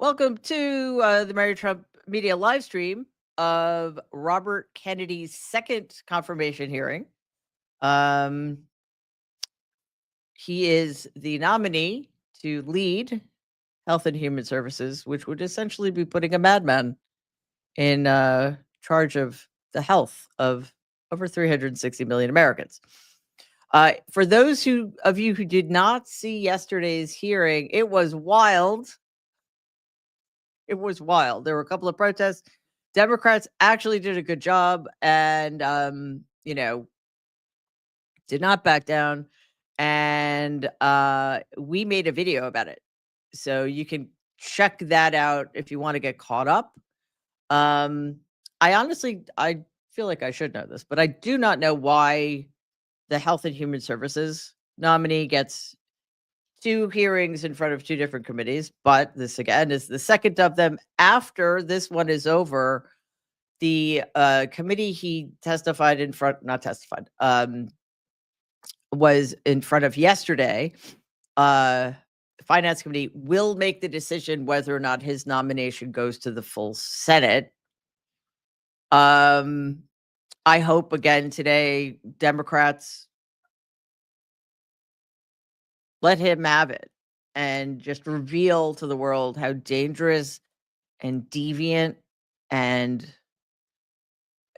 Welcome to the Mary Trump Media live stream of Robert Kennedy's second confirmation hearing. Um, he is the nominee to lead Health and Human Services, which would essentially be putting a madman in charge of the health of over 360 million Americans. For those of you who did not see yesterday's hearing, it was wild. It was wild. There were a couple of protests. Democrats actually did a good job and, did not back down. And we made a video about it. So you can check that out if you want to get caught up. Um, I feel like I should know this, but I do not know why the Health and Human Services nominee gets two hearings in front of two different committees, but this again is the second of them. After this one is over, the committee he testified in front, not testified, was in front of yesterday. Finance committee will make the decision whether or not his nomination goes to the full Senate. I hope again today Democrats let him have it and just reveal to the world how dangerous and deviant and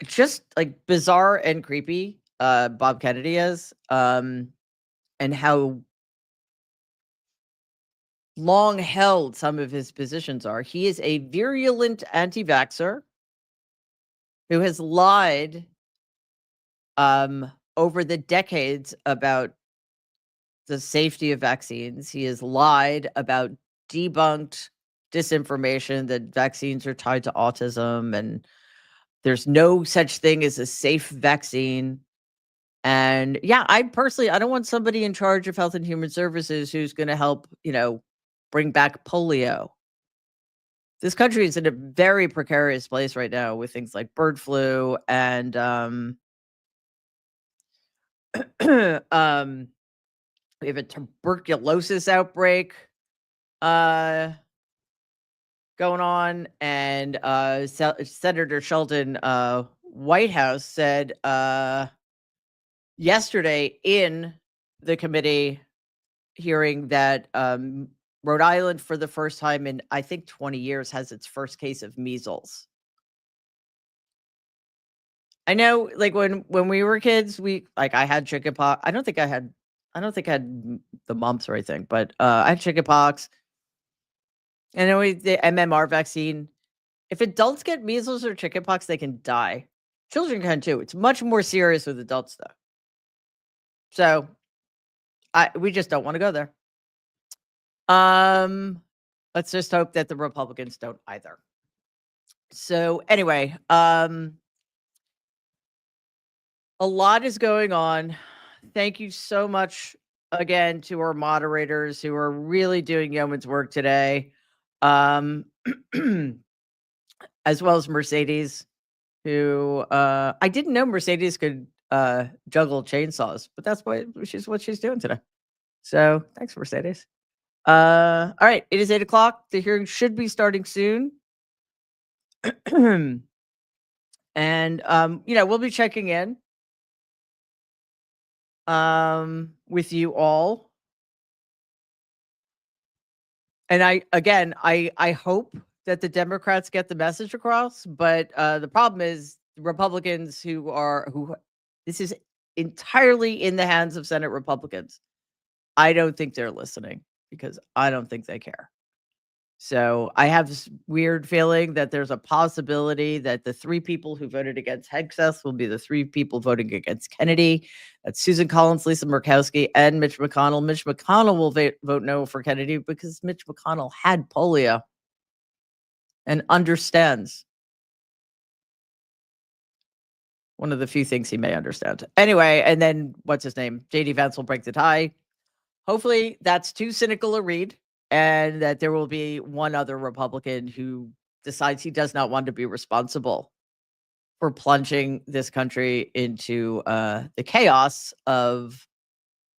just like bizarre and creepy Bob Kennedy is, and how long held some of his positions are. He is a virulent anti-vaxxer who has lied over the decades about the safety of vaccines. He has lied about debunked disinformation that vaccines are tied to autism and there's no such thing as a safe vaccine. And yeah, I don't want somebody in charge of Health and Human Services who's going to help, bring back polio. This country is in a very precarious place right now with things like bird flu and we have a tuberculosis outbreak going on, and Senator Sheldon Whitehouse said yesterday in the committee hearing that Rhode Island, for the first time in I think 20 years, has its first case of measles. I know, like when we were kids, I had chickenpox. I don't think I had the mumps or anything, but I had chickenpox. And then the MMR vaccine. If adults get measles or chickenpox, they can die. Children can too. It's much more serious with adults, though. So we just don't want to go there. Let's just hope that the Republicans don't either. So anyway, a lot is going on. Thank you so much again to our moderators who are really doing yeoman's work today. As well as Mercedes, who I didn't know Mercedes could juggle chainsaws, but that's what she's doing today. So thanks, Mercedes. All right, it is 8:00. The hearing should be starting soon. And we'll be checking in with you all. And I hope that the Democrats get the message across, but the problem is Republicans who this is entirely in the hands of Senate Republicans. I don't think they're listening because I don't think they care. So I have this weird feeling that there's a possibility that the three people who voted against Hegseth will be the three people voting against Kennedy. That's Susan Collins, Lisa Murkowski, and Mitch McConnell. Mitch McConnell will vote no for Kennedy because Mitch McConnell had polio and understands. One of the few things he may understand. Anyway, and then what's his name? JD Vance will break the tie. Hopefully that's too cynical a read, and that there will be one other Republican who decides he does not want to be responsible for plunging this country into the chaos of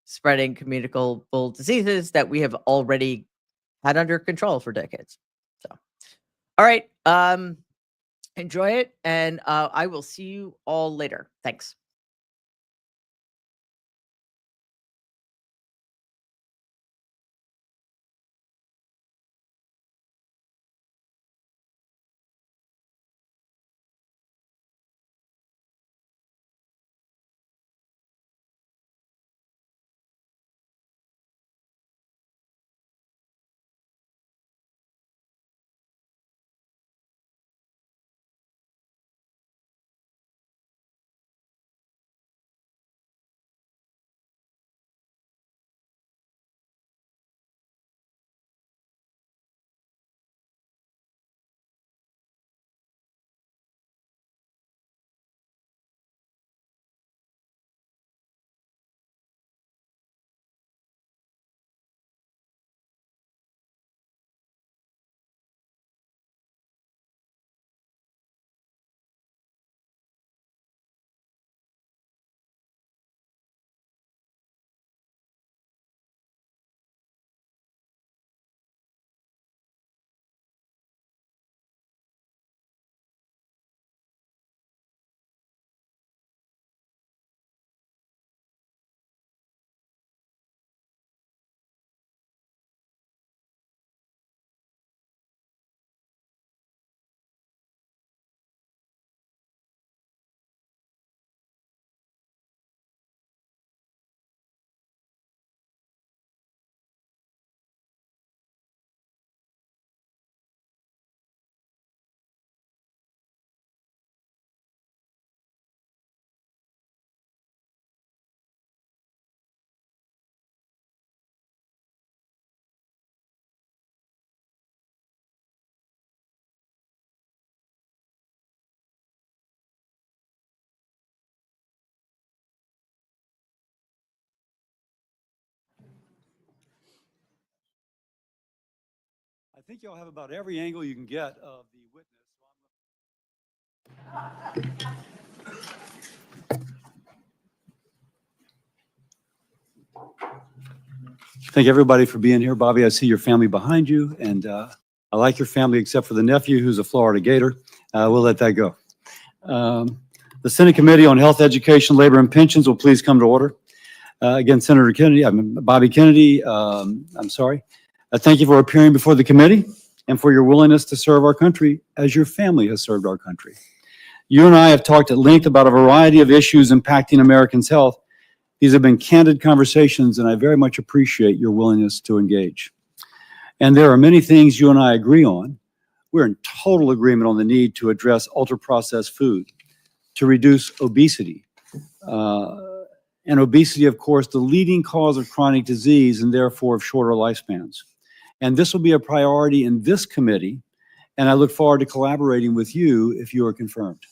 spreading communicable diseases that we have already had under control for decades. So All right. Enjoy it, and I will see you all later. Thanks. I think y'all have about every angle you can get of the witness. Thank everybody for being here. Bobby, I see your family behind you, and I like your family except for the nephew who's a Florida Gator. We'll let that go. The Senate Committee on Health, Education, Labor, and Pensions will please come to order. Again, Senator Kennedy, Bobby Kennedy, I'm sorry. Thank you for appearing before the committee and for your willingness to serve our country as your family has served our country. You and I have talked at length about a variety of issues impacting Americans' health. These have been candid conversations, and I very much appreciate your willingness to engage. And there are many things you and I agree on. We're in total agreement on the need to address ultra-processed food, to reduce obesity. And obesity, of course, the leading cause of chronic disease and therefore of shorter lifespans. And this will be a priority in this committee, and I look forward to collaborating with you if you are confirmed.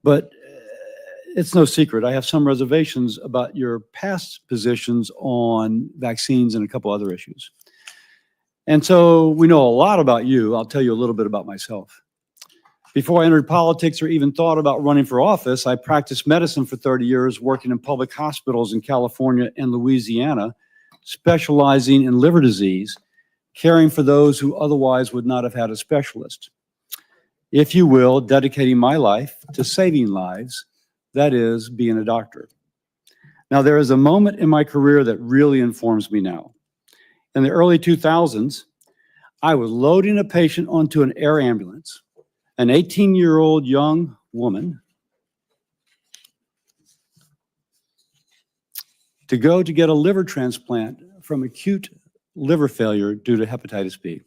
But it's no secret, I have some reservations about your past positions on vaccines and a couple other issues. And so we know a lot about you. I'll tell you a little bit about myself. Before I entered politics or even thought about running for office, I practiced medicine for 30 years, working in public hospitals in California and Louisiana, specializing in liver disease, caring for those who otherwise would not have had a specialist. If you will, dedicating my life to saving lives, that is, being a doctor. Now, there is a moment in my career that really informs me now. In the early 2000s, I was loading a patient onto an air ambulance, an 18-year-old young woman, to go to get a liver transplant from acute liver failure due to hepatitis B.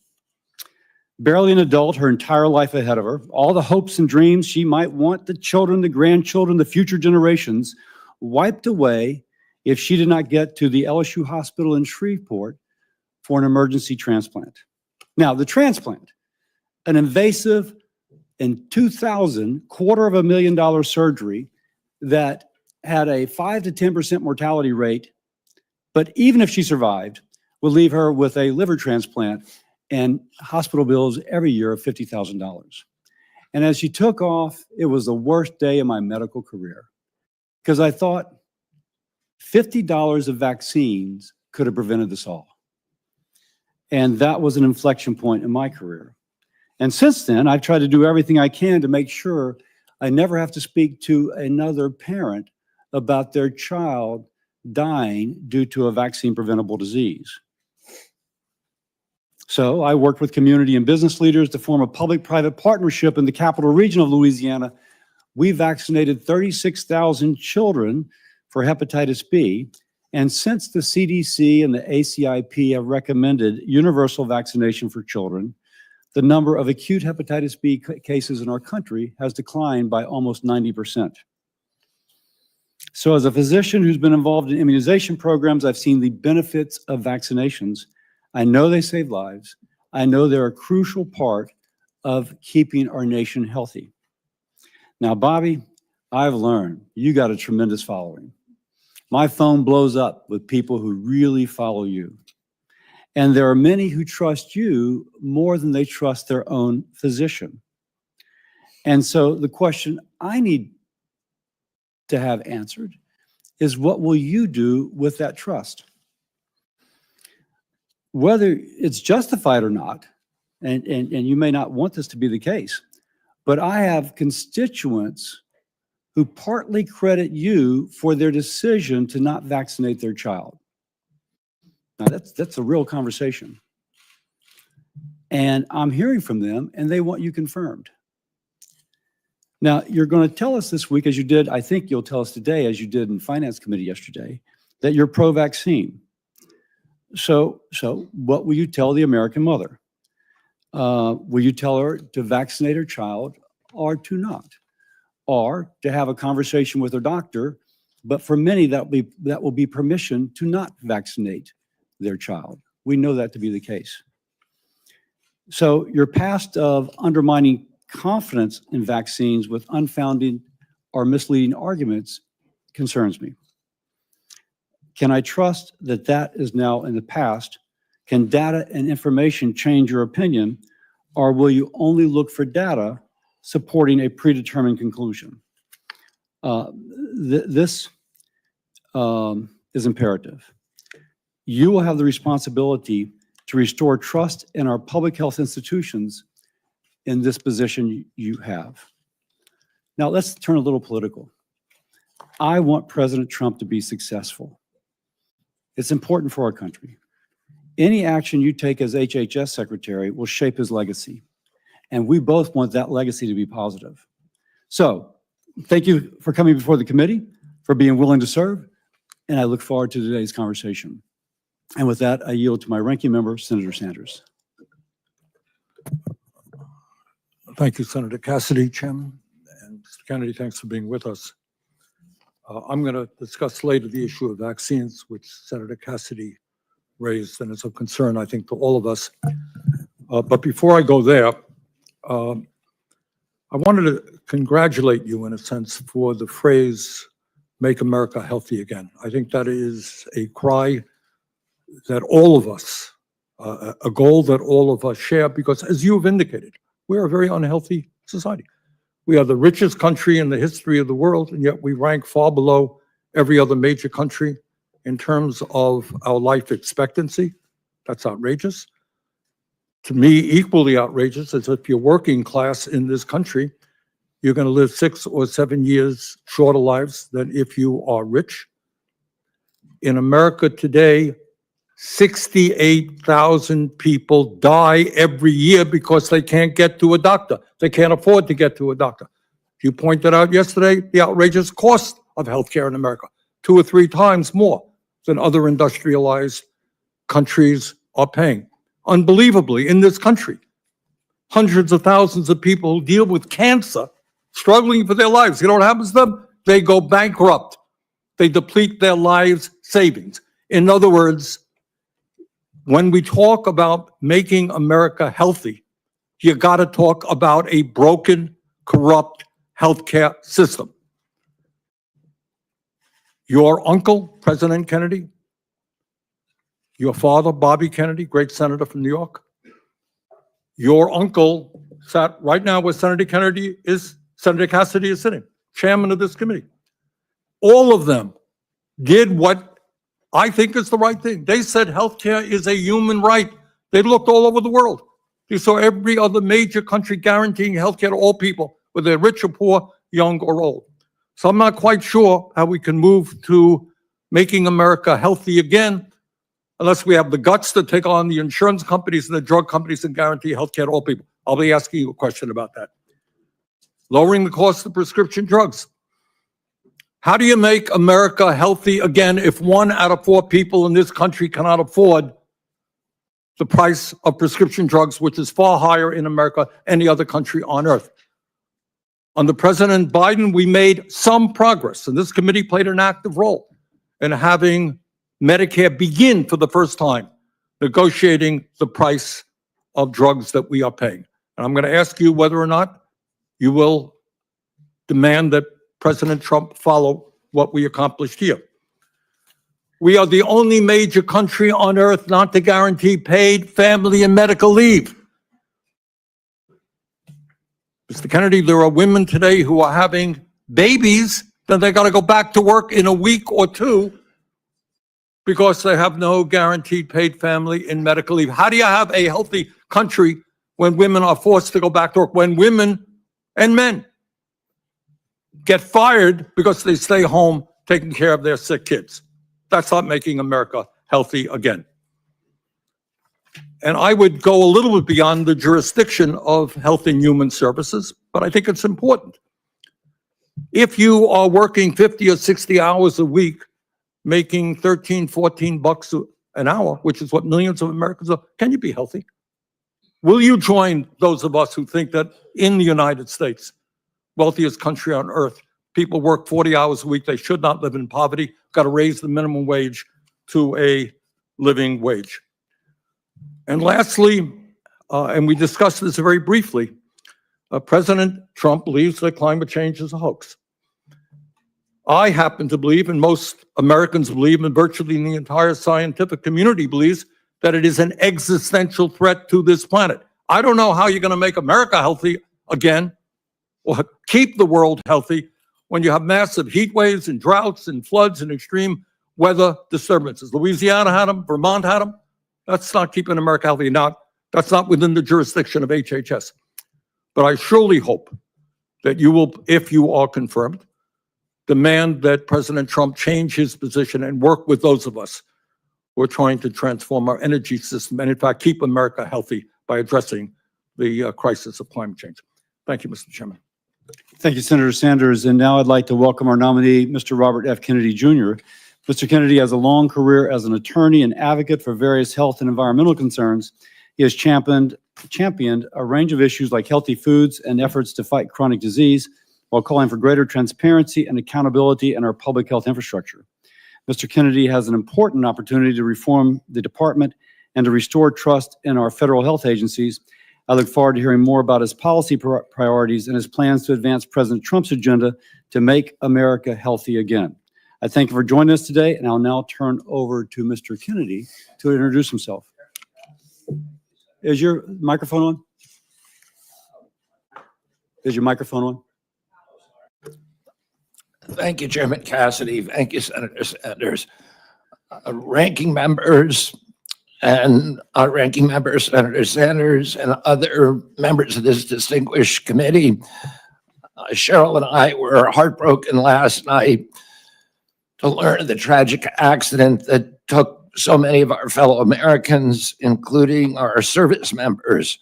Barely an adult, her entire life ahead of her, all the hopes and dreams she might want, the children, the grandchildren, the future generations, wiped away if she did not get to the LSU hospital in Shreveport for an emergency transplant. Now, the transplant, an invasive, in 2000, $250,000 surgery that had a 5 to 10% mortality rate, but even if she survived, would leave her with a liver transplant and hospital bills every year of $50,000. And as she took off, it was the worst day of my medical career because I thought $50 of vaccines could have prevented this all. And that was an inflection point in my career. And since then, I've tried to do everything I can to make sure I never have to speak to another parent about their child dying due to a vaccine-preventable disease. So I worked with community and business leaders to form a public-private partnership in the capital region of Louisiana. We vaccinated 36,000 children for hepatitis B. And since the CDC and the ACIP have recommended universal vaccination for children, the number of acute hepatitis B cases in our country has declined by almost 90%. So as a physician who's been involved in immunization programs, I've seen the benefits of vaccinations. I know they save lives. I know they're a crucial part of keeping our nation healthy. Now, Bobby, I've learned you got a tremendous following. My phone blows up with people who really follow you. And there are many who trust you more than they trust their own physician. And so the question I need to have answered is, what will you do with that trust? Whether it's justified or not, and you may not want this to be the case, but I have constituents who partly credit you for their decision to not vaccinate their child. Now, that's a real conversation. And I'm hearing from them, and they want you confirmed. Now, you're going to tell us this week, as you did, I think you'll tell us today, as you did in Finance Committee yesterday, that you're pro-vaccine. So what will you tell the American mother? Will you tell her to vaccinate her child or to not? Or to have a conversation with her doctor, but for many that will be permission to not vaccinate their child. We know that to be the case. So your past of undermining confidence in vaccines with unfounded or misleading arguments concerns me. Can I trust that that is now in the past? Can data and information change your opinion, or will you only look for data supporting a predetermined conclusion? This is imperative. You will have the responsibility to restore trust in our public health institutions in this position you have. Now let's turn a little political. I want President Trump to be successful. It's important for our country. Any action you take as HHS Secretary will shape his legacy. And we both want that legacy to be positive. So thank you for coming before the committee, for being willing to serve, and I look forward to today's conversation. And with that, I yield to my ranking member, Senator Sanders. Thank you, Senator Cassidy, Chairman. And Mr. Kennedy, thanks for being with us. I'm going to discuss later the issue of vaccines, which Senator Cassidy raised, and it's of concern, I think, to all of us. But before I go there, I wanted to congratulate you, in a sense, for the phrase, "Make America Healthy Again." I think that is a cry that all of us, a goal that all of us share, because as you have indicated, we are a very unhealthy society. We are the richest country in the history of the world, and yet we rank far below every other major country in terms of our life expectancy. That's outrageous. To me, equally outrageous is if you're working class in this country, you're going to live 6 or 7 years shorter lives than if you are rich. In America today, 68,000 people die every year because they can't get to a doctor. They can't afford to get to a doctor. You pointed out yesterday the outrageous cost of healthcare in America, 2 or 3 times more than other industrialized countries are paying. Unbelievably, in this country, hundreds of thousands of people who deal with cancer, struggling for their lives. You know what happens to them? They go bankrupt. They deplete their lives' savings. In other words, when we talk about making America healthy, you got to talk about a broken, corrupt healthcare system. Your uncle, President Kennedy, your father, Bobby Kennedy, great senator from New York, your uncle sat right now where Senator Cassidy is sitting, chairman of this committee. All of them did what I think is the right thing. They said healthcare is a human right. They looked all over the world. You saw every other major country guaranteeing healthcare to all people, whether they're rich or poor, young or old. So I'm not quite sure how we can move to making America healthy again unless we have the guts to take on the insurance companies and the drug companies and guarantee healthcare to all people. I'll be asking you a question about that. Lowering the cost of prescription drugs. How do you make America healthy again if 1 out of 4 people in this country cannot afford the price of prescription drugs, which is far higher in America than any other country on earth? Under President Biden, we made some progress, and this committee played an active role in having Medicare begin for the first time negotiating the price of drugs that we are paying. And I'm going to ask you whether or not you will demand that President Trump follow what we accomplished here. We are the only major country on earth not to guarantee paid family and medical leave. Mr. Kennedy, there are women today who are having babies, then they got to go back to work in a week or 2 because they have no guaranteed paid family and medical leave. How do you have a healthy country when women are forced to go back to work, when women and men get fired because they stay home taking care of their sick kids? That's not making America healthy again. And I would go a little bit beyond the jurisdiction of Health and Human Services, but I think it's important. If you are working 50 or 60 hours a week, making 13, 14 bucks an hour, which is what millions of Americans are, can you be healthy? Will you join those of us who think that in the United States, wealthiest country on earth, people work 40 hours a week, they should not live in poverty, got to raise the minimum wage to a living wage? And lastly, and we discussed this very briefly, President Trump believes that climate change is a hoax. I happen to believe, and most Americans believe, and virtually the entire scientific community believes, that it is an existential threat to this planet. I don't know how you're going to make America healthy again, or keep the world healthy, when you have massive heat waves and droughts and floods and extreme weather disturbances. Louisiana had them, Vermont had them. That's not keeping America healthy. That's not within the jurisdiction of HHS. But I surely hope that you will, if you are confirmed, demand that President Trump change his position and work with those of us who are trying to transform our energy system and, in fact, keep America healthy by addressing the crisis of climate change. Thank you, Mr. Chairman. Thank you, Senator Sanders. And now I'd like to welcome our nominee, Mr. Robert F. Kennedy, Jr. Mr. Kennedy has a long career as an attorney and advocate for various health and environmental concerns. He has championed a range of issues like healthy foods and efforts to fight chronic disease, while calling for greater transparency and accountability in our public health infrastructure. Mr. Kennedy has an important opportunity to reform the department and to restore trust in our federal health agencies. I look forward to hearing more about his policy priorities and his plans to advance President Trump's agenda to make America healthy again. I thank you for joining us today, and I'll now turn over to Mr. Kennedy to introduce himself. Is your microphone on? Is your microphone on? Thank you, Chairman Cassidy. Thank you, Senator Sanders. Ranking members and Ranking Member Senator Sanders and other members of this distinguished committee, Cheryl and I were heartbroken last night to learn of the tragic accident that took so many of our fellow Americans, including our service members.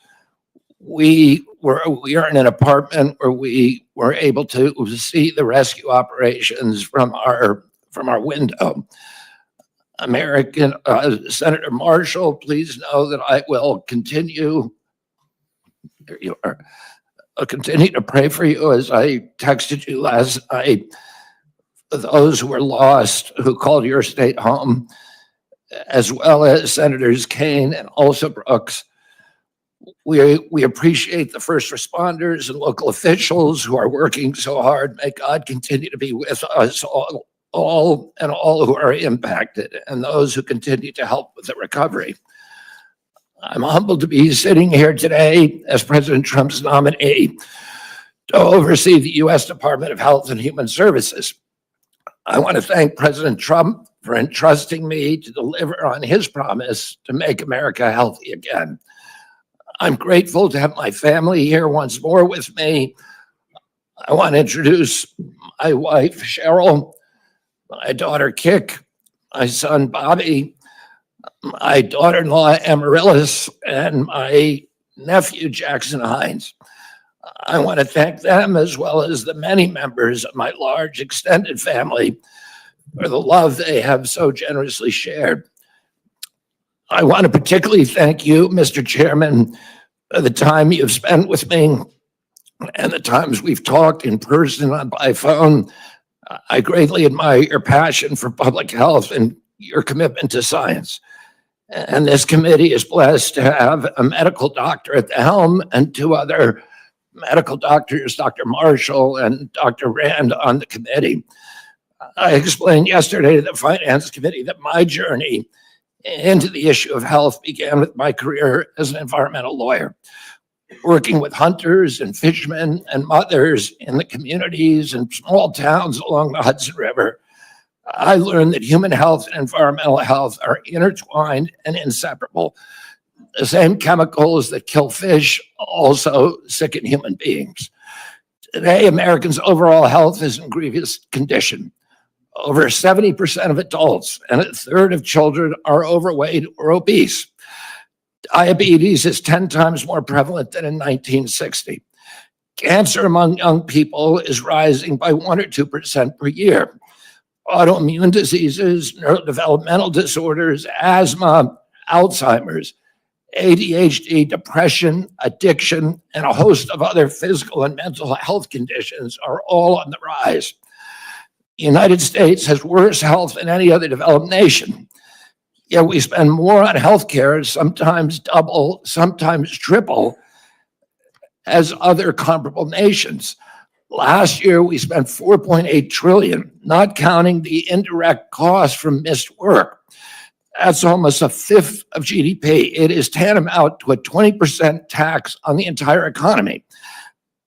We are in an apartment where we were able to see the rescue operations from our window. Senator Marshall, please know that I will continue. There you are. I'll continue to pray for you, as I texted you last night, for those who were lost, who called your state home, as well as Senators Kaine and also Brooks. We appreciate the first responders and local officials who are working so hard. May God continue to be with us all who are impacted, and those who continue to help with the recovery. I'm humbled to be sitting here today as President Trump's nominee to oversee the U.S. Department of Health and Human Services. I want to thank President Trump for entrusting me to deliver on his promise to make America healthy again. I'm grateful to have my family here once more with me. I want to introduce my wife, Cheryl, my daughter, Kik, my son, Bobby, my daughter-in-law, Amaryllis, and my nephew, Jackson Hines. I want to thank them as well as the many members of my large extended family for the love they have so generously shared. I want to particularly thank you, Mr. Chairman, for the time you've spent with me and the times we've talked in person and by phone. I greatly admire your passion for public health and your commitment to science. And this committee is blessed to have a medical doctor at the helm and two other medical doctors, Dr. Marshall and Dr. Rand, on the committee. I explained yesterday to the Finance Committee that my journey into the issue of health began with my career as an environmental lawyer, working with hunters and fishermen and mothers in the communities and small towns along the Hudson River. I learned that human health and environmental health are intertwined and inseparable. The same chemicals that kill fish also sicken human beings. Today, Americans' overall health is in grievous condition. Over 70% of adults and a third of children are overweight or obese. Diabetes is 10 times more prevalent than in 1960. Cancer among young people is rising by 1 or 2% per year. Autoimmune diseases, neurodevelopmental disorders, asthma, Alzheimer's, ADHD, depression, addiction, and a host of other physical and mental health conditions are all on the rise. The United States has worse health than any other developed nation. Yet we spend more on healthcare, sometimes double, sometimes triple, as other comparable nations. Last year, we spent $4.8 trillion, not counting the indirect costs from missed work. That's almost a fifth of GDP. It is tantamount to a 20% tax on the entire economy.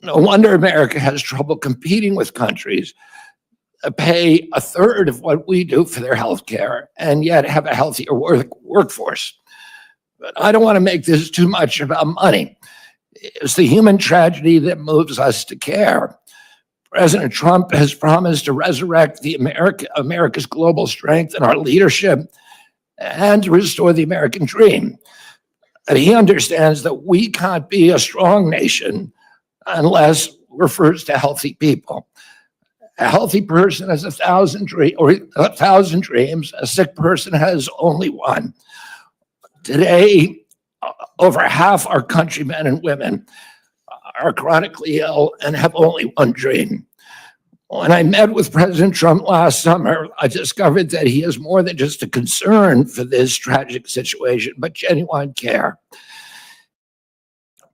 No wonder America has trouble competing with countries that pay a third of what we do for their health care and yet have a healthier workforce. But I don't want to make this too much about money. It's the human tragedy that moves us to care. President Trump has promised to resurrect America's global strength and our leadership and to restore the American dream. And he understands that we can't be a strong nation unless we're first a healthy people. A healthy person has 1,000 dreams. A sick person has only one. Today, over half our countrymen and women are chronically ill and have only one dream. When I met with President Trump last summer, I discovered that he has more than just a concern for this tragic situation, but genuine care.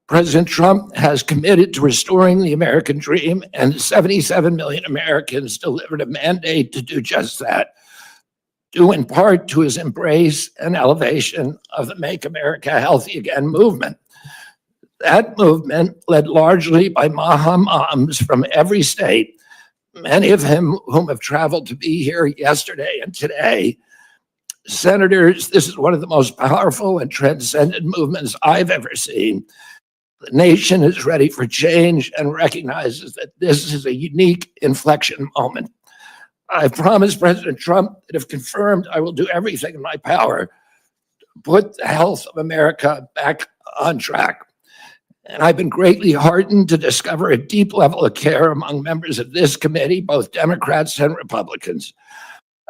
President Trump has committed to restoring the American dream, and 77 million Americans delivered a mandate to do just that, due in part to his embrace and elevation of the Make America Healthy Again movement. That movement, led largely by moms from every state, many of whom have traveled to be here yesterday and today. Senators, this is one of the most powerful and transcendent movements I've ever seen. The nation is ready for change and recognizes that this is a unique inflection moment. I promised President Trump that if confirmed, I will do everything in my power to put the health of America back on track. And I've been greatly heartened to discover a deep level of care among members of this committee, both Democrats and Republicans.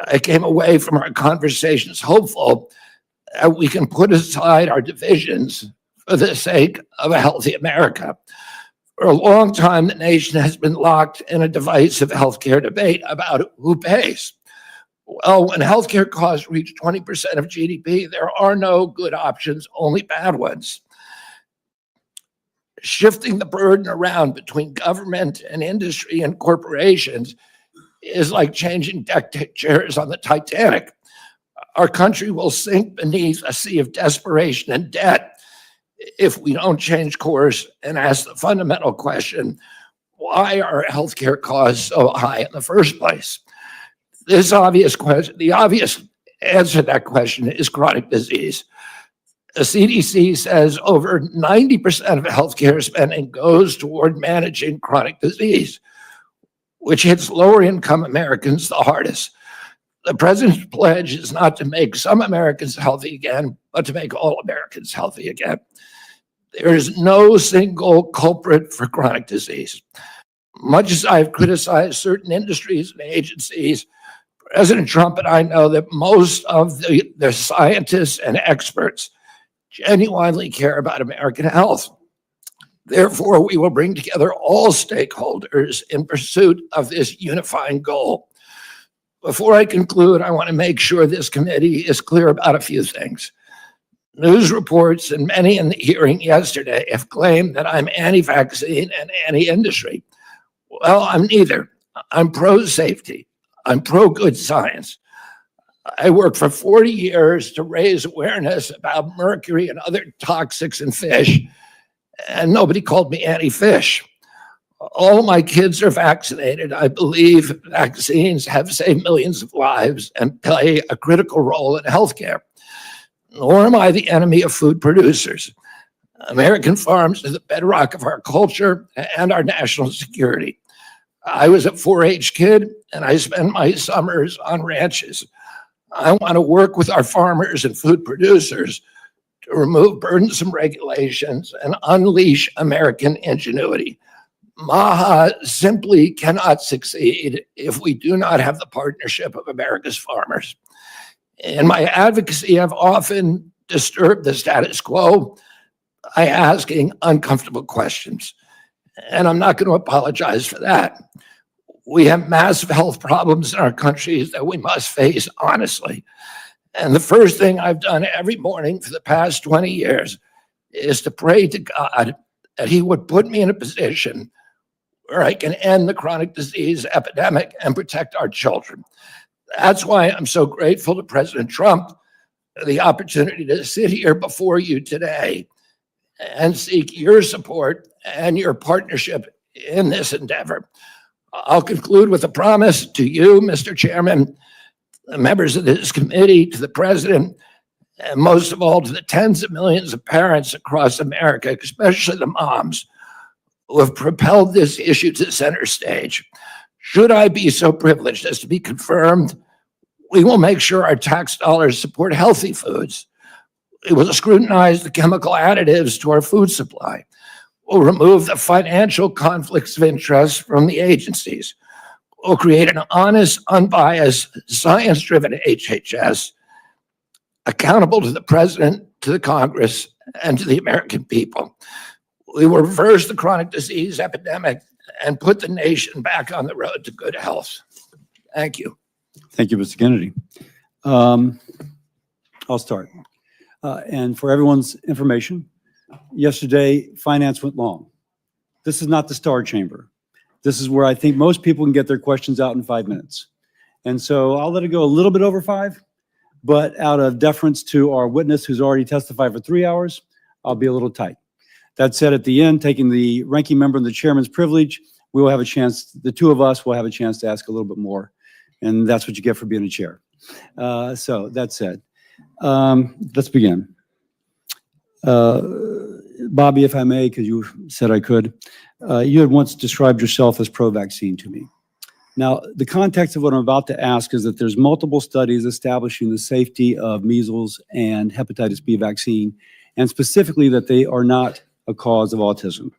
I came away from our conversations hopeful that we can put aside our divisions for the sake of a healthy America. For a long time, the nation has been locked in a divisive healthcare debate about who pays. Well, when healthcare costs reach 20% of GDP, there are no good options, only bad ones. Shifting the burden around between government and industry and corporations is like changing deck chairs on the Titanic. Our country will sink beneath a sea of desperation and debt if we don't change course and ask the fundamental question, why are healthcare costs so high in the first place? The obvious answer to that question is chronic disease. The CDC says over 90% of healthcare spending goes toward managing chronic disease, which hits lower income Americans the hardest. The president's pledge is not to make some Americans healthy again, but to make all Americans healthy again. There is no single culprit for chronic disease. Much as I've criticized certain industries and agencies, President Trump and I know that most of the scientists and experts genuinely care about American health. Therefore, we will bring together all stakeholders in pursuit of this unifying goal. Before I conclude, I want to make sure this committee is clear about a few things. News reports and many in the hearing yesterday have claimed that I'm anti-vaccine and anti-industry. Well, I'm neither. I'm pro-safety. I'm pro-good science. I worked for 40 years to raise awareness about mercury and other toxics in fish, and nobody called me anti-fish. All my kids are vaccinated. I believe vaccines have saved millions of lives and play a critical role in healthcare. Nor am I the enemy of food producers. American farms are the bedrock of our culture and our national security. I was a 4-H kid, and I spent my summers on ranches. I want to work with our farmers and food producers to remove burdensome regulations and unleash American ingenuity. MAHA simply cannot succeed if we do not have the partnership of America's farmers. In my advocacy, I've often disturbed the status quo by asking uncomfortable questions, and I'm not going to apologize for that. We have massive health problems in our country that we must face honestly. And the first thing I've done every morning for the past 20 years is to pray to God that he would put me in a position where I can end the chronic disease epidemic and protect our children. That's why I'm so grateful to President Trump for the opportunity to sit here before you today and seek your support and your partnership in this endeavor. I'll conclude with a promise to you, Mr. Chairman, the members of this committee, to the president, and most of all to the tens of millions of parents across America, especially the moms, who have propelled this issue to center stage. Should I be so privileged as to be confirmed, we will make sure our tax dollars support healthy foods. We will scrutinize the chemical additives to our food supply. We'll remove the financial conflicts of interest from the agencies. We'll create an honest, unbiased, science-driven HHS accountable to the president, to the Congress, and to the American people. We will reverse the chronic disease epidemic and put the nation back on the road to good health. Thank you. Thank you, Mr. Kennedy. I'll start. And for everyone's information, yesterday, finance went long. This is not the Star Chamber. This is where I think most people can get their questions out in 5 minutes. And so I'll let it go a little bit over 5, but out of deference to our witness who's already testified for 3 hours, I'll be a little tight. That said, at the end, taking the ranking member and the chairman's privilege, we will have a chance, the two of us will have a chance to ask a little bit more. And that's what you get for being a chair. So that said, let's begin. Bobby, if I may, because you said I could, you had once described yourself as pro-vaccine to me. Now, the context of what I'm about to ask is that there's multiple studies establishing the safety of measles and hepatitis B vaccine, and specifically that they are not a cause of autism.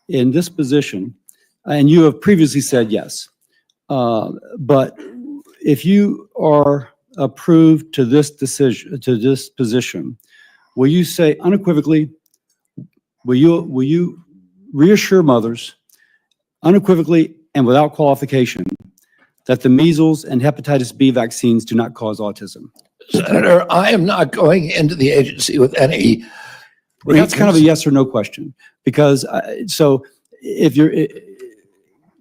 In this position, and you have previously said yes, but if you are approved to this decision, to this position, will you say unequivocally, will you reassure mothers unequivocally and without qualification that the measles and hepatitis B vaccines do not cause autism? Senator, I am not going into the agency with any. That's kind of a yes or no question, because so if you're,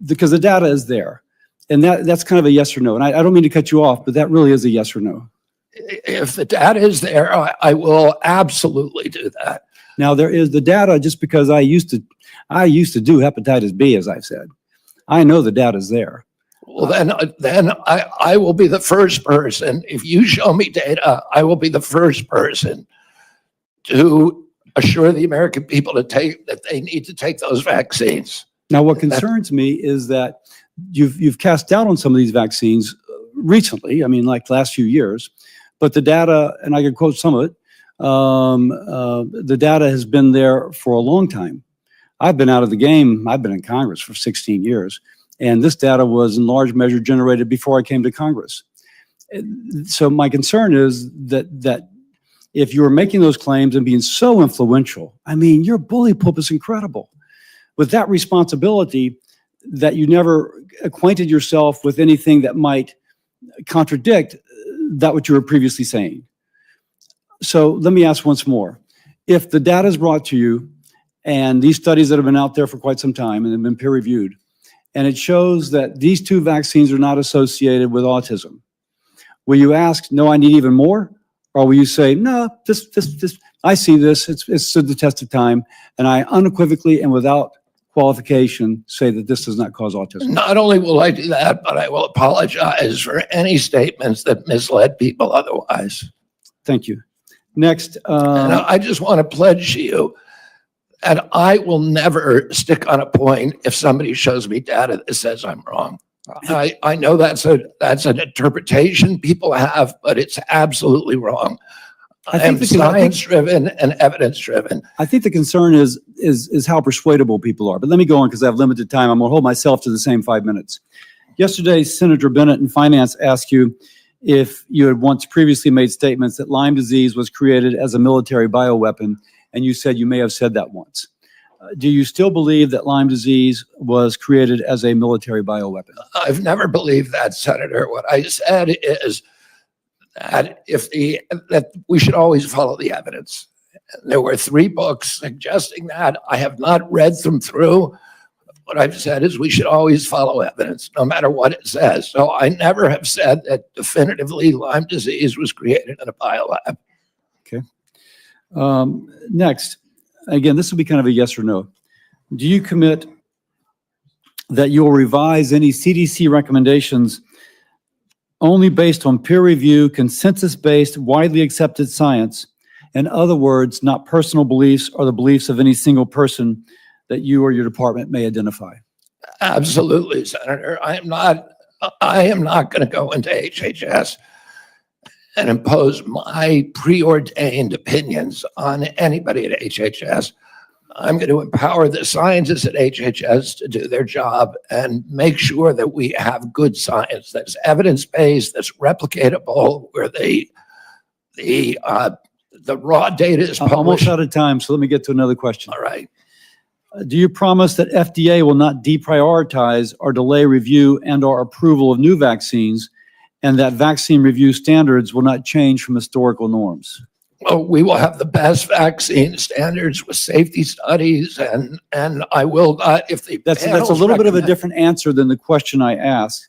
because the data is there, and that's kind of a yes or no. And I don't mean to cut you off, but that really is a yes or no. If the data is there, I will absolutely do that. Now there is the data, just because I used to do hepatitis B, as I've said. I know the data is there. Well, then I will be the first person. If you show me data, I will be the first person to assure the American people that they need to take those vaccines. Now, what concerns me is that you've cast doubt on some of these vaccines recently. I mean, like last few years, but the data, and I can quote some of it. The data has been there for a long time. I've been out of the game. I've been in Congress for 16 years, and this data was in large measure generated before I came to Congress. So my concern is that if you are making those claims and being so influential, I mean, your bully pulpit is incredible. With that responsibility, that you never acquainted yourself with anything that might contradict that what you were previously saying. So let me ask once more. If the data is brought to you, and these studies that have been out there for quite some time and have been peer-reviewed, and it shows that these two vaccines are not associated with autism, will you ask, no, I need even more? Or will you say, no, this, I see this, it's stood the test of time, and I unequivocally and without qualification say that this does not cause autism? Not only will I do that, but I will apologize for any statements that misled people otherwise. Thank you. Next. And I just want to pledge to you, and I will never stick on a point if somebody shows me data that says I'm wrong. I know that's an interpretation people have, but it's absolutely wrong. I am science-driven and evidence-driven. I think the concern is how persuadable people are. But let me go on because I have limited time. I'm going to hold myself to the same 5 minutes. Yesterday, Senator Bennett in Finance asked you if you had once previously made statements that Lyme disease was created as a military bioweapon, and you said you may have said that once. Do you still believe that Lyme disease was created as a military bioweapon? I've never believed that, Senator. What I said is that that we should always follow the evidence. There were 3 books suggesting that. I have not read them through. What I've said is we should always follow evidence, no matter what it says. So I never have said that definitively Lyme disease was created in a biolab. Okay. Next, again, this will be kind of a yes or no. Do you commit that you will revise any CDC recommendations only based on peer review, consensus-based, widely accepted science? In other words, not personal beliefs or the beliefs of any single person that you or your department may identify? Absolutely, Senator. I am not going to go into HHS and impose my preordained opinions on anybody at HHS. I'm going to empower the scientists at HHS to do their job and make sure that we have good science that's evidence-based, that's replicatable, where the raw data is published. I'm almost out of time, so let me get to another question. All right. Do you promise that FDA will not deprioritize or delay review and or approval of new vaccines, and that vaccine review standards will not change from historical norms? Well, we will have the best vaccine standards with safety studies, and I will not, if the That's a little bit of a different answer than the question I asked,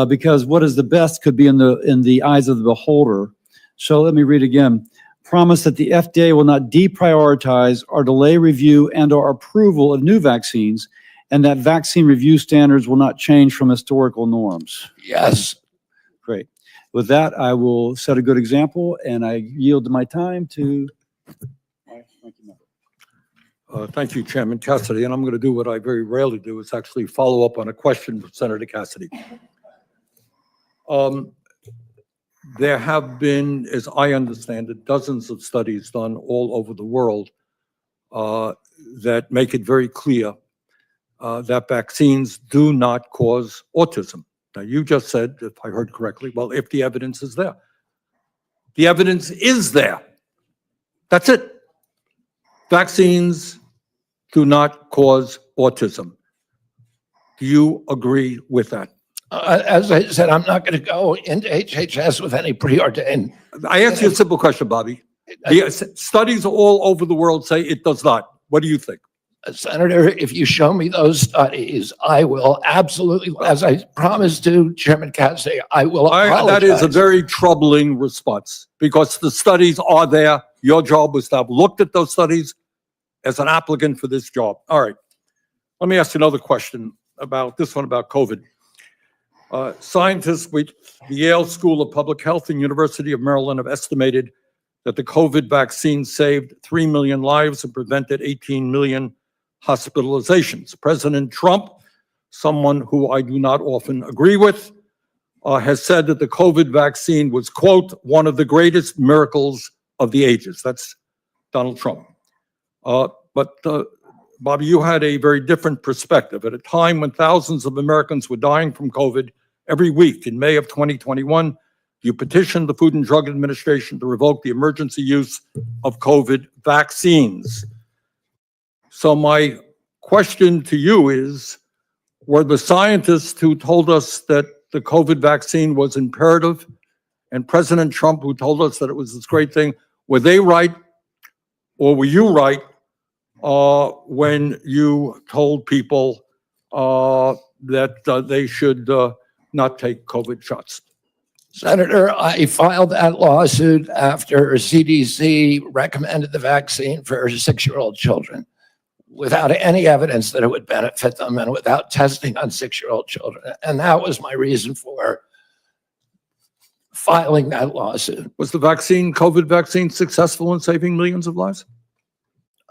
because what is the best could be in the eyes of the beholder. So let me read again. Promise that the FDA will not deprioritize or delay review and or approval of new vaccines, and that vaccine review standards will not change from historical norms. Yes. Great. With that, I will set a good example, and I yield my time to. Thank you, Chairman Cassidy. And I'm going to do what I very rarely do, is actually follow up on a question from Senator Cassidy. There have been, as I understand it, dozens of studies done all over the world that make it very clear that vaccines do not cause autism. Now, you just said, if I heard correctly, well, if the evidence is there. The evidence is there. That's it. Vaccines do not cause autism. Do you agree with that? As I said, I'm not going to go into HHS with any preordained. I asked you a simple question, Bobby. The studies all over the world say it does not. What do you think? Senator, if you show me those studies, I will absolutely, as I promised to Chairman Cassidy, I will apologize. That is a very troubling response, because the studies are there. Your job was to have looked at those studies as an applicant for this job. All right. Let me ask you another question about this one, about COVID. Scientists with the Yale School of Public Health and University of Maryland have estimated that the COVID vaccine saved 3 million lives and prevented 18 million hospitalizations. President Trump, someone who I do not often agree with, has said that the COVID vaccine was, quote, one of the greatest miracles of the ages. That's Donald Trump. But Bobby, you had a very different perspective. At a time when thousands of Americans were dying from COVID every week in May of 2021, you petitioned the Food and Drug Administration to revoke the emergency use of COVID vaccines. So my question to you is, were the scientists who told us that the COVID vaccine was imperative, and President Trump who told us that it was this great thing, were they right, or were you right when you told people that they should not take COVID shots? Senator, I filed that lawsuit after CDC recommended the vaccine for 6-year-old children without any evidence that it would benefit them and without testing on 6-year-old children. And that was my reason for filing that lawsuit. Was the COVID vaccine successful in saving millions of lives?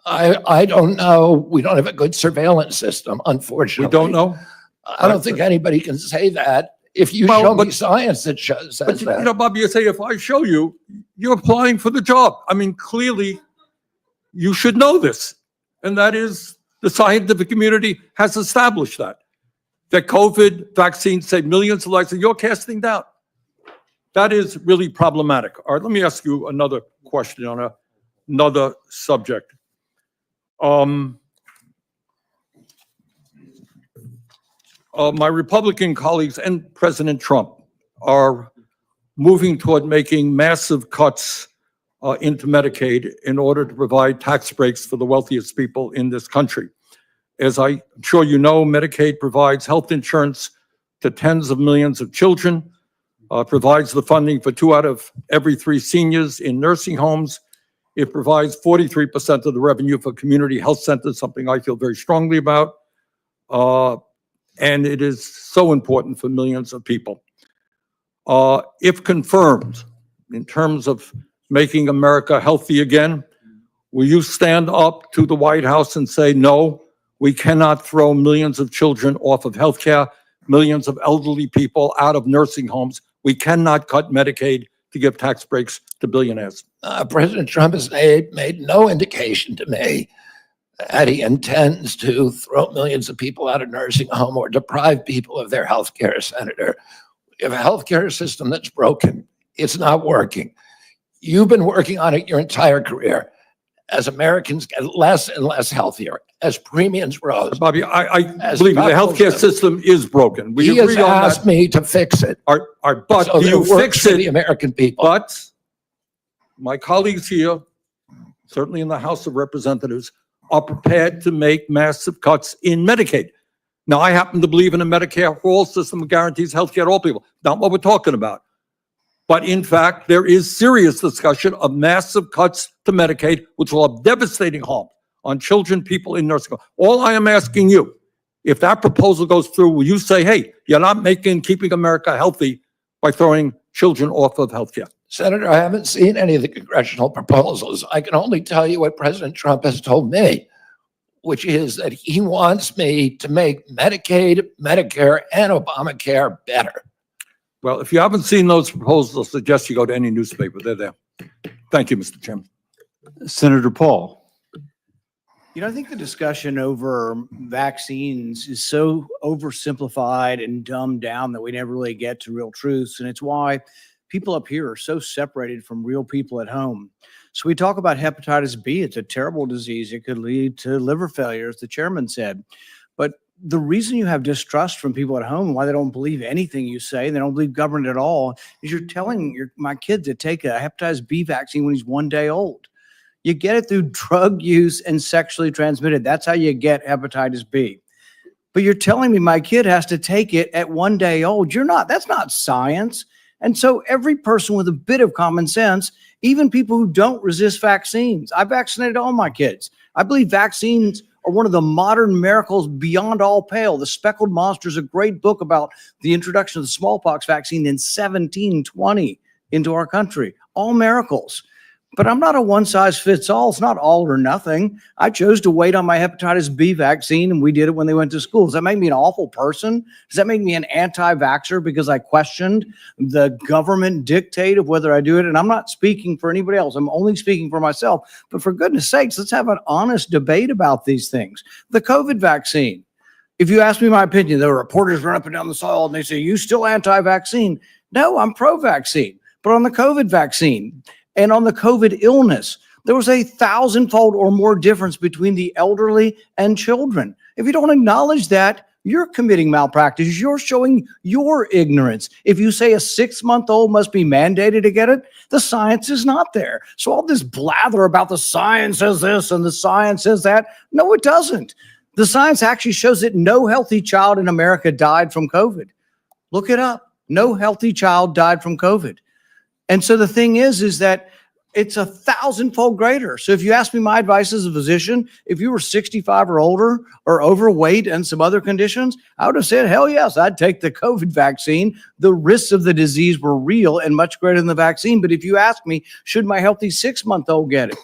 I don't know. We don't have a good surveillance system, unfortunately. We don't know? I don't think anybody can say that. If you show me science that says But that. you know, Bobby, you say, if I show you, you're applying for the job. I mean, clearly, you should know this. And that is, the scientific community has established that COVID vaccine saved millions of lives, and you're casting doubt. That is really problematic. All right, let me ask you another question on another subject. My Republican colleagues and President Trump are moving toward making massive cuts into Medicaid in order to provide tax breaks for the wealthiest people in this country. As I'm sure you know, Medicaid provides health insurance to tens of millions of children, provides the funding for 2 out of every 3 seniors in nursing homes. It provides 43% of the revenue for community health centers, something I feel very strongly about. And it is so important for millions of people. If confirmed, in terms of making America healthy again, will you stand up to the White House and say, no, we cannot throw millions of children off of health care, millions of elderly people out of nursing homes? We cannot cut Medicaid to give tax breaks to billionaires. President Trump has made no indication to me that he intends to throw millions of people out of nursing home or deprive people of their health care, Senator. We have a health care system that's broken. It's not working. You've been working on it your entire career. As Americans get less and less healthier, as premiums rose. Bobby, I believe the healthcare system is broken. We he agree has on that. asked me to fix it. But So do you fix for the it? American people. But my colleagues here, certainly in the House of Representatives, are prepared to make massive cuts in Medicaid. Now, I happen to believe in a Medicare for all system that guarantees healthcare to all people. Not what we're talking about. But in fact, there is serious discussion of massive cuts to Medicaid, which will have devastating harm on children, people in nursing homes. All I am asking you, if that proposal goes through, will you say, hey, you're not keeping America healthy by throwing children off of healthcare? Senator, I haven't seen any of the congressional proposals. I can only tell you what President Trump has told me, which is that he wants me to make Medicaid, Medicare, and Obamacare better. Well, if you haven't seen those proposals, I suggest you go to any newspaper. They're there. Thank you, Mr. Chairman. Senator Paul. You know, I think the discussion over vaccines is so oversimplified and dumbed down that we never really get to real truths. And it's why people up here are so separated from real people at home. So we talk about hepatitis B. It's a terrible disease. It could lead to liver failure, as the chairman said. But the reason you have distrust from people at home, why they don't believe anything you say, and they don't believe government at all, is you're telling my kid to take a hepatitis B vaccine when he's 1 day old. You get it through drug use and sexually transmitted. That's how you get hepatitis B. But you're telling me my kid has to take it at 1 day old. That's not science. And so every person with a bit of common sense, even people who don't resist vaccines, I vaccinated all my kids. I believe vaccines are one of the modern miracles beyond all pale. The Speckled Monster is a great book about the introduction of the smallpox vaccine in 1720 into our country. All miracles. But I'm not a one size fits all. It's not all or nothing. I chose to wait on my hepatitis B vaccine, and we did it when they went to school. Does that make me an awful person? Does that make me an anti-vaxxer because I questioned the government dictate of whether I do it? And I'm not speaking for anybody else. I'm only speaking for myself. But for goodness sakes, let's have an honest debate about these things. The COVID vaccine. If you ask me my opinion, the reporters run up and down the aisle and they say, "You still anti-vaccine?" No, I'm pro-vaccine. But on the COVID vaccine, and on the COVID illness, there was a 1,000-fold or more difference between the elderly and children. If you don't acknowledge that, you're committing malpractice. You're showing your ignorance. If you say a 6-month-old must be mandated to get it, the science is not there. So all this blather about the science says this and the science says that, no, it doesn't. The science actually shows that no healthy child in America died from COVID. Look it up. No healthy child died from COVID. And so the thing is that it's 1,000-fold greater. So if you ask me my advice as a physician, if you were 65 or older or overweight and some other conditions, I would have said, hell yes, I'd take the COVID vaccine. The risks of the disease were real and much greater than the vaccine. But if you ask me, should my healthy 6-month-old get it?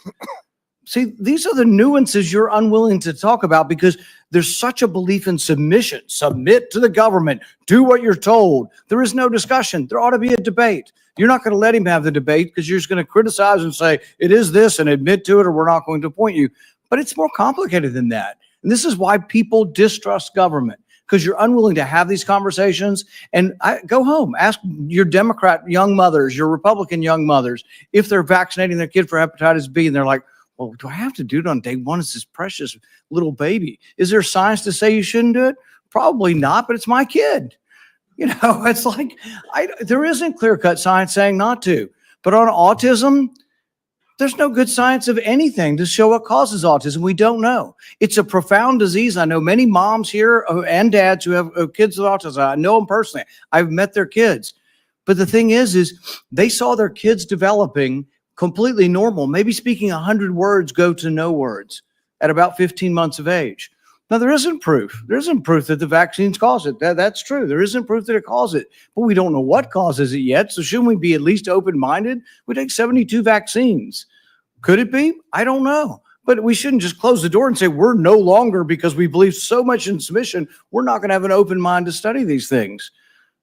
See, these are the nuances you're unwilling to talk about because there's such a belief in submission. Submit to the government. Do what you're told. There is no discussion. There ought to be a debate. You're not going to let him have the debate because you're just going to criticize and say, it is this and admit to it or we're not going to appoint you. But it's more complicated than that. And this is why people distrust government, because you're unwilling to have these conversations. And go home, ask your Democrat young mothers, your Republican young mothers, if they're vaccinating their kid for hepatitis B and they're like, well, do I have to do it on day one? It's this precious little baby. Is there science to say you shouldn't do it? Probably not, but it's my kid. You know, it's like, there isn't clear-cut science saying not to. But on autism, there's no good science of anything to show what causes autism. We don't know. It's a profound disease. I know many moms here and dads who have kids with autism. I know them personally. I've met their kids. But the thing is they saw their kids developing completely normal, maybe speaking 100 words go to no words at about 15 months of age. Now, there isn't proof. There isn't proof that the vaccines cause it. That's true. There isn't proof that it causes it, but we don't know what causes it yet. So shouldn't we be at least open-minded? We take 72 vaccines. Could it be? I don't know. But we shouldn't just close the door and say we're no longer, because we believe so much in submission, we're not going to have an open mind to study these things.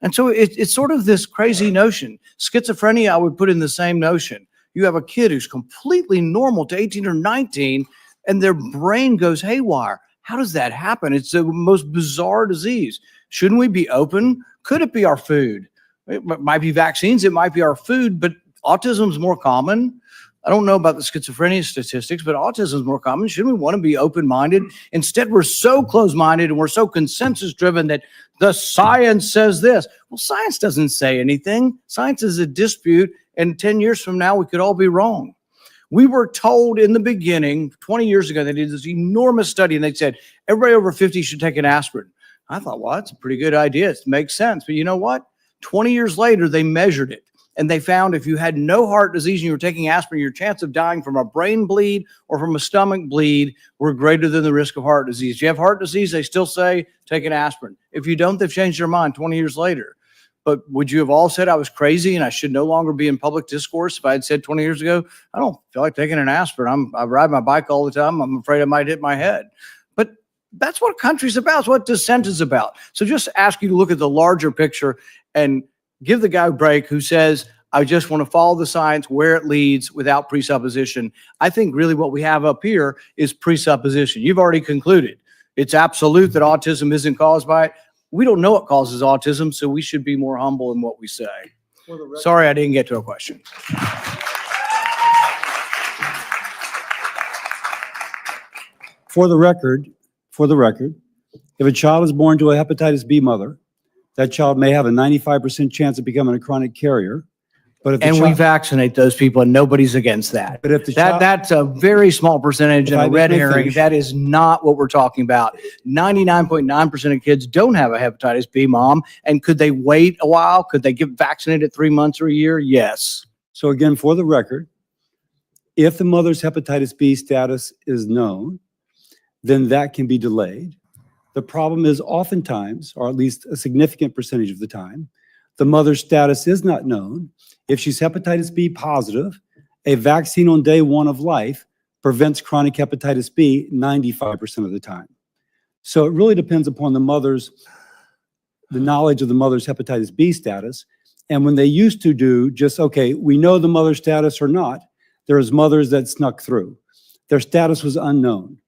And so it's sort of this crazy notion. Schizophrenia, I would put in the same notion. You have a kid who's completely normal to 18 or 19, and their brain goes haywire. How does that happen? It's the most bizarre disease. Shouldn't we be open? Could it be our food? It might be vaccines. It might be our food, but autism is more common. I don't know about the schizophrenia statistics, but autism is more common. Shouldn't we want to be open-minded? Instead, we're so close-minded and we're so consensus-driven that the science says this. Well, science doesn't say anything. Science is a dispute, and 10 years from now, we could all be wrong. We were told in the beginning, 20 years ago, they did this enormous study, and they said, everybody over 50 should take an aspirin. I thought, well, that's a pretty good idea. It makes sense. But you know what? 20 years later, they measured it. And they found if you had no heart disease and you were taking aspirin, your chance of dying from a brain bleed or from a stomach bleed were greater than the risk of heart disease. If you have heart disease, they still say take an aspirin. If you don't, they've changed their mind 20 years later. But would you have all said I was crazy and I should no longer be in public discourse if I had said 20 years ago, I don't feel like taking an aspirin. I ride my bike all the time. I'm afraid I might hit my head. But that's what country's about. It's what dissent is about. So just ask you to look at the larger picture and give the guy a break who says, I just want to follow the science where it leads without presupposition. I think really what we have up here is presupposition. You've already concluded. It's absolute that autism isn't caused by it. We don't know what causes autism, so we should be more humble in what we say. Sorry, I didn't get to a question. For the record, if a child is born to a hepatitis B mother, that child may have a 95% chance of becoming a chronic carrier. But if And we vaccinate those people, and nobody's against that. But if the child, That's a very small percentage and a red herring. That is not what we're talking about. 99.9% of kids don't have a hepatitis B, Mom. And could they wait a while? Could they get vaccinated 3 months or a year? Yes. So again, for the record, if the mother's hepatitis B status is known, then that can be delayed. The problem is oftentimes, or at least a significant percentage of the time, the mother's status is not known. If she's hepatitis B positive A vaccine on day one of life prevents chronic hepatitis B 95% of the time. So it really depends upon the knowledge of the mother's hepatitis B status. And when they used to do just, okay, we know the mother's status or not, there's mothers that snuck through. Their status was unknown.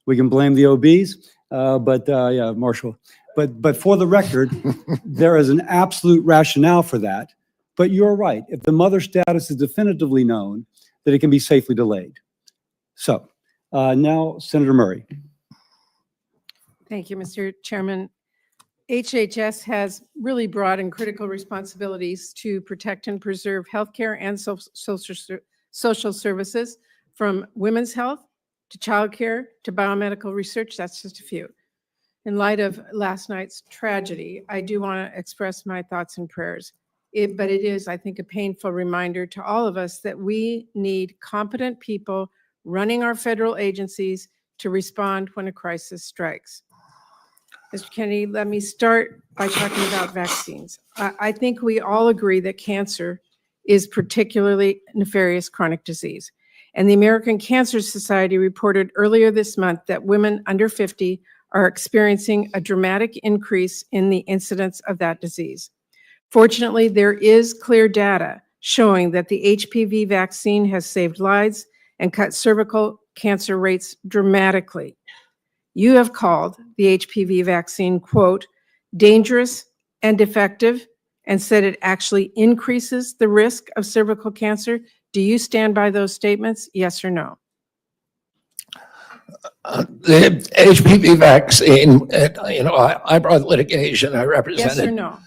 We can blame the OBs, yeah, Marshall. But for the record, there is an absolute rationale for that. But you're right. If the mother's status is definitively known, that it can be safely delayed. So now, Senator Murray. Thank you, Mr. Chairman. HHS has really broad and critical responsibilities to protect and preserve healthcare and social services, from women's health to childcare to biomedical research. That's just a few. In light of last night's tragedy, I do want to express my thoughts and prayers. But it is, I think, a painful reminder to all of us that we need competent people running our federal agencies to respond when a crisis strikes. Mr. Kennedy, let me start by talking about vaccines. I think we all agree that cancer is particularly nefarious chronic disease. And the American Cancer Society reported earlier this month that women under 50 are experiencing a dramatic increase in the incidence of that disease. Fortunately, there is clear data showing that the HPV vaccine has saved lives and cut cervical cancer rates dramatically. You have called the HPV vaccine, quote, dangerous and defective, and said it actually increases the risk of cervical cancer. Do you stand by those statements? Yes or no? The HPV vaccine, I brought litigation. I Yes or represented. no?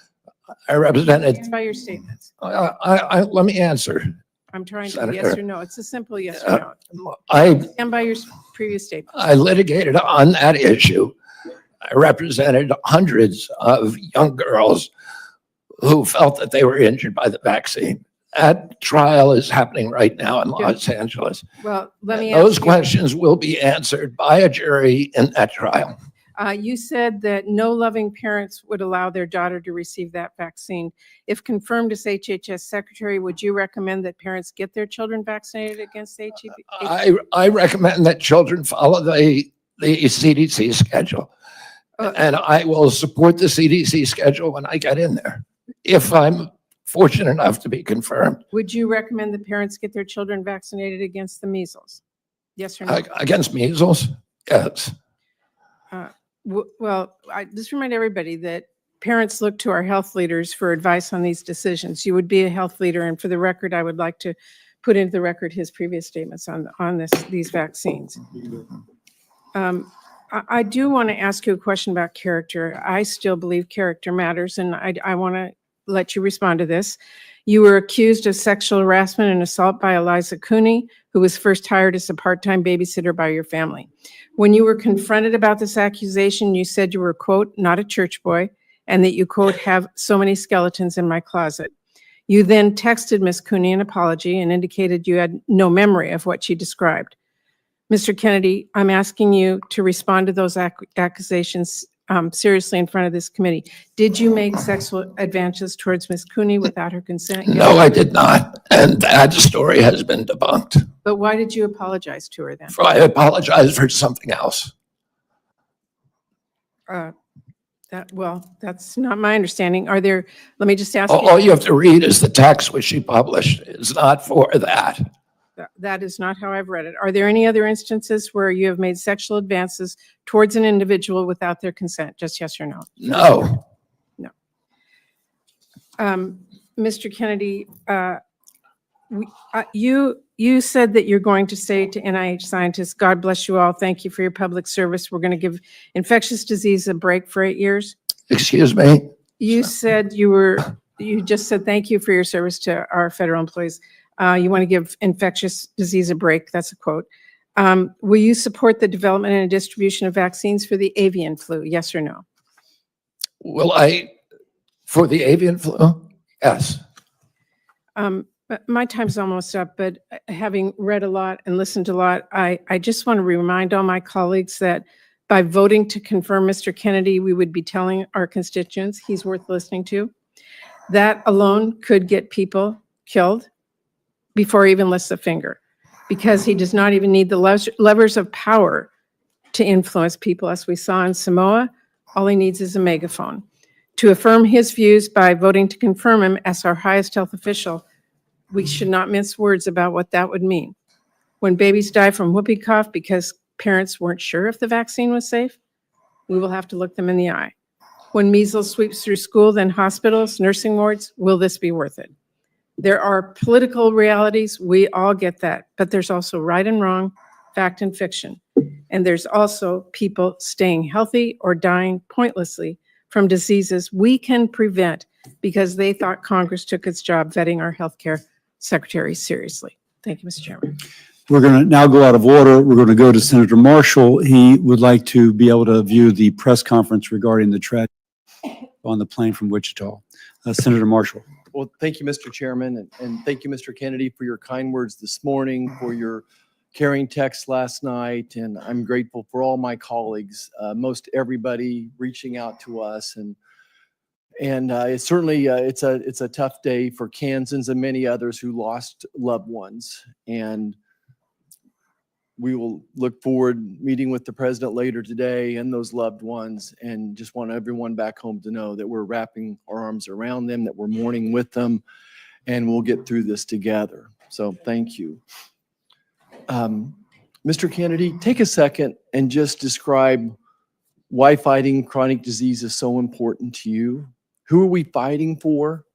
I represented. Stand by your statements. Let me answer. I'm trying to, Senator. yes or no? It's a simple yes or no. I Stand by your previous statement. I litigated on that issue. I represented hundreds of young girls who felt that they were injured by the vaccine. That trial is happening right now in Los Angeles. Well, let me Those ask you. questions will be answered by a jury in that trial. You said that no loving parents would allow their daughter to receive that vaccine. If confirmed as HHS Secretary, would you recommend that parents get their children vaccinated against HPV? I recommend that children follow the CDC schedule. And I will support the CDC schedule when I get in there, if I'm fortunate enough to be confirmed. Would you recommend that parents get their children vaccinated against the measles? Yes or no? Against measles? Yes. Well, I just remind everybody that parents look to our health leaders for advice on these decisions. You would be a health leader, and for the record, I would like to put into the record his previous statements on these vaccines. I do want to ask you a question about character. I still believe character matters, and I want to let you respond to this. You were accused of sexual harassment and assault by Eliza Cooney, who was first hired as a part-time babysitter by your family. When you were confronted about this accusation, you said you were, quote, not a church boy, and that you, quote, have so many skeletons in my closet. You then texted Ms. Cooney an apology and indicated you had no memory of what she described. Mr. Kennedy, I'm asking you to respond to those accusations seriously in front of this committee. Did you make sexual advances towards Ms. Cooney without her consent? No, I did not. And that story has been debunked. But why did you apologize to her then? I apologize for something else. Well, that's not my understanding. Are there, let me just ask you. All you have to read is the text which she published. It's not for that. That is not how I've read it. Are there any other instances where you have made sexual advances towards an individual without their consent? Just yes or no? No. No. Mr. Kennedy, you said that you're going to say to NIH scientists, God bless you all. Thank you for your public service. We're going to give infectious disease a break for 8 years. Excuse me? You said you just said thank you for your service to our federal employees. You want to give infectious disease a break. That's a quote. Will you support the development and distribution of vaccines for the avian flu? Yes or no? Will I, for the avian flu? Yes. My time's almost up, but having read a lot and listened to a lot, I just want to remind all my colleagues that by voting to confirm Mr. Kennedy, we would be telling our constituents he's worth listening to. That alone could get people killed. before he even lifts a finger, because he does not even need the levers of power to influence people, as we saw in Samoa. All he needs is a megaphone. To affirm his views by voting to confirm him as our highest health official, we should not mince words about what that would mean. When babies die from whooping cough because parents weren't sure if the vaccine was safe, we will have to look them in the eye. When measles sweeps through school, then hospitals, nursing wards, will this be worth it? There are political realities, we all get that, but there's also right and wrong, fact and fiction. And there's also people staying healthy or dying pointlessly from diseases we can prevent because they thought Congress took its job vetting our healthcare secretary seriously. Thank you, Mr. Chairman. We're going to now go out of order. We're going to go to Senator Marshall. He would like to be able to view the press conference regarding the tragedy on the plane from Wichita. Senator Marshall. Well, thank you, Mr. Chairman, and thank you, Mr. Kennedy, for your kind words this morning, for your caring text last night, and I'm grateful for all my colleagues, most everybody reaching out to us, and it's certainly it's a tough day for Kansans and many others who lost loved ones, and we will look forward meeting with the president later today and those loved ones, and just want everyone back home to know that we're wrapping our arms around them, that we're mourning with them, and we'll get through this together. So thank you. Mr. Kennedy, take a second and just describe why fighting chronic disease is so important to you. Who are we fighting for?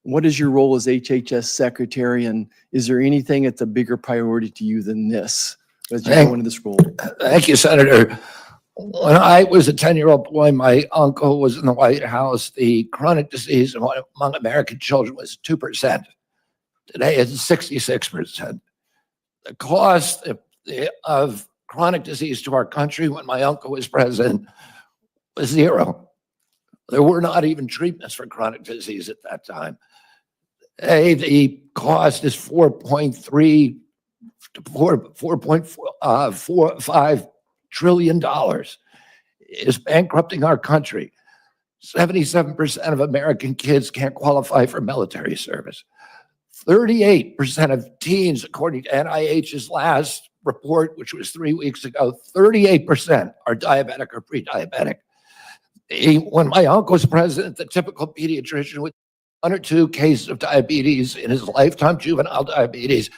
What is your role as HHS secretary? And is there anything that's a bigger priority to you than this as you go into this role? Thank you, Senator. When I was a 10-year-old boy, my uncle was in the White House. The chronic disease among American children was 2%. Today it's 66%. The cost of chronic disease to our country when my uncle was president was zero. There were not even treatments for chronic disease at that time. Today, the cost is $4.3 to $4.45 trillion. Is bankrupting our country. 77% of American kids can't qualify for military service. 38% of teens, according to NIH's last report, which was 3 weeks ago, 38% are diabetic or pre-diabetic. When my uncle was president, the typical pediatrician with 1 or 2 cases of diabetes in his lifetime, juvenile diabetes.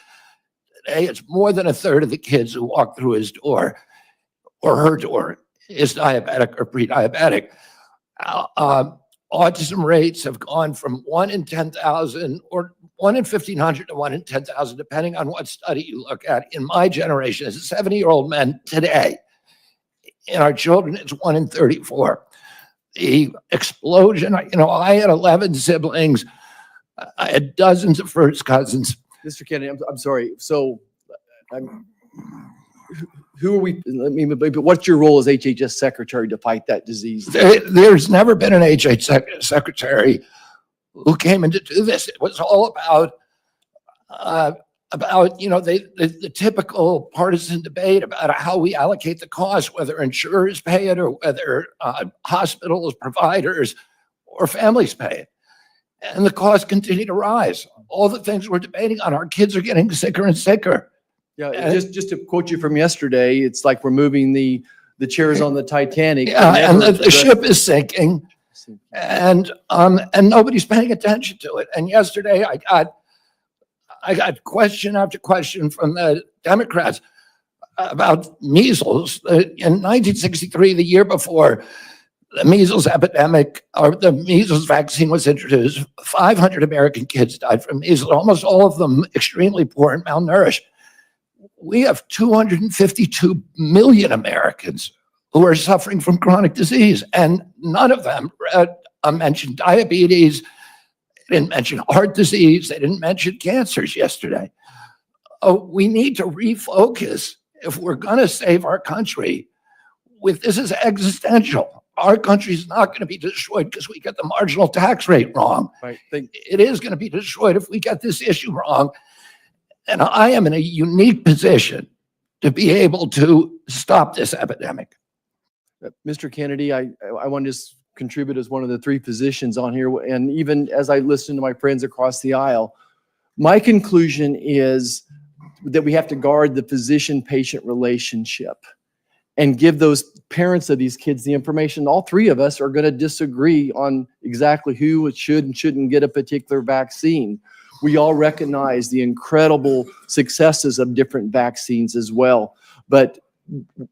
Today, it's more than a third of the kids who walk through his door or her door is diabetic or pre-diabetic. Autism rates have gone from 1 in 10,000 or 1 in 1,500 to 1 in 10,000, depending on what study you look at. In my generation, as a 70-year-old man today, in our children, it's 1 in 34. The explosion, I had 11 siblings. I had dozens of first cousins. Mr. Kennedy, I'm sorry. So who are we? But what's your role as HHS secretary to fight that disease? There's never been an HHS secretary who came in to do this. It was all about the typical partisan debate about how we allocate the cost, whether insurers pay it or whether hospitals, providers, or families pay it. And the costs continue to rise. All the things we're debating on, our kids are getting sicker and sicker. Yeah, just to quote you from yesterday, it's like we're moving the chairs on the Titanic. Yeah, and the ship is sinking, and nobody's paying attention to it. And yesterday, I got question after question from the Democrats about measles. In 1963, the year before the measles epidemic or the measles vaccine was introduced, 500 American kids died from measles, almost all of them extremely poor and malnourished. We have 252 million Americans who are suffering from chronic disease, and none of them mentioned diabetes. They didn't mention heart disease. They didn't mention cancers yesterday. We need to refocus if we're going to save our country. This is existential. Our country's not going to be destroyed because we get the marginal tax rate wrong. Right. It is going to be destroyed if we get this issue wrong. And I am in a unique position to be able to stop this epidemic. Mr. Kennedy, I want to just contribute as one of the 3 physicians on here. And even as I listen to my friends across the aisle, My conclusion is that we have to guard the physician-patient relationship and give those parents of these kids the information. All three of us are going to disagree on exactly who should and shouldn't get a particular vaccine. We all recognize the incredible successes of different vaccines as well, but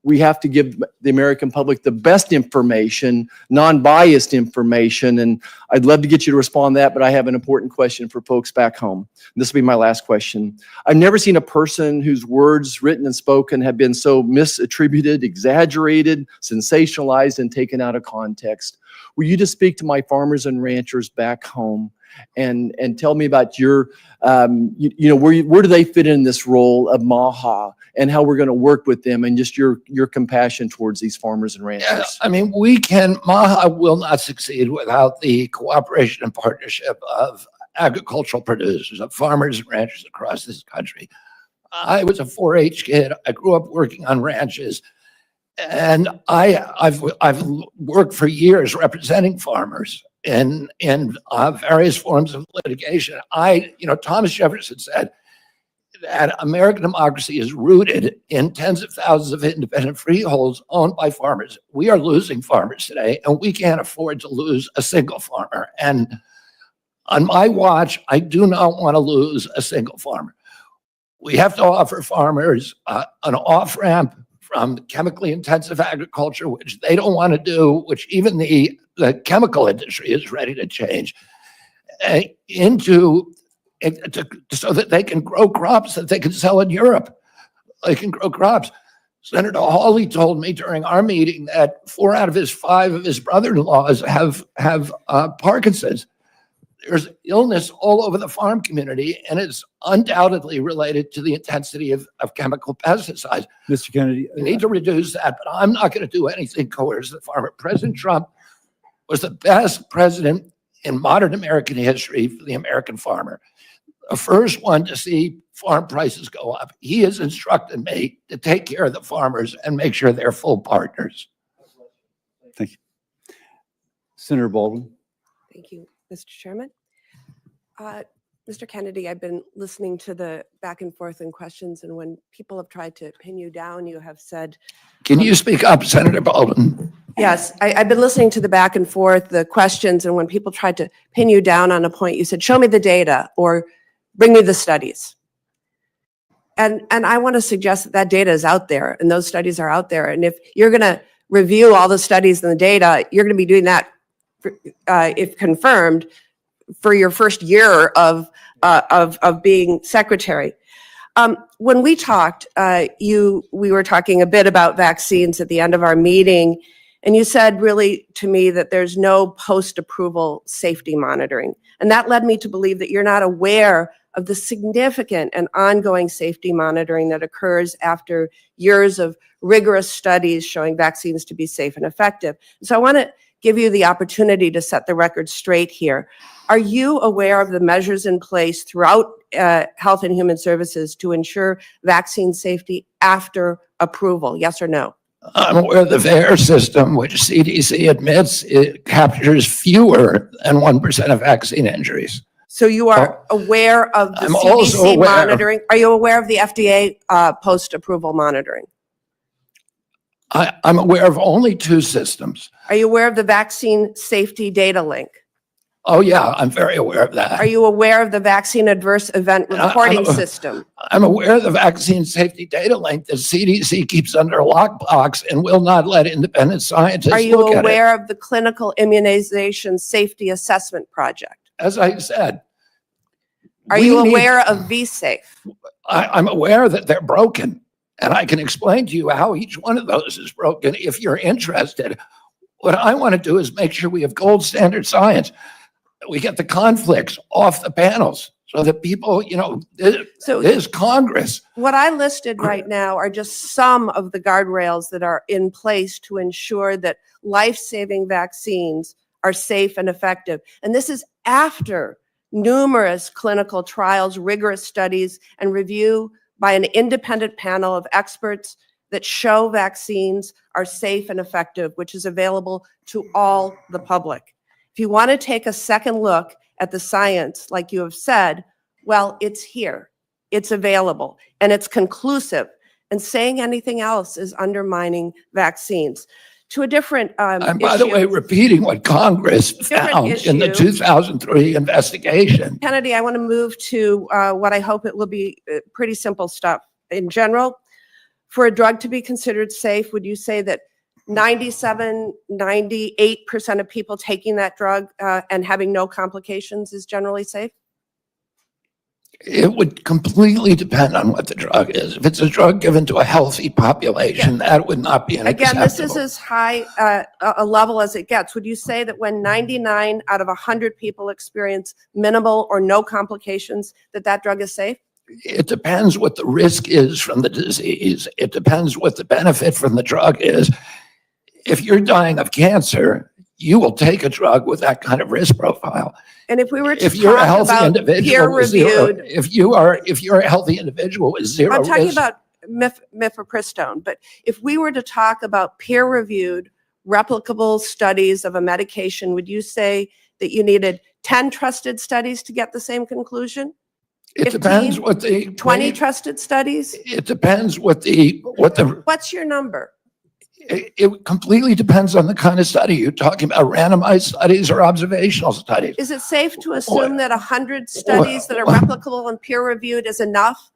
we have to give the American public the best information, non-biased information. And I'd love to get you to respond to that, but I have an important question for folks back home. This will be my last question. I've never seen a person whose words written and spoken have been so misattributed, exaggerated, sensationalized, and taken out of context. Will you just speak to my farmers and ranchers back home and tell me about your, where do they fit in this role of MAHA and how we're going to work with them and just your compassion towards these farmers and ranchers? Yeah, I mean, MAHA will not succeed without the cooperation and partnership of agricultural producers, of farmers and ranchers across this country. I was a 4-H kid. I grew up working on ranches. And I've worked for years representing farmers in various forms of litigation. Thomas Jefferson said that American democracy is rooted in tens of thousands of independent freeholds owned by farmers. We are losing farmers today, and we can't afford to lose a single farmer. And on my watch, I do not want to lose a single farmer. We have to offer farmers an off-ramp from chemically intensive agriculture, which they don't want to do, which even the chemical industry is ready to change, so that they can grow crops that they can sell in Europe. They can grow crops. Senator Hawley told me during our meeting that 4 out of his 5 of his brother-in-laws have Parkinson's. There's illness all over the farm community, and it's undoubtedly related to the intensity of chemical pesticides. Mr. Kennedy. We need to reduce that, but I'm not going to do anything coerce the farmer. President Trump was the best president in modern American history for the American farmer. The first one to see farm prices go up. He has instructed me to take care of the farmers and make sure they're full partners. Thank you. Senator Baldwin. Thank you, Mr. Chairman. Mr. Kennedy, I've been listening to the back and forth and questions, and when people have tried to pin you down, you have said... Can you speak up, Senator Baldwin? Yes, I've been listening to the back and forth, the questions, and when people tried to pin you down on a point, you said, show me the data or bring me the studies. And I want to suggest that data is out there and those studies are out there. And if you're going to review all the studies and the data, you're going to be doing that, if confirmed, for your first year of being secretary. When we talked, we were talking a bit about vaccines at the end of our meeting, and you said really to me that there's no post-approval safety monitoring. And that led me to believe that you're not aware of the significant and ongoing safety monitoring that occurs after years of rigorous studies showing vaccines to be safe and effective. So I want to give you the opportunity to set the record straight here. Are you aware of the measures in place throughout Health and Human Services to ensure vaccine safety after approval? Yes or no? I'm aware of the VAERS system, which CDC admits it captures fewer than 1% of vaccine injuries. So you are aware of the I'm also CDC aware- monitoring? Are you aware of the FDA post-approval monitoring? I'm aware of only 2 systems. Are you aware of the vaccine safety data link? Oh, yeah, I'm very aware of that. Are you aware of the vaccine adverse event reporting system? I'm aware of the vaccine safety data link that CDC keeps under a lockbox and will not let independent scientists Are you look at it. aware of the clinical immunization safety assessment project? As I said, Are we you need- aware of VSafe? I'm aware that they're broken, and I can explain to you how each one of those is broken if you're interested. What I want to do is make sure we have gold standard science. We get the conflicts off the panels so that people, So this Congress. what I listed right now are just some of the guardrails that are in place to ensure that life-saving vaccines are safe and effective. And this is after numerous clinical trials, rigorous studies, and review by an independent panel of experts that show vaccines are safe and effective, which is available to all the public. If you want to take a second look at the science, like you have said, Well, it's here, it's available, and it's conclusive. And saying anything else is undermining vaccines. To a different And by the issue. way, repeating what Congress Different found in the issue. 2003 investigation. Kennedy, I want to move to what I hope it will be pretty simple stuff. In general, for a drug to be considered safe, would you say that 97, 98% of people taking that drug and having no complications is generally safe? It would completely depend on what the drug is. If it's a drug given to a healthy population, that would not be an Again, this is acceptable. as high a level as it gets. Would you say that when 99 out of 100 people experience minimal or no complications, that drug is safe? It depends what the risk is from the disease. It depends what the benefit from the drug is. If you're dying of cancer, you will take a drug with that kind of risk profile. And if we were to If you're a talk healthy about individual with zero, peer-reviewed, if you're a healthy individual with zero I'm talking risk, about mifepristone, but if we were to talk about peer-reviewed, replicable studies of a medication, would you say that you needed 10 trusted studies to get the same conclusion? it depends 15, what the 20 trusted studies? It depends what What's your number? it completely depends on the kind of study you're talking about, randomized studies or observational studies. Is it safe to assume that 100 studies that are replicable and peer-reviewed is enough?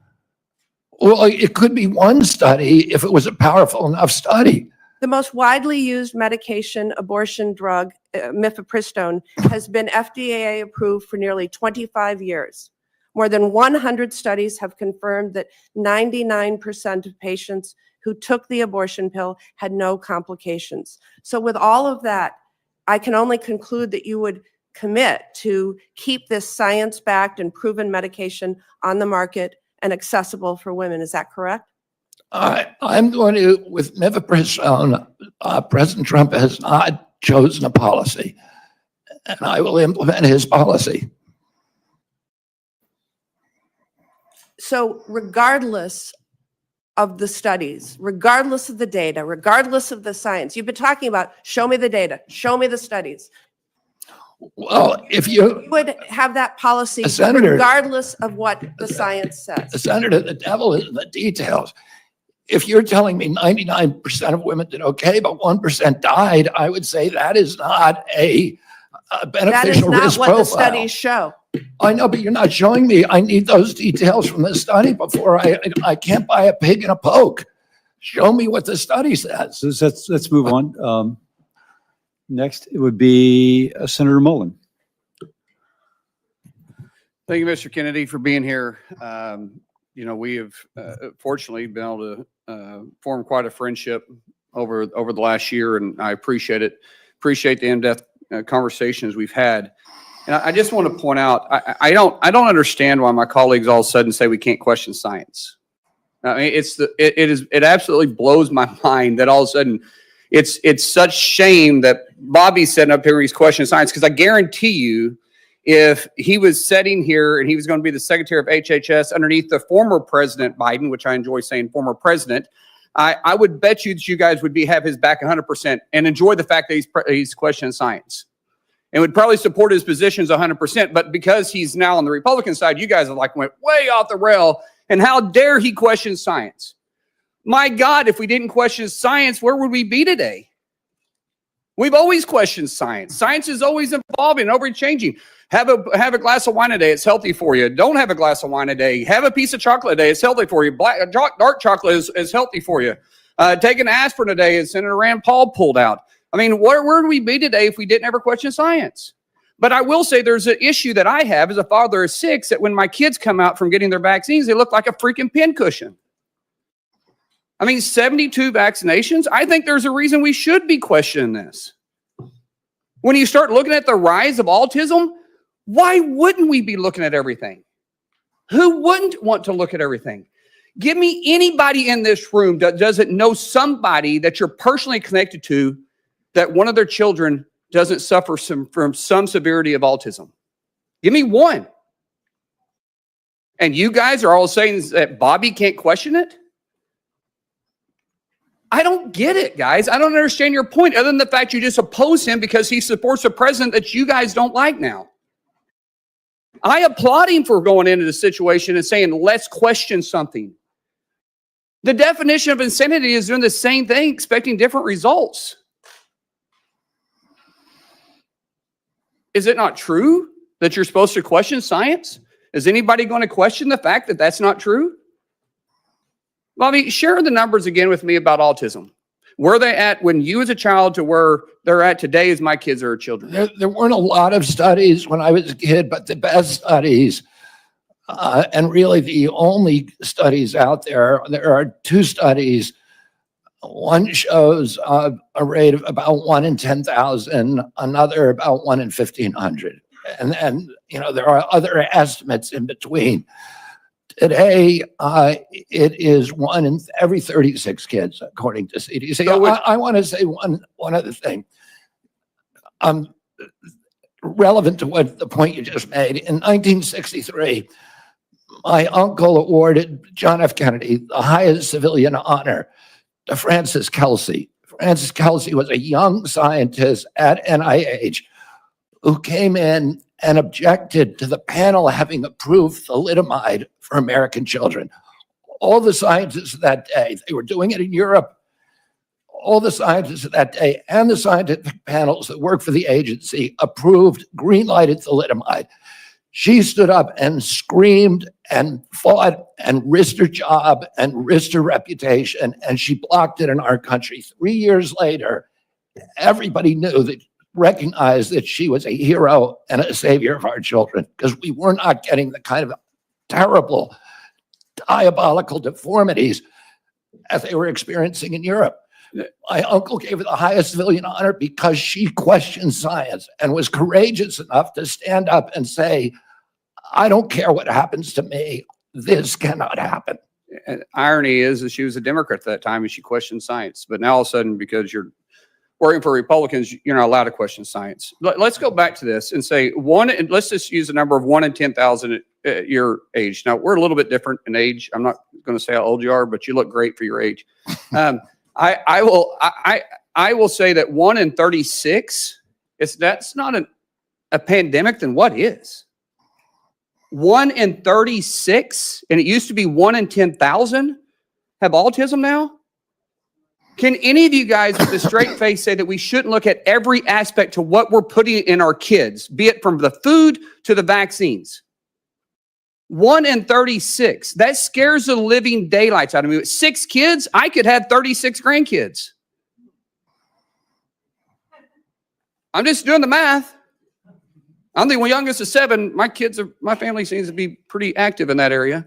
Well, it could be one study if it was a powerful enough study. The most widely used medication, abortion drug, mifepristone, has been FDA approved for nearly 25 years. More than 100 studies have confirmed that 99% of patients who took the abortion pill had no complications. So with all of that, I can only conclude that you would commit to keep this science-backed and proven medication on the market and accessible for women. Is that correct? I'm going to, with mifepristone, President Trump has not chosen a policy, and I will implement his policy. So regardless of the studies, regardless of the data, regardless of the science, you've been talking about, show me the data, show me the studies. Well, if You would have that policy Senator, regardless of what the science says. Senator, the devil is in the details. If you're telling me 99% of women did okay, but 1% died, I would say that is not a beneficial That is not risk what the profile. studies show. I know, but you're not showing me. I need those details from the study before I can't buy a pig in a poke. Show me what the study says. So let's move on. Next, it would be Senator Mullen. Thank you, Mr. Kennedy, for being here. We have fortunately been able to form quite a friendship over the last year, and I appreciate it. Appreciate the in-depth conversations we've had. And I just want to point out, I don't understand why my colleagues all of a sudden say we can't question science. I mean, it absolutely blows my mind that all of a sudden it's such shame that Bobby's sitting up here, he's questioning science, because I guarantee you, if he was sitting here and he was going to be the secretary of HHS underneath the former President Biden, which I enjoy saying former president, I would bet you that you guys would have his back 100% and enjoy the fact that he's questioning science and would probably support his positions 100%. But because he's now on the Republican side, you guys went way off the rail. And how dare he question science? My God, if we didn't question science, where would we be today? We've always questioned science. Science is always evolving, always changing. Have a glass of wine a day. It's healthy for you. Don't have a glass of wine a day. Have a piece of chocolate a day. It's healthy for you. Dark chocolate is healthy for you. Take an aspirin a day, as Senator Rand Paul pulled out. I mean, where would we be today if we didn't ever question science? But I will say there's an issue that I have as a father of 6, that when my kids come out from getting their vaccines, they look like a freaking pincushion. I mean, 72 vaccinations. I think there's a reason we should be questioning this. When you start looking at the rise of autism, why wouldn't we be looking at everything? Who wouldn't want to look at everything? Give me anybody in this room that doesn't know somebody that you're personally connected to that one of their children doesn't suffer from some severity of autism. Give me one. And you guys are all saying that Bobby can't question it? I don't get it, guys. I don't understand your point, other than the fact you just oppose him because he supports a president that you guys don't like now. I applaud him for going into the situation and saying, let's question something. The definition of insanity is doing the same thing, expecting different results. Is it not true that you're supposed to question science? Is anybody going to question the fact that that's not true? Bobby, share the numbers again with me about autism. Where they at when you as a child to where they're at today as my kids are children? There weren't a lot of studies when I was a kid, but the best studies, and really the only studies out there, there are two studies. One shows a rate of about 1 in 10,000, another about 1 in 1,500. And you know, there are other estimates in between. Today, it is 1 in every 36 kids, according to CDC. So I want to say one other thing. Relevant to what the point you just made. In 1963, my uncle awarded John F. Kennedy the highest civilian honor to Francis Kelsey. Francis Kelsey was a young scientist at NIH who came in and objected to the panel having approved thalidomide for American children. All the scientists of that day, they were doing it in Europe, all the scientists of that day and the scientific panels that worked for the agency approved, green-lighted thalidomide. She stood up and screamed and fought and risked her job and risked her reputation, and she blocked it in our country. 3 years later, everybody knew that, recognized that she was a hero and a savior of our children, because we were not getting the kind of terrible, diabolical deformities as they were experiencing in Europe. My uncle gave her the highest civilian honor because she questioned science and was courageous enough to stand up and say, I don't care what happens to me. This cannot happen. And irony is that she was a Democrat at that time and she questioned science. But now all of a sudden, because you're working for Republicans, you're not allowed to question science. Let's go back to this and say let's just use the number of 1 in 10,000 at your age. Now, we're a little bit different in age. I'm not going to say how old you are, but you look great for your age. I will say that 1 in 36, that's not a pandemic, then what is? 1 in 36, and it used to be 1 in 10,000 have autism now? Can any of you guys with a straight face say that we shouldn't look at every aspect to what we're putting in our kids, be it from the food to the vaccines? 1 in 36. That scares the living daylights out of me. With 6 kids, I could have 36 grandkids. I'm just doing the math. I'm the youngest of 7. My family seems to be pretty active in that area.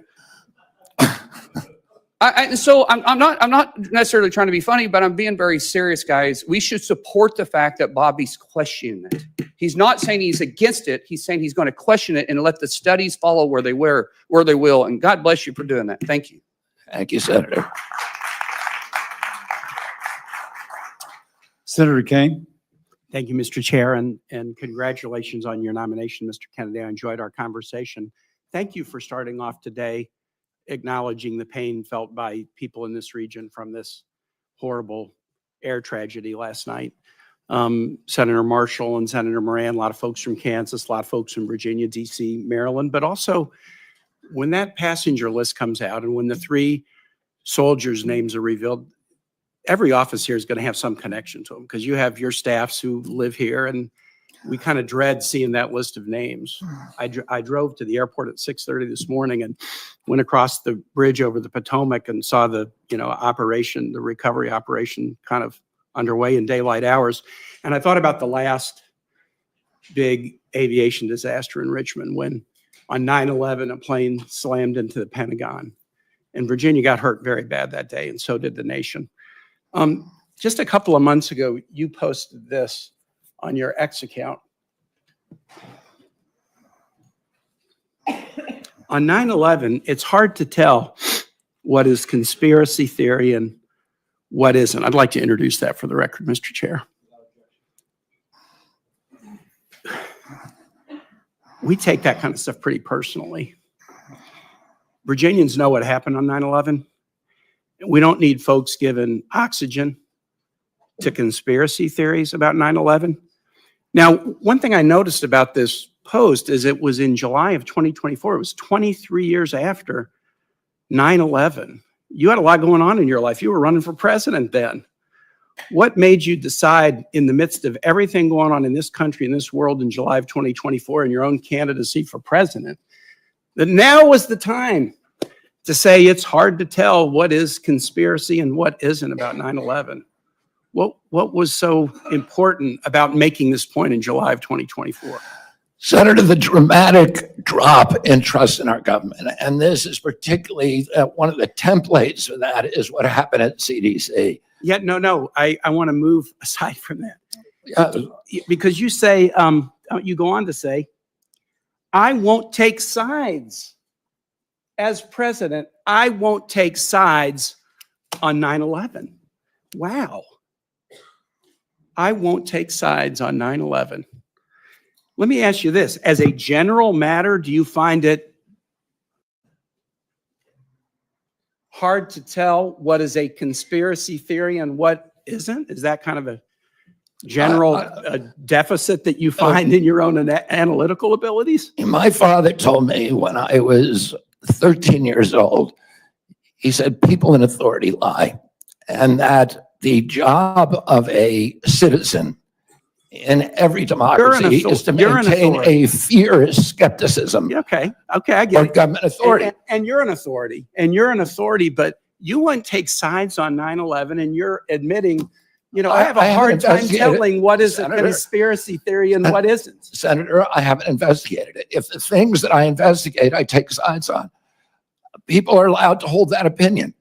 So I'm not necessarily trying to be funny, but I'm being very serious, guys. We should support the fact that Bobby's questioning it. He's not saying he's against it. He's saying he's going to question it and let the studies follow where they will. And God bless you for doing that. Thank you. Thank you, Senator. Senator Kane. Thank you, Mr. Chair, and congratulations on your nomination, Mr. Kennedy. I enjoyed our conversation. Thank you for starting off today acknowledging the pain felt by people in this region from this horrible air tragedy last night. Senator Marshall and Senator Moran, a lot of folks from Kansas, a lot of folks from Virginia, DC, Maryland, but also when that passenger list comes out and when the 3 soldiers' names are revealed, every office here is going to have some connection to them because you have your staffs who live here, and we kind of dread seeing that list of names. I drove to the airport at 6:30 this morning and went across the bridge over the Potomac and saw the operation, the recovery operation kind of underway in daylight hours. And I thought about the last big aviation disaster in Richmond when on 9/11 a plane slammed into the Pentagon. And Virginia got hurt very bad that day, and so did the nation. Just a couple of months ago, you posted this on your X account. On 9/11, it's hard to tell what is conspiracy theory and what isn't. I'd like to introduce that for the record, Mr. Chair. We take that kind of stuff pretty personally. Virginians know what happened on 9/11. We don't need folks giving oxygen to conspiracy theories about 9/11. Now, one thing I noticed about this post is it was in July of 2024. It was 23 years after 9/11. You had a lot going on in your life. You were running for president then. What made you decide in the midst of everything going on in this country, in this world in July of 2024, in your own candidacy for president, that now was the time to say it's hard to tell what is conspiracy and what isn't about 9/11? What was so important about making this point in July of 2024? Senator, the dramatic drop in trust in our government, and this is particularly one of the templates for that is what happened at CDC. Yeah, no, I want to move aside from that. Uh, Because you say, you go on to say, I won't take sides. As president, I won't take sides on 9/11. Wow. I won't take sides on 9/11. Let me ask you this. As a general matter, do you find it hard to tell what is a conspiracy theory and what isn't? Is that kind of a general deficit that you find in your own analytical abilities? My father told me when I was 13 years old, he said, people in authority lie, and that the job of a citizen in every democracy is to maintain a fierce skepticism Okay, I get for it. government authority. And you're an authority, but you wouldn't take sides on 9/11, and you're admitting, I have I a haven't hard time investigated telling what is a Senator. conspiracy theory and what isn't. Senator, I haven't investigated it. If the things that I investigate, I take sides on, people are allowed to hold that opinion.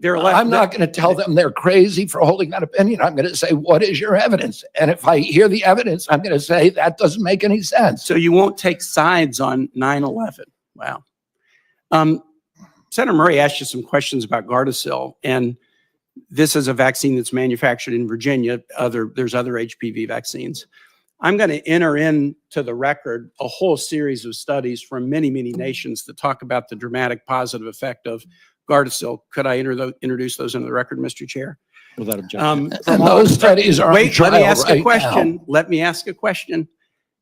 I'm not going to tell them they're crazy for holding that opinion. I'm going to say, what is your evidence? And if I hear the evidence, I'm going to say that doesn't make any sense. So you won't take sides on 9/11. Wow. Senator Murray asked you some questions about Gardasil, and this is a vaccine that's manufactured in Virginia. There's other HPV vaccines. I'm going to enter into the record a whole series of studies from many, many nations that talk about the dramatic positive effect of Gardasil. Could I introduce those into the record, Mr. Chair? Without objection. And those studies are on Wait, let me trial ask right a question. now. Let me ask a question.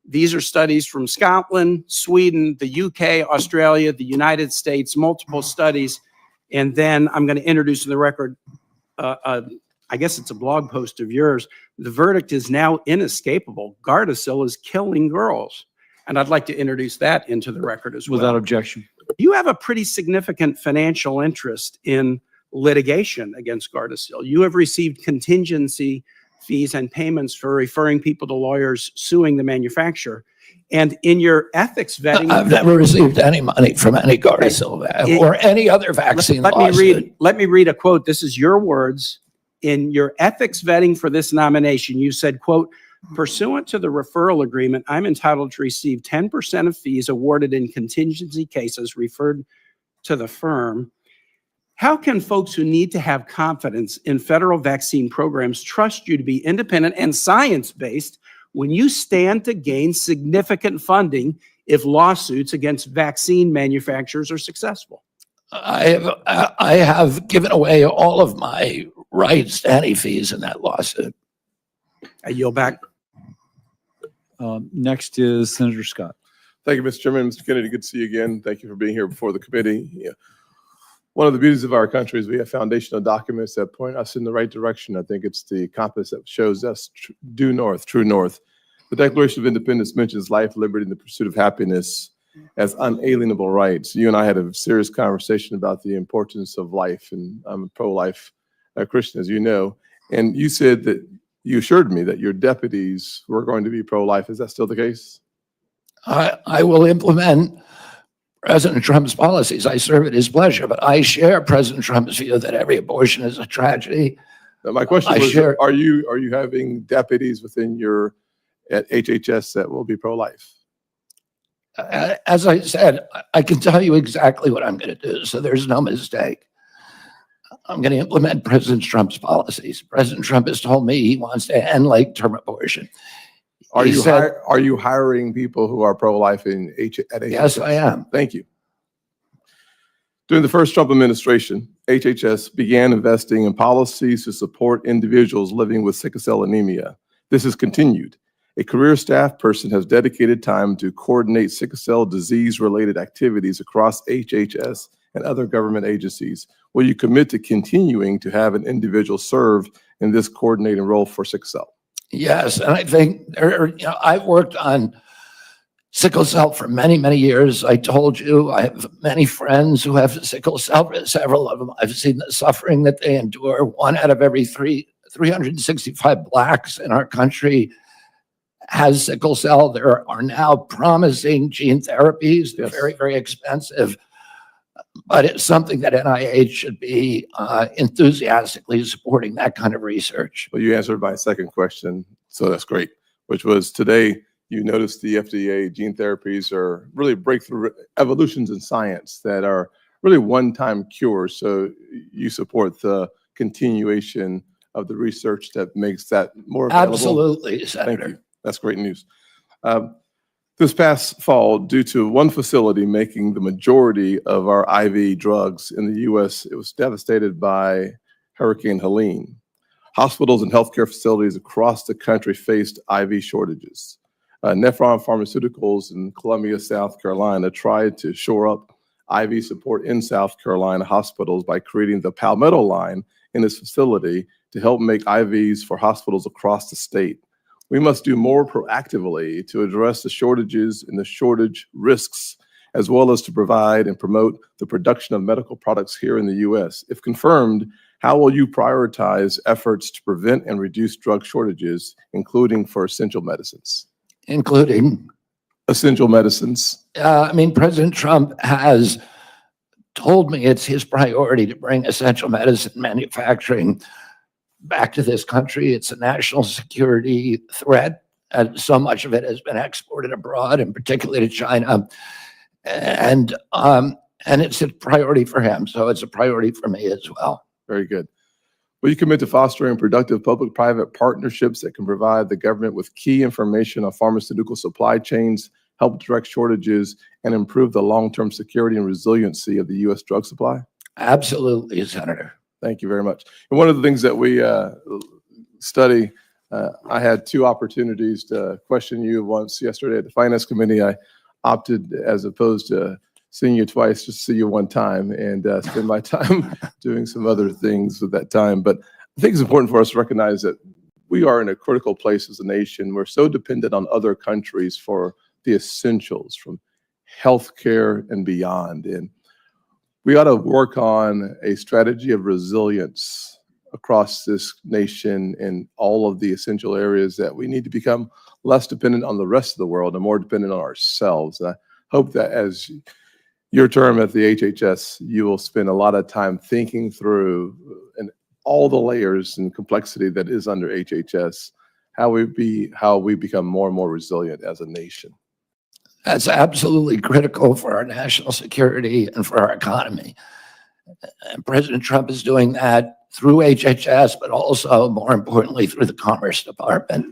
These are studies from Scotland, Sweden, the UK, Australia, the United States, multiple studies. And then I'm going to introduce in the record, I guess it's a blog post of yours. The verdict is now inescapable. Gardasil is killing girls. And I'd like to introduce that into the record as well. Without objection. You have a pretty significant financial interest in litigation against Gardasil. You have received contingency fees and payments for referring people to lawyers suing the manufacturer. And in your ethics vetting, I've never received any money from any Gardasil or any other vaccine lawsuit. Let me read a quote. This is your words. In your ethics vetting for this nomination, you said, quote, pursuant to the referral agreement, I'm entitled to receive 10% of fees awarded in contingency cases referred to the firm. How can folks who need to have confidence in federal vaccine programs trust you to be independent and science-based when you stand to gain significant funding if lawsuits against vaccine manufacturers are successful? I have given away all of my rights to any fees in that lawsuit. I yield back. Next is Senator Scott. Thank you, Mr. Chairman. Mr. Kennedy, good to see you again. Thank you for being here before the committee. Yeah. One of the beauties of our country is we have foundational documents that point us in the right direction. I think it's the compass that shows us due north, true north. The Declaration of Independence mentions life, liberty, and the pursuit of happiness as unalienable rights. You and I had a serious conversation about the importance of life, and I'm a pro-life Christian, as you know. And you said that you assured me that your deputies were going to be pro-life. Is that still the case? I will implement President Trump's policies. I serve at his pleasure, but I share President Trump's view that every abortion is a tragedy. Now, my question was, are you having deputies within your at HHS that will be pro-life? As I said, I can tell you exactly what I'm going to do, so there's no mistake. I'm going to implement President Trump's policies. President Trump has told me he wants to end late-term abortion. Are you hiring people who are pro-life at HHS? Yes, I am. Thank you. During the first Trump administration, HHS began investing in policies to support individuals living with sickle cell anemia. This has continued. A career staff person has dedicated time to coordinate sickle cell disease-related activities across HHS and other government agencies. Will you commit to continuing to have an individual serve in this coordinating role for sickle cell? Yes, and I think I've worked on sickle cell for many, many years. I told you I have many friends who have sickle cell. Several of them, I've seen the suffering that they endure. 1 out of every 365 Blacks in our country has sickle cell. There are now promising gene therapies. They're Yes. very, very expensive, but it's something that NIH should be enthusiastically supporting that kind of research. Well, you answered my second question, so that's great, which was today you noticed the FDA gene therapies are really breakthrough evolutions in science that are really one-time cures. So you support the continuation of the research that makes that more available. Absolutely, Thank Senator. you. That's great news. This past fall, due to one facility making the majority of our IV drugs in the U.S., it was devastated by Hurricane Helene. Hospitals and healthcare facilities across the country faced IV shortages. Nephron Pharmaceuticals in Columbia, South Carolina, tried to shore up IV support in South Carolina hospitals by creating the Palmetto line in its facility to help make IVs for hospitals across the state. We must do more proactively to address the shortages and the shortage risks, as well as to provide and promote the production of medical products here in the U.S. If confirmed, how will you prioritize efforts to prevent and reduce drug shortages, including for essential medicines? Including, Essential medicines. President Trump has told me it's his priority to bring essential medicine manufacturing back to this country. It's a national security threat, and so much of it has been exported abroad, and particularly to China. And it's a priority for him, so it's a priority for me as well. Very good. Will you commit to fostering productive public-private partnerships that can provide the government with key information on pharmaceutical supply chains, help direct shortages, and improve the long-term security and resiliency of the U.S. drug supply? Absolutely, Senator. Thank you very much. And one of the things that we study, I had 2 opportunities to question you. Once yesterday at the Finance Committee, I opted, as opposed to seeing you twice, just see you one time and spend my time doing some other things with that time. But I think it's important for us to recognize that we are in a critical place as a nation. We're so dependent on other countries for the essentials, from healthcare and beyond. And we ought to work on a strategy of resilience across this nation in all of the essential areas that we need to become less dependent on the rest of the world and more dependent on ourselves. And I hope that as your term at the HHS, you will spend a lot of time thinking through and all the layers and complexity that is under HHS, how we become more and more resilient as a nation. That's absolutely critical for our national security and for our economy. And President Trump is doing that through HHS, but also, more importantly, through the Commerce Department,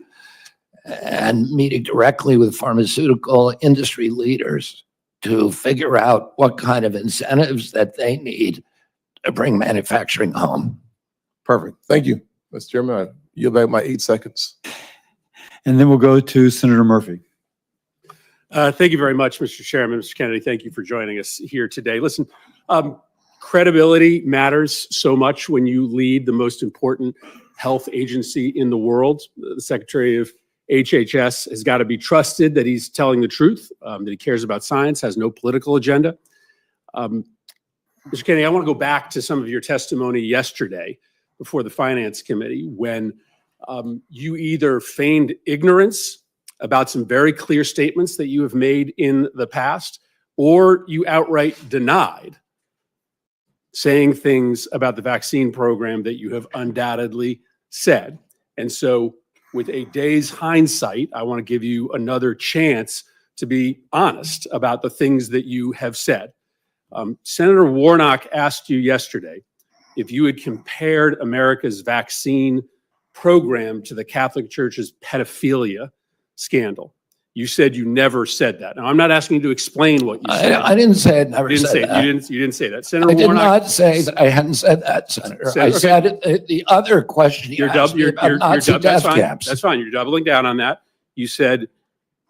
and meeting directly with pharmaceutical industry leaders to figure out what kind of incentives that they need to bring manufacturing home. Perfect. Thank you, Mr. Chairman. I yield back my 8 seconds. And then we'll go to Senator Murphy. Thank you very much, Mr. Chairman. Mr. Kennedy, thank you for joining us here today. Listen, credibility matters so much when you lead the most important health agency in the world. The Secretary of HHS has got to be trusted that he's telling the truth, that he cares about science, has no political agenda. Mr. Kennedy, I want to go back to some of your testimony yesterday before the Finance Committee when you either feigned ignorance about some very clear statements that you have made in the past, or you outright denied saying things about the vaccine program that you have undoubtedly said. And so with a day's hindsight, I want to give you another chance to be honest about the things that you have said. Senator Warnock asked you yesterday if you had compared America's vaccine program to the Catholic Church's pedophilia scandal. You said you never said that. Now, I'm not asking you to explain what you said. I didn't say it. Never said that. You didn't say that. Senator I did Warnock, not say that I hadn't said that, Senator. I okay. said the other question you asked me about Nazi death camps. That's fine. You're doubling down on that. you said,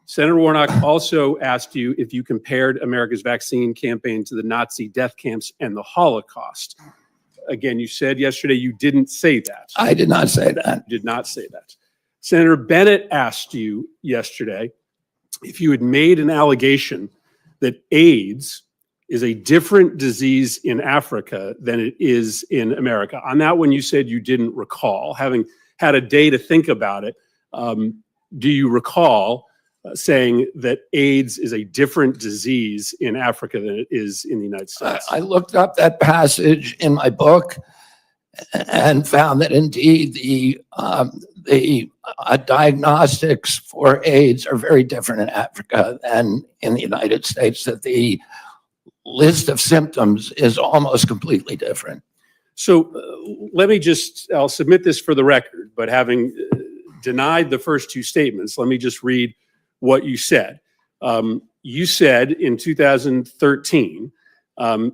Senator Warnock also asked you if you compared America's vaccine campaign to the Nazi death camps and the Holocaust. Again, you said yesterday you didn't say that. I did not say that. You did not say that. Senator Bennett asked you yesterday if you had made an allegation that AIDS is a different disease in Africa than it is in America. On that one, you said you didn't recall. Having had a day to think about it, do you recall saying that AIDS is a different disease in Africa than it is in the United States? I looked up that passage in my book and found that indeed the diagnostics for AIDS are very different in Africa than in the United States, that the list of symptoms is almost completely different. So let me I'll submit this for the record, but having denied the first two statements, let me just read what you said. You said in 2013,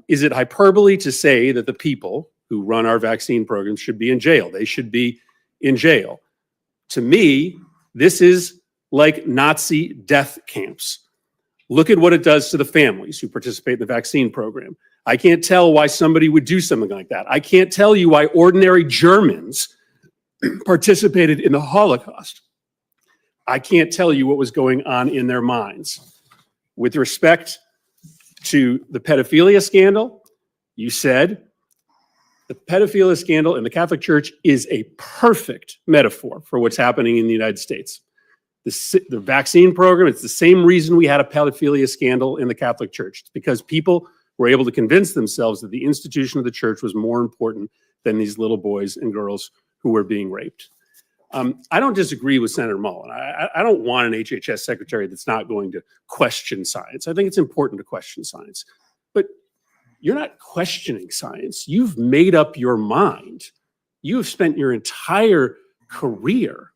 is it hyperbole to say that the people who run our vaccine program should be in jail? They should be in jail. To me, this is like Nazi death camps. Look at what it does to the families who participate in the vaccine program. I can't tell why somebody would do something like that. I can't tell you why ordinary Germans participated in the Holocaust. I can't tell you what was going on in their minds. With respect to the pedophilia scandal, you said the pedophilia scandal in the Catholic Church is a perfect metaphor for what's happening in the United States. The vaccine program, it's the same reason we had a pedophilia scandal in the Catholic Church. It's because people were able to convince themselves that the institution of the church was more important than these little boys and girls who were being raped. I don't disagree with Senator Mullen. I don't want an HHS secretary that's not going to question science. I think it's important to question science. But you're not questioning science. You've made up your mind. You have spent your entire career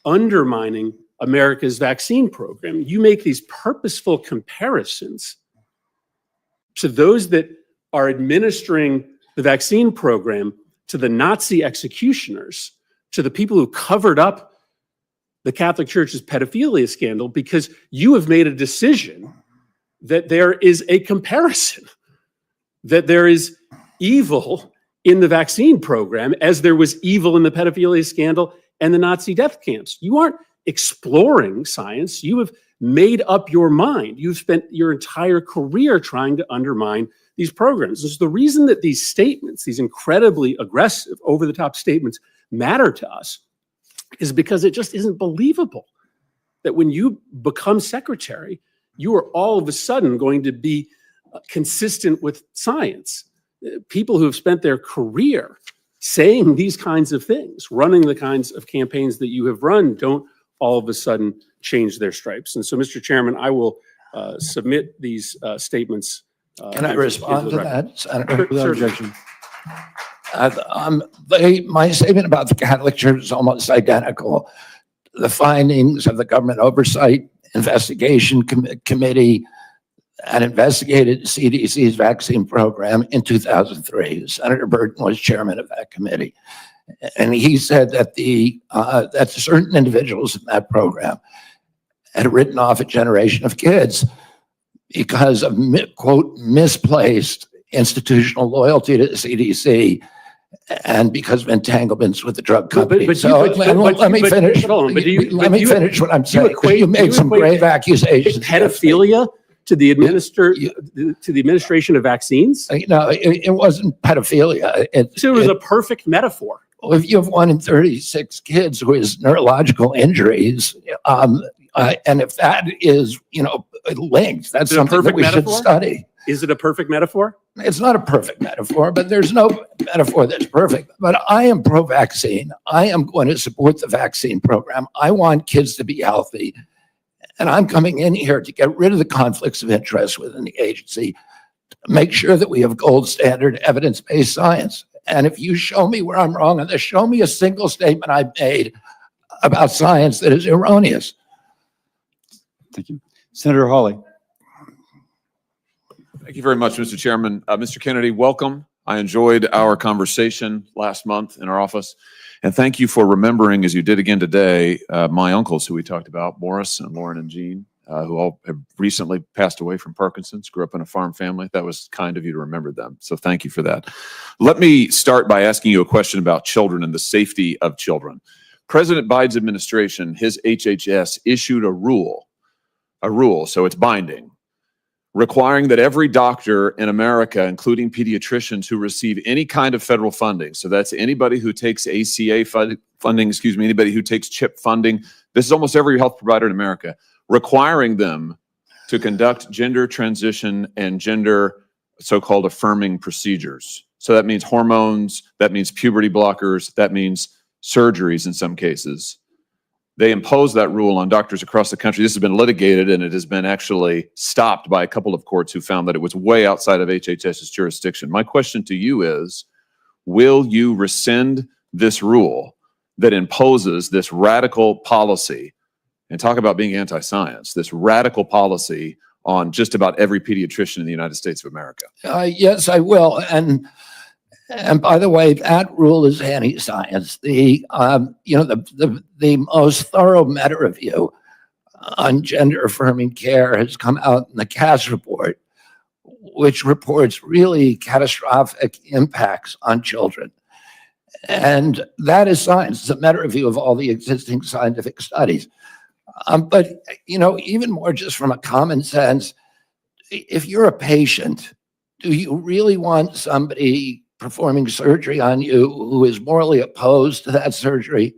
undermining America's vaccine program. You make these purposeful comparisons to those that are administering the vaccine program to the Nazi executioners, to the people who covered up the Catholic Church's pedophilia scandal, because you have made a decision that there is a comparison, that there is evil in the vaccine program as there was evil in the pedophilia scandal and the Nazi death camps. You aren't exploring science. You have made up your mind. You've spent your entire career trying to undermine these programs. This is the reason that these statements, these incredibly aggressive, over-the-top statements, matter to us, is because it just isn't believable that when you become secretary, you are all of a sudden going to be consistent with science. People who have spent their career saying these kinds of things, running the kinds of campaigns that you have run, don't all of a sudden change their stripes. And so, Mr. Chairman, I will submit these statements. Can I respond to that, Senator? Without objection. My statement about the Catholic Church is almost identical. The findings of the Government Oversight Investigation Committee and investigated CDC's vaccine program in 2003. Senator Burton was chairman of that committee. And he said that that certain individuals in that program had written off a generation of kids because of, quote, misplaced institutional loyalty to the CDC and because of entanglements with the drug company. Let me finish. Let me finish what I'm saying. You made some grave accusations. Pedophilia to the administration of vaccines? No, it wasn't pedophilia. So it was a perfect metaphor. Well, if you have 1 in 36 kids who has neurological injuries, and if that is, linked, that's something that we should study. Is it a perfect metaphor? It's not a perfect metaphor, but there's no metaphor that's perfect. But I am pro-vaccine. I am going to support the vaccine program. I want kids to be healthy. And I'm coming in here to get rid of the conflicts of interest within the agency, make sure that we have gold standard evidence-based science. And if you show me where I'm wrong on this, show me a single statement I've made about science that is erroneous. Thank you. Senator Hawley. Thank you very much, Mr. Chairman. Mr. Kennedy, welcome. I enjoyed our conversation last month in our office. And thank you for remembering, as you did again today, my uncles who we talked about, Morris and Lauren and Jean, who all have recently passed away from Parkinson's, grew up in a farm family. That was kind of you to remember them. So thank you for that. Let me start by asking you a question about children and the safety of children. President Biden's administration, his HHS, issued a rule, so it's binding, requiring that every doctor in America, including pediatricians who receive any kind of federal funding, so that's anybody who takes ACA funding, anybody who takes CHIP funding, this is almost every health provider in America, requiring them to conduct gender transition and gender so-called affirming procedures. So that means hormones, that means puberty blockers, that means surgeries in some cases. They imposed that rule on doctors across the country. This has been litigated, and it has been actually stopped by a couple of courts who found that it was way outside of HHS's jurisdiction. My question to you is, will you rescind this rule that imposes this radical policy, and talk about being anti-science, this radical policy on just about every pediatrician in the United States of America? Yes, I will. And by the way, that rule is anti-science. The most thorough meta review on gender affirming care has come out in the Cass report, which reports really catastrophic impacts on children. And that is science. It's a meta review of all the existing scientific studies. But, even more just from a common sense, if you're a patient, do you really want somebody performing surgery on you who is morally opposed to that surgery?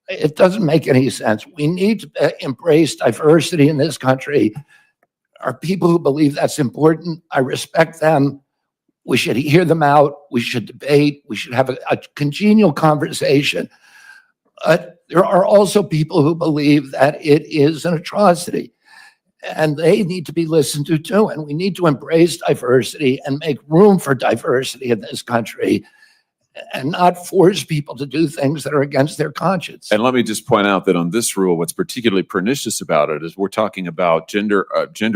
It doesn't make any sense. We need to embrace diversity in this country. Are people who believe that's important? I respect them. We should hear them out. We should debate. We should have a congenial conversation. There are also people who believe that it is an atrocity, and they need to be listened to too. And we need to embrace diversity and make room for diversity in this country, and not force people to do things that are against their conscience. And let me just point out that on this rule, what's particularly pernicious about it is we're talking about gender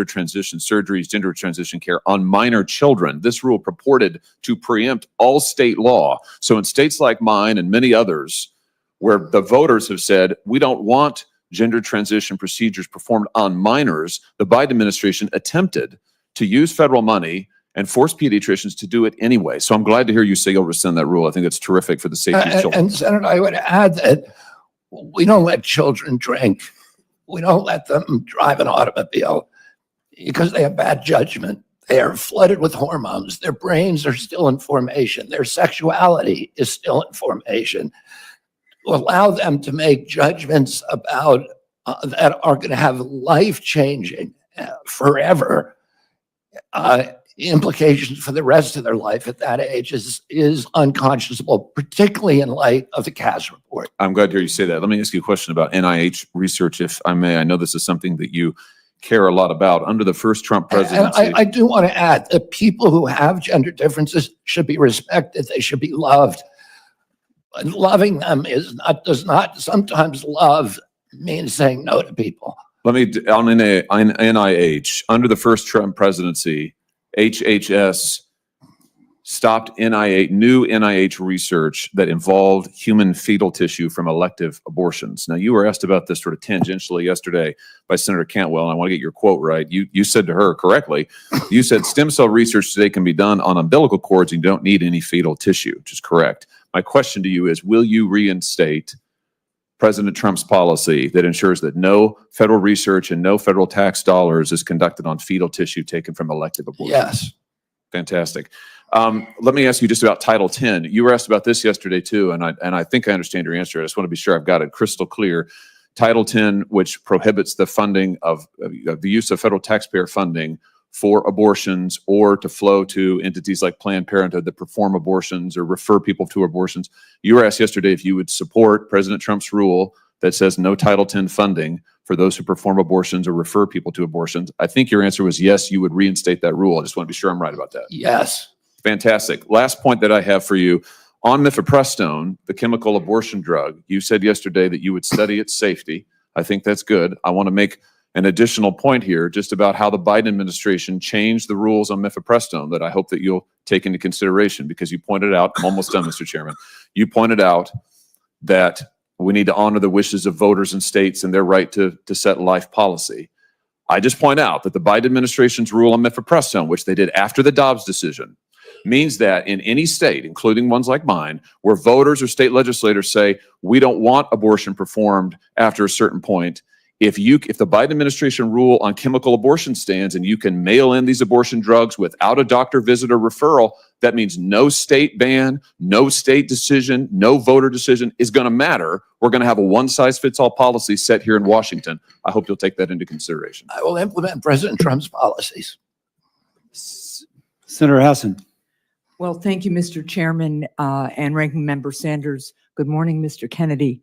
transition surgeries, gender transition care on minor children. This rule purported to preempt all state law. So in states like mine and many others, where the voters have said, we don't want gender transition procedures performed on minors, the Biden administration attempted to use federal money and force pediatricians to do it anyway. So I'm glad to hear you say you'll rescind that rule. I think it's terrific for the safety of children. And Senator, I would add that we don't let children drink. We don't let them drive an automobile because they have bad judgment. They are flooded with hormones. Their brains are still in formation. Their sexuality is still in formation. To allow them to make judgments about that are going to have life-changing, forever implications for the rest of their life at that age is unconscionable, particularly in light of the Cass report. I'm glad to hear you say that. Let me ask you a question about NIH research, if I may. I know this is something that you care a lot about. Under the first Trump presidency. And I do want to add that people who have gender differences should be respected. They should be loved. And loving them does not sometimes love means saying no to people. Let me, on NIH, under the first Trump presidency, HHS stopped new NIH research that involved human fetal tissue from elective abortions. Now, you were asked about this sort of tangentially yesterday by Senator Cantwell, and I want to get your quote right. You said to her correctly, you said stem cell research today can be done on umbilical cords and you don't need any fetal tissue, which is correct. My question to you is, will you reinstate President Trump's policy that ensures that no federal research and no federal tax dollars is conducted on fetal tissue taken from elective abortions? Yes. Fantastic. Let me ask you just about Title 10. You were asked about this yesterday too, and I think I understand your answer. I just want to be sure I've got it crystal clear. Title 10, which prohibits the funding of the use of federal taxpayer funding for abortions or to flow to entities like Planned Parenthood that perform abortions or refer people to abortions. You were asked yesterday if you would support President Trump's rule that says no Title 10 funding for those who perform abortions or refer people to abortions. I think your answer was yes, you would reinstate that rule. I just want to be sure I'm right about that. Yes. Fantastic. Last point that I have for you on mifepristone, the chemical abortion drug. You said yesterday that you would study its safety. I think that's good. I want to make an additional point here just about how the Biden administration changed the rules on mifepristone that I hope that you'll take into consideration, because you pointed out, I'm almost done, Mr. Chairman. You pointed out that we need to honor the wishes of voters and states and their right to set life policy. I just point out that the Biden administration's rule on mifepristone, which they did after the Dobbs decision, means that in any state, including ones like mine, where voters or state legislators say, we don't want abortion performed after a certain point, if the Biden administration rule on chemical abortion stands and you can mail in these abortion drugs without a doctor visit or referral, that means no state ban, no state decision, no voter decision is going to matter. We're going to have a one-size-fits-all policy set here in Washington. I hope you'll take that into consideration. I will implement President Trump's policies. Senator Hassan. Well, thank you, Mr. Chairman and Ranking Member Sanders. Good morning, Mr. Kennedy.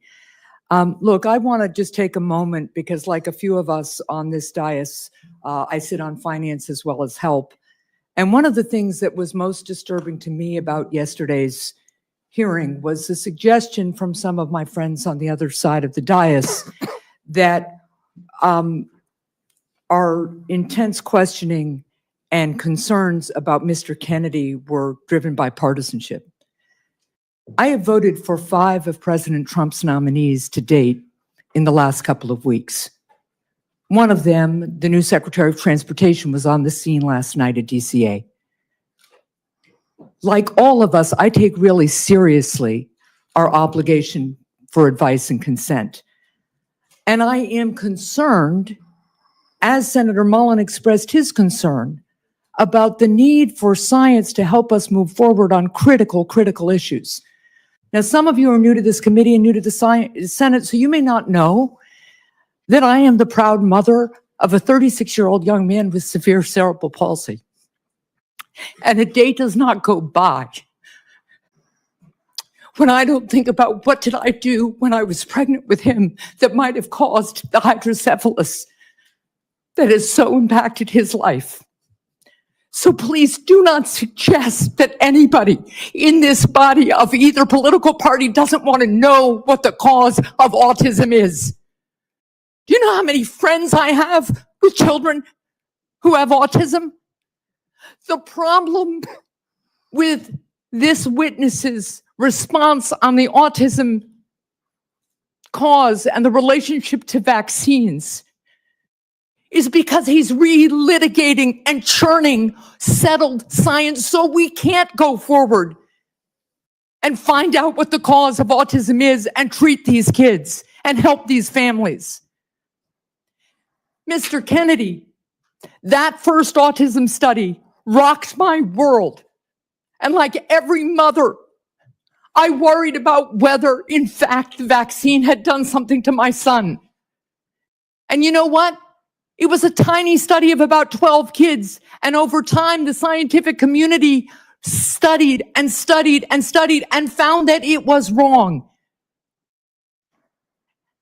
Look, I want to just take a moment because like a few of us on this dais, I sit on finance as well as help. And one of the things that was most disturbing to me about yesterday's hearing was the suggestion from some of my friends on the other side of the dais that our intense questioning and concerns about Mr. Kennedy were driven by partisanship. I have voted for 5 of President Trump's nominees to date in the last couple of weeks. One of them, the new Secretary of Transportation, was on the scene last night at DCA. Like all of us, I take really seriously our obligation for advice and consent. And I am concerned, as Senator Mullen expressed his concern, about the need for science to help us move forward on critical issues. Now, some of you are new to this committee and new to the Senate, so you may not know that I am the proud mother of a 36-year-old young man with severe cerebral palsy. And a day does not go by when I don't think about what did I do when I was pregnant with him that might have caused the hydrocephalus that has so impacted his life. So please do not suggest that anybody in this body of either political party doesn't want to know what the cause of autism is. Do you know how many friends I have with children who have autism? The problem with this witness's response on the autism cause and the relationship to vaccines is because he's relitigating and churning settled science so we can't go forward and find out what the cause of autism is and treat these kids and help these families. Mr. Kennedy, that first autism study rocked my world. And like every mother, I worried about whether, in fact, the vaccine had done something to my son. And you know what? It was a tiny study of about 12 kids. And over time, the scientific community studied and studied and studied and found that it was wrong.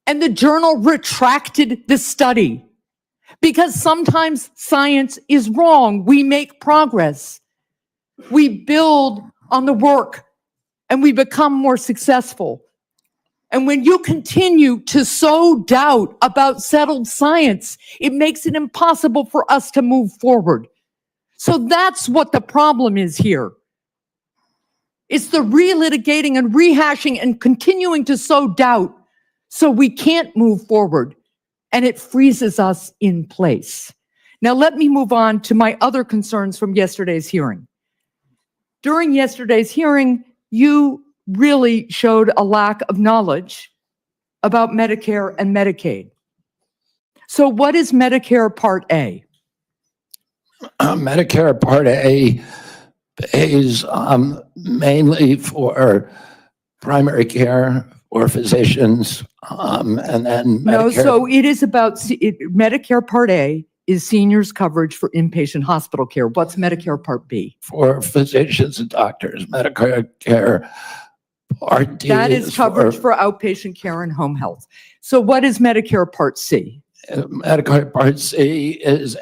And the journal retracted the study because sometimes science is wrong. We make progress. We build on the work and we become more successful. And when you continue to sow doubt about settled science, it makes it impossible for us to move forward. So that's what the problem is here. It's the relitigating and rehashing and continuing to sow doubt so we can't move forward, and it freezes us in place. Now let me move on to my other concerns from yesterday's hearing. During yesterday's hearing, you really showed a lack of knowledge about Medicare and Medicaid. So what is Medicare Part A? Medicare Part A pays mainly for primary care or physicians, and then No, Medicare. so it is about, Medicare Part A is seniors coverage for inpatient hospital care. What's Medicare Part B? For physicians and doctors. Medicare care Part D That is coverage for for outpatient care and home health. So what is Medicare Part C? Medicare Part C is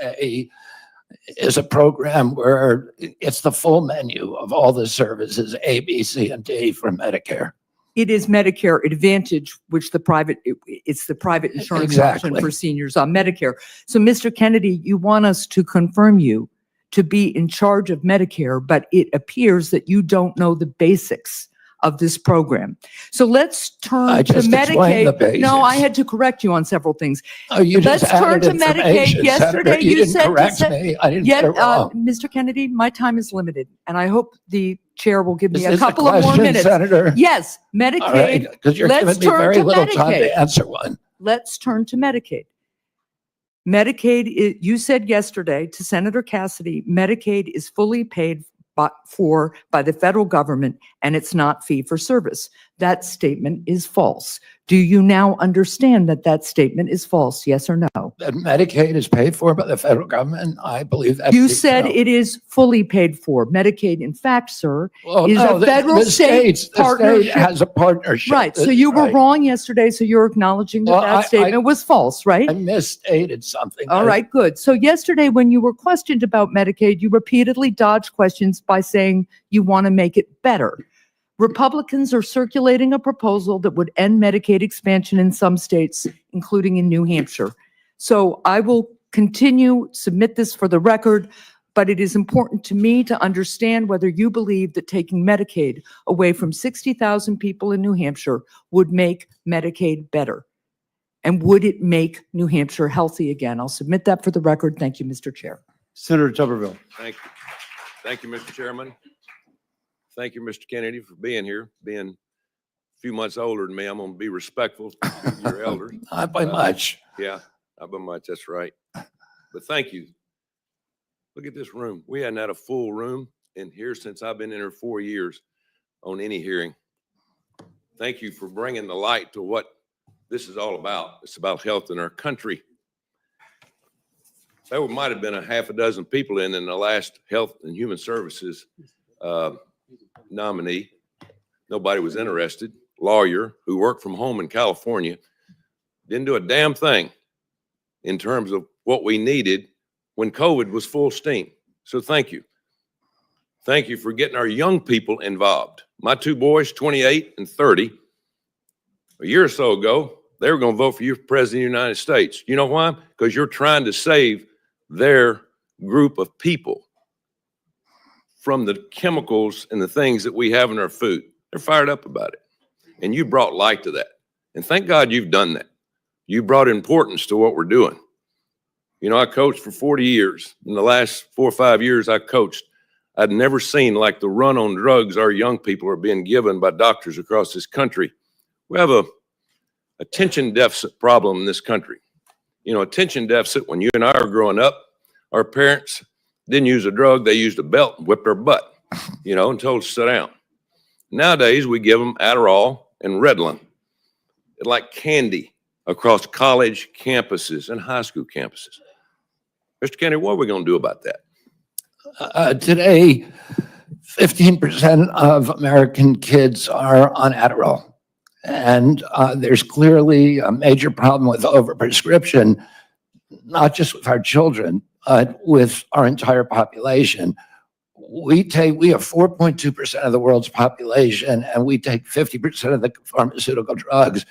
a program where it's the full menu of all the services, A, B, C, and D for Medicare. It is Medicare Advantage, which it's the private insurance option Exactly. for seniors on Medicare. So Mr. Kennedy, you want us to confirm you to be in charge of Medicare, but it appears that you don't know the basics of this program. So let's I turn to just explained the Medicaid. No, I basics. had to correct you on several things. Oh, you just Let's turn added to Medicaid. information, Yesterday, Senator. You you didn't said to correct say- me. I didn't Yet, get it wrong. Mr. Kennedy, my time is limited, and I hope the chair will give Is me a this couple of more question, minutes. Senator? Yes, All right, Medicaid. because you're Let's giving me turn very to little time Medicaid. to answer one. Let's turn to Medicaid. Medicaid, you said yesterday to Senator Cassidy, Medicaid is fully paid by the federal government, and it's not fee for service. That statement is false. Do you now understand that that statement is false? Yes or no? That Medicaid is paid for by the federal government. I believe that. You said it is fully paid for. Medicaid, in fact, sir, is a federal state the state partnership. has a partnership. Right. So you were wrong yesterday. So you're acknowledging that Well, that I- statement was false, right? I misstated something. All right, good. So yesterday, when you were questioned about Medicaid, you repeatedly dodged questions by saying you want to make it better. Republicans are circulating a proposal that would end Medicaid expansion in some states, including in New Hampshire. So I will submit this for the record, but it is important to me to understand whether you believe that taking Medicaid away from 60,000 people in New Hampshire would make Medicaid better. And would it make New Hampshire healthy again? I'll submit that for the record. Thank you, Mr. Chair. Senator Tuberville. Thank you. Thank you, Mr. Chairman. Thank you, Mr. Kennedy, for being here. Being a few months older than me, I'm going to be respectful to your elders. Not by much. Yeah, not by much. That's right. But thank you. Look at this room. We hadn't had a full room in here since I've been in here 4 years on any hearing. Thank you for bringing the light to what this is all about. It's about health in our country. There might have been a half a dozen people in the last Health and Human Services nominee. Nobody was interested. Lawyer who worked from home in California, didn't do a damn thing in terms of what we needed when COVID was full steam. So thank you. Thank you for getting our young people involved. My two boys, 28 and 30, a year or so ago, they were going to vote for you for president of the United States. You know why? Because you're trying to save their group of people from the chemicals and the things that we have in our food. They're fired up about it. And you brought light to that. And thank God you've done that. You brought importance to what we're doing. You know, I coached for 40 years. In the last 4 or 5 years I coached, I'd never seen like the run on drugs our young people are being given by doctors across this country. We have a attention deficit problem in this country. You know, attention deficit, when you and I were growing up, our parents didn't use a drug, they used a belt and whipped our butt, you know, and told us to sit down. Nowadays, we give them Adderall and Ritalin, like candy across college campuses and high school campuses. Mr. Kennedy, what are we going to do about that? Today, 15% of American kids are on Adderall. And there's clearly a major problem with overprescription, not just with our children, but with our entire population. We have 4.2% of the world's population, and we take 50% of the pharmaceutical drugs.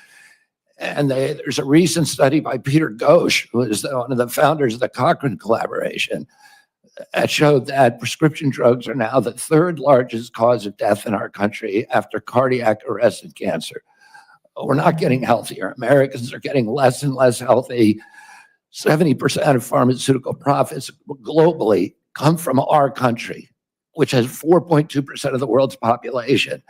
And there's a recent study by Peter Ghosh, who is one of the founders of the Cochrane Collaboration, that showed that prescription drugs are now the third largest cause of death in our country after cardiac arrest and cancer. We're not getting healthier. Americans are getting less and less healthy. 70% of pharmaceutical profits globally come from our country, which has 4.2% of the world's population.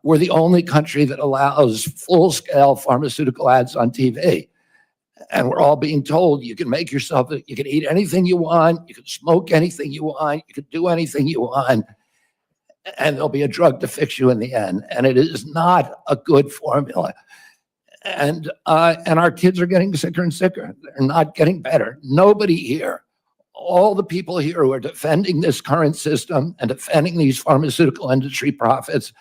We're the only country that allows full-scale pharmaceutical ads on TV. And we're all being told you can make yourself, you can eat anything you want, you can smoke anything you want, you can do anything you want, and there'll be a drug to fix you in the end. And it is not a good formula. And our kids are getting sicker and sicker. They're not getting better. Nobody here, all the people here who are defending this current system and defending these pharmaceutical industry profits,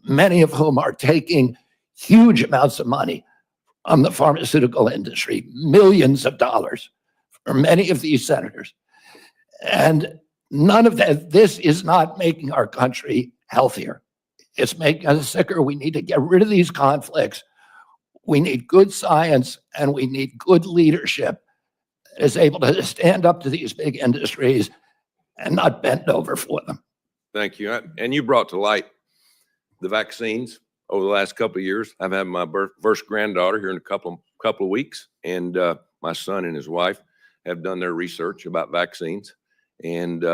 many of whom are taking huge amounts of money on the pharmaceutical industry, millions of dollars for many of these senators. And none of that, this is not making our country healthier. It's making us sicker. We need to get rid of these conflicts. We need good science and we need good leadership that is able to stand up to these big industries and not bend over for them. Thank you. And you brought to light the vaccines over the last couple of years. I've had my first granddaughter here in a couple of weeks, and my son and his wife have done their research about vaccines, and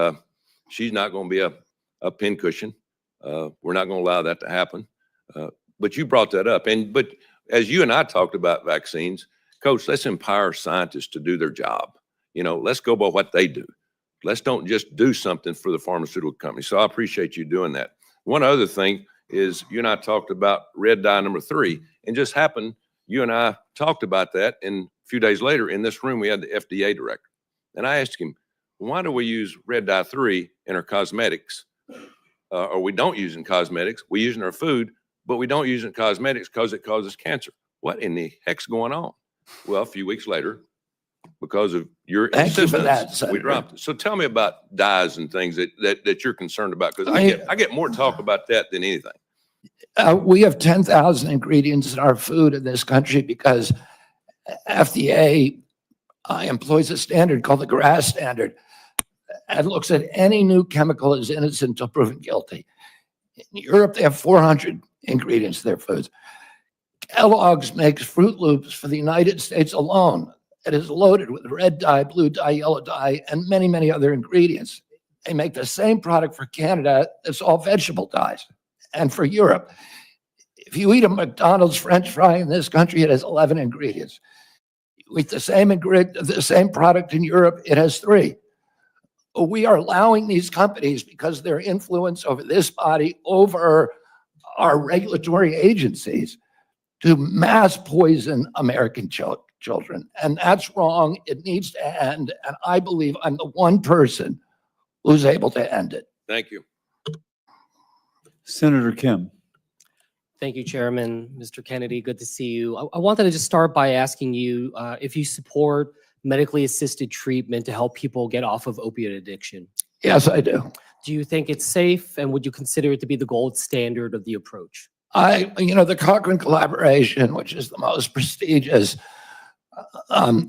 she's not going to be a pincushion. We're not going to allow that to happen. But you brought that up, but as you and I talked about vaccines, Coach, let's empower scientists to do their job. Let's go by what they do. Let's don't just do something for the pharmaceutical company. So I appreciate you doing that. One other thing is you and I talked about red dye number 3, and just happened, you and I talked about that, and a few days later in this room, we had the FDA director. And I asked him, why do we use red dye 3 in our cosmetics? Or we don't use in cosmetics, we use in our food, but we don't use in cosmetics because it causes cancer. What in the heck's going on? Well, a few weeks later, because of your Thank you for that, insistence, we Senator. dropped it. So tell me about dyes and things that you're concerned about, because I- I get more talk about that than anything. We have 10,000 ingredients in our food in this country because FDA employs a standard called the GRAS standard and looks at any new chemical as innocent until proven guilty. In Europe, they have 400 ingredients in their foods. Kellogg's makes Fruit Loops for the United States alone. It is loaded with red dye, blue dye, yellow dye, and many, many other ingredients. They make the same product for Canada. It's all vegetable dyes. And for Europe, if you eat a McDonald's French fry in this country, it has 11 ingredients. You eat the same product in Europe, it has 3. We are allowing these companies, because their influence over this body, over our regulatory agencies, to mass poison American children. And that's wrong. It needs to end. And I believe I'm the one person who's able to end it. Thank you. Senator Kim. Thank you, Chairman. Mr. Kennedy, good to see you. I wanted to just start by asking you if you support medically assisted treatment to help people get off of opioid addiction. Yes, I do. Do you think it's safe, and would you consider it to be the gold standard of the approach? The Cochrane collaboration, which is the most prestigious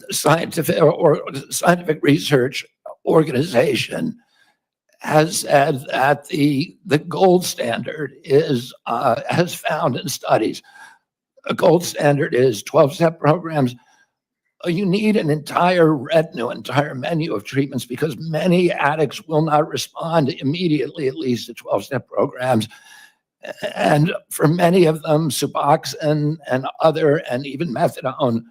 scientific research organization, has said that the gold standard is has found in studies. A gold standard is 12-step programs. You need an entire menu of treatments, because many addicts will not respond immediately, at least to 12-step programs. And for many of them, Suboxone and even methadone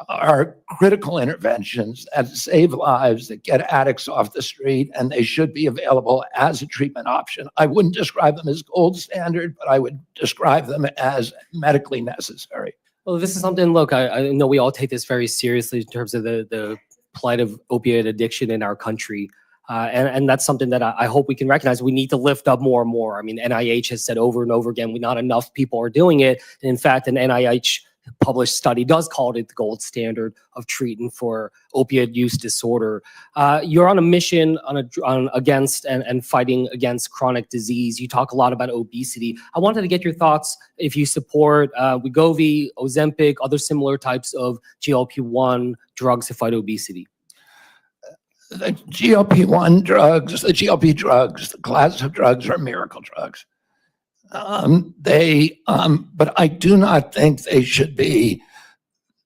are critical interventions that save lives, that get addicts off the street, and they should be available as a treatment option. I wouldn't describe them as gold standard, but I would describe them as medically necessary. Well, this is something, look, I know we all take this very seriously in terms of the plight of opioid addiction in our country. And that's something that I hope we can recognize. We need to lift up more and more. I mean, NIH has said over and over again, not enough people are doing it. And in fact, an NIH published study does call it the gold standard of treating for opioid use disorder. You're on a mission against and fighting against chronic disease. You talk a lot about obesity. I wanted to get your thoughts if you support Wegovy, Ozempic, other similar types of GLP-1 drugs to fight obesity. The GLP-1 drugs, the GLP drugs, the class of drugs are miracle drugs. But I do not think they should be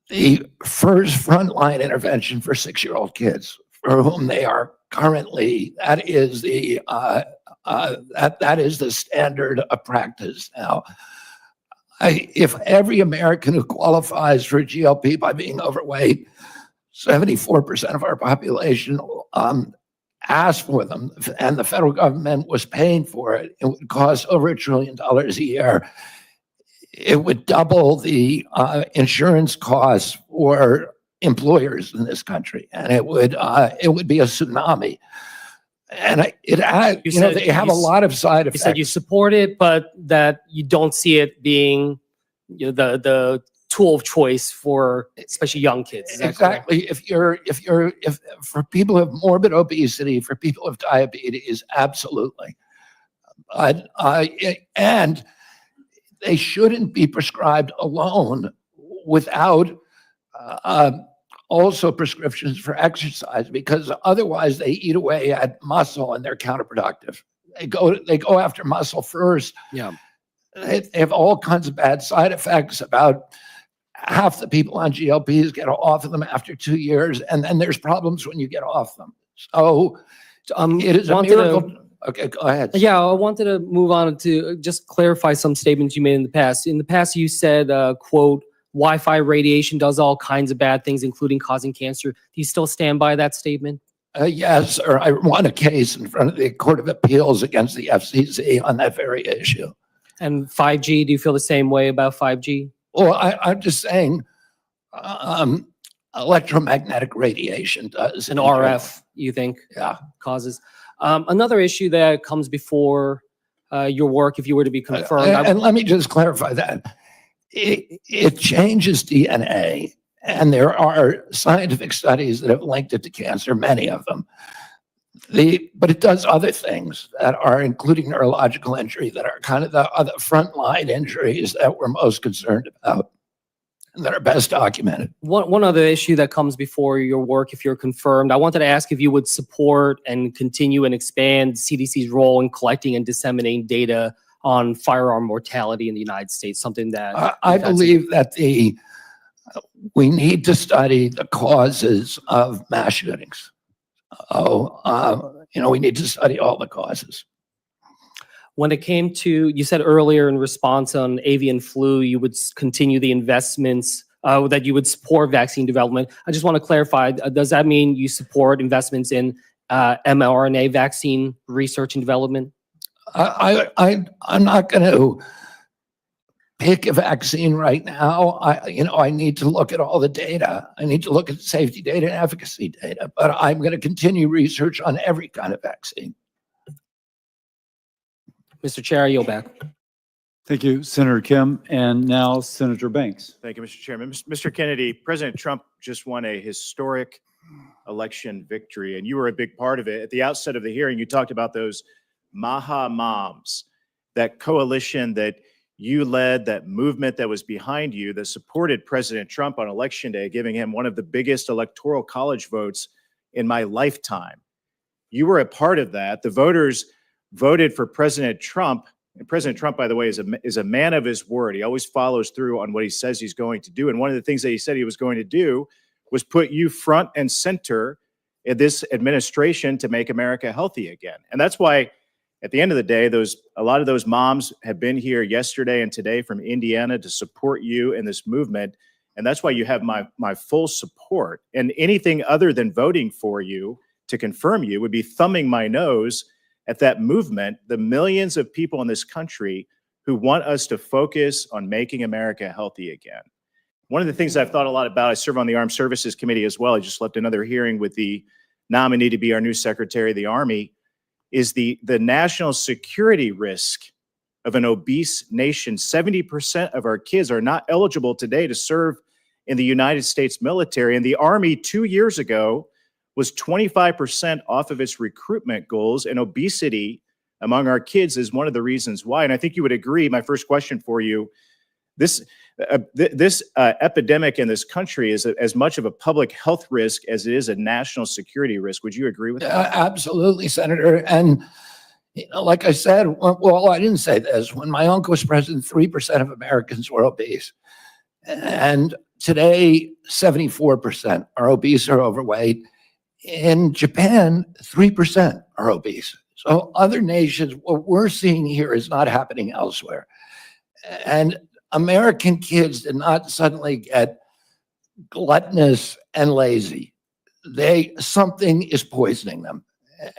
the first frontline intervention for 6-year-old kids, for whom they are currently. That is the standard of practice now. If every American who qualifies for GLP by being overweight, 74% of our population asked for them, and the federal government was paying for it, it would cost over $1 trillion a year. It would double the insurance costs for employers in this country, and it would be a tsunami. And they have a lot of side effects. You said you support it, but that you don't see it being the tool of choice for especially young kids. Is that correct? Exactly. If for people who have morbid obesity, for people with diabetes, absolutely. And they shouldn't be prescribed alone without also prescriptions for exercise, because otherwise they eat away at muscle and they're counterproductive. They go after muscle first. Yeah. They have all kinds of bad side effects. About half the people on GLPs get off of them after 2 years, and then there's problems when you get off them. So it is a wanted to- miracle. Okay, go ahead. Yeah, I wanted to move on to just clarify some statements you made in the past. In the past, you said, quote, Wi-Fi radiation does all kinds of bad things, including causing cancer. Do you still stand by that statement? Yes, sir. I won a case in front of the Court of Appeals against the FCC on that very issue. And 5G, do you feel the same way about 5G? Well, I'm just saying electromagnetic radiation does. And RF, you think, causes? Another issue that comes before your work, if you were to be confirmed. And let me just clarify that. It changes DNA, and there are scientific studies that have linked it to cancer, many of them. But it does other things that are, including neurological injury, that are kind of the other frontline injuries that we're most concerned about and that are best documented. One other issue that comes before your work, if you're confirmed, I wanted to ask if you would support and continue and expand CDC's role in collecting and disseminating data on firearm mortality in the United States, something that I believe that we need to study the causes of mass shootings. We need to study all the causes. When it came to, you said earlier in response on avian flu, you would continue the investments, that you would support vaccine development. I just want to clarify, does that mean you support investments in mRNA vaccine research and development? I'm not going to pick a vaccine right now. I need to look at all the data. I need to look at safety data and efficacy data, but I'm going to continue research on every kind of vaccine. Mr. Chair, I yield back. Thank you, Senator Kim. And now Senator Banks. Thank you, Mr. Chairman. Mr. Kennedy, President Trump just won a historic election victory, and you were a big part of it. At the outset of the hearing, you talked about those Maha Moms, that coalition that you led, that movement that was behind you, that supported President Trump on Election Day, giving him one of the biggest electoral college votes in my lifetime. You were a part of that. The voters voted for President Trump. And President Trump, by the way, is a man of his word. He always follows through on what he says he's going to do. And one of the things that he said he was going to do was put you front and center in this administration to make America healthy again. And that's why, at the end of the day, a lot of those moms have been here yesterday and today from Indiana to support you in this movement. And that's why you have my full support. And anything other than voting for you to confirm you would be thumbing my nose at that movement, the millions of people in this country who want us to focus on making America healthy again. One of the things I've thought a lot about, I serve on the Armed Services Committee as well. I just left another hearing with the nominee to be our new Secretary of the Army, is the national security risk of an obese nation. 70% of our kids are not eligible today to serve in the United States military. And the Army 2 years ago was 25% off of its recruitment goals, and obesity among our kids is one of the reasons why. And I think you would agree, my first question for you, this epidemic in this country is as much of a public health risk as it is a national security risk. Would you agree with that? Absolutely, Senator. And like I said, well, I didn't say this. When my uncle was president, 3% of Americans were obese. And today, 74% are obese or overweight. In Japan, 3% are obese. So other nations, what we're seeing here is not happening elsewhere. And American kids did not suddenly get gluttonous and lazy. Something is poisoning them.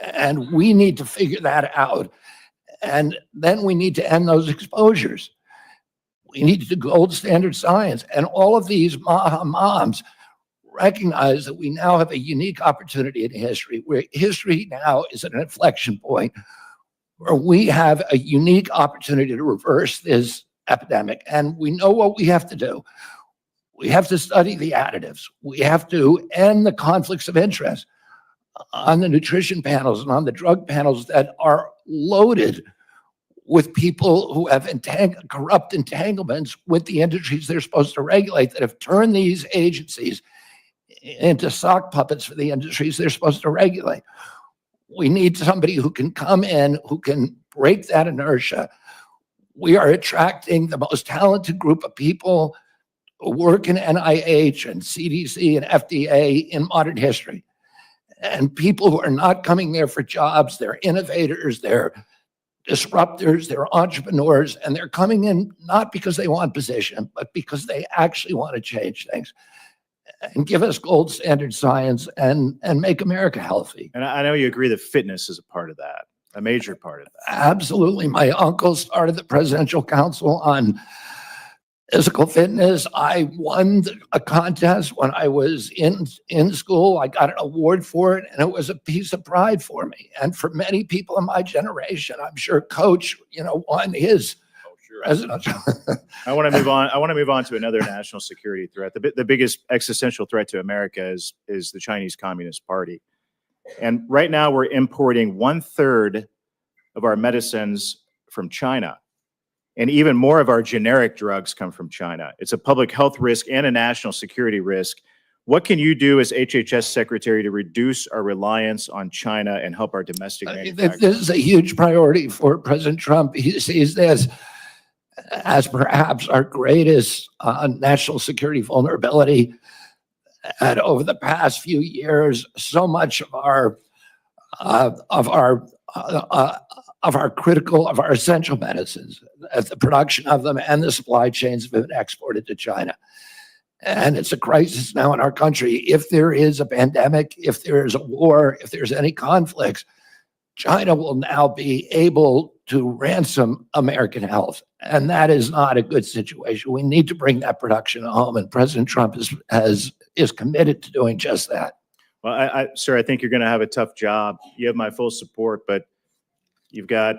And we need to figure that out. And then we need to end those exposures. We need to do gold standard science. And all of these moms recognize that we now have a unique opportunity in history, where history now is at an inflection point where we have a unique opportunity to reverse this epidemic. And we know what we have to do. We have to study the additives. We have to end the conflicts of interest on the nutrition panels and on the drug panels that are loaded with people who have corrupt entanglements with the industries they're supposed to regulate, that have turned these agencies into sock puppets for the industries they're supposed to regulate. We need somebody who can come in, who can break that inertia. we are attracting the most talented group of people who work in NIH and CDC and FDA in modern history. And people who are not coming there for jobs, they're innovators, they're disruptors, they're entrepreneurs, and they're coming in not because they want position, but because they actually want to change things and give us gold standard science and make America healthy. And I know you agree that fitness is a part of that, a major part of that. Absolutely. My uncle started the Presidential Council on Physical Fitness. I won a contest when I was in school. I got an award for it, and it was a piece of pride for me. And for many people in my generation, I'm sure Coach, won his. Presidential. I want to move on. I want to move on to another national security threat. The biggest existential threat to America is the Chinese Communist Party. And right now we're importing 1/3 of our medicines from China. And even more of our generic drugs come from China. It's a public health risk and a national security risk. What can you do as HHS Secretary to reduce our reliance on China and help our domestic manufacturers? This is a huge priority for President Trump. He sees this as perhaps our greatest national security vulnerability. And over the past few years, so much of our essential medicines, the production of them and the supply chains have been exported to China. And it's a crisis now in our country. If there is a pandemic, if there is a war, if there's any conflicts, China will now be able to ransom American health. And that is not a good situation. We need to bring that production home. And President Trump is committed to doing just that. Well, sir, I think you're going to have a tough job. You have my full support, but you've got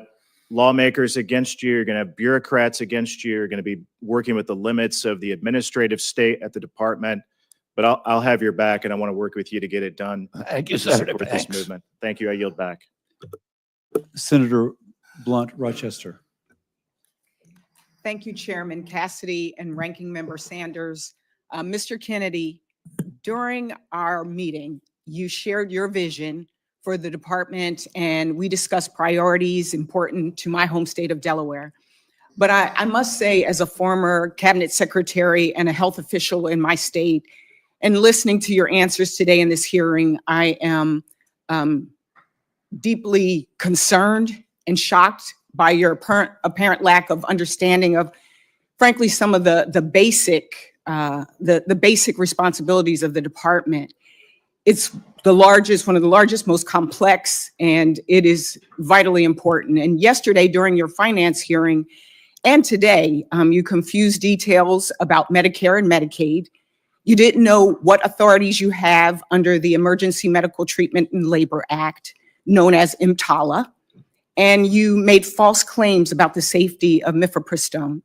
lawmakers against you. You're going to have bureaucrats against you. You're going to be working with the limits of the administrative state at the department. But I'll have your back, and I want to work with you to get it done. Thank you, to Senator. support this movement. Thank you. I yield back. Senator Blunt, Rochester. Thank you, Chairman Cassidy and Ranking Member Sanders. Mr. Kennedy, during our meeting, you shared your vision for the department, and we discussed priorities important to my home state of Delaware. But I must say, as a former cabinet secretary and a health official in my state, and listening to your answers today in this hearing, I am deeply concerned and shocked by your apparent lack of understanding of, frankly, some of the basic responsibilities of the department. It's one of the largest, most complex, and it is vitally important. And yesterday, during your finance hearing, and today, you confused details about Medicare and Medicaid. You didn't know what authorities you have under the Emergency Medical Treatment and Labor Act, known as EMTALA, and you made false claims about the safety of mifepristone.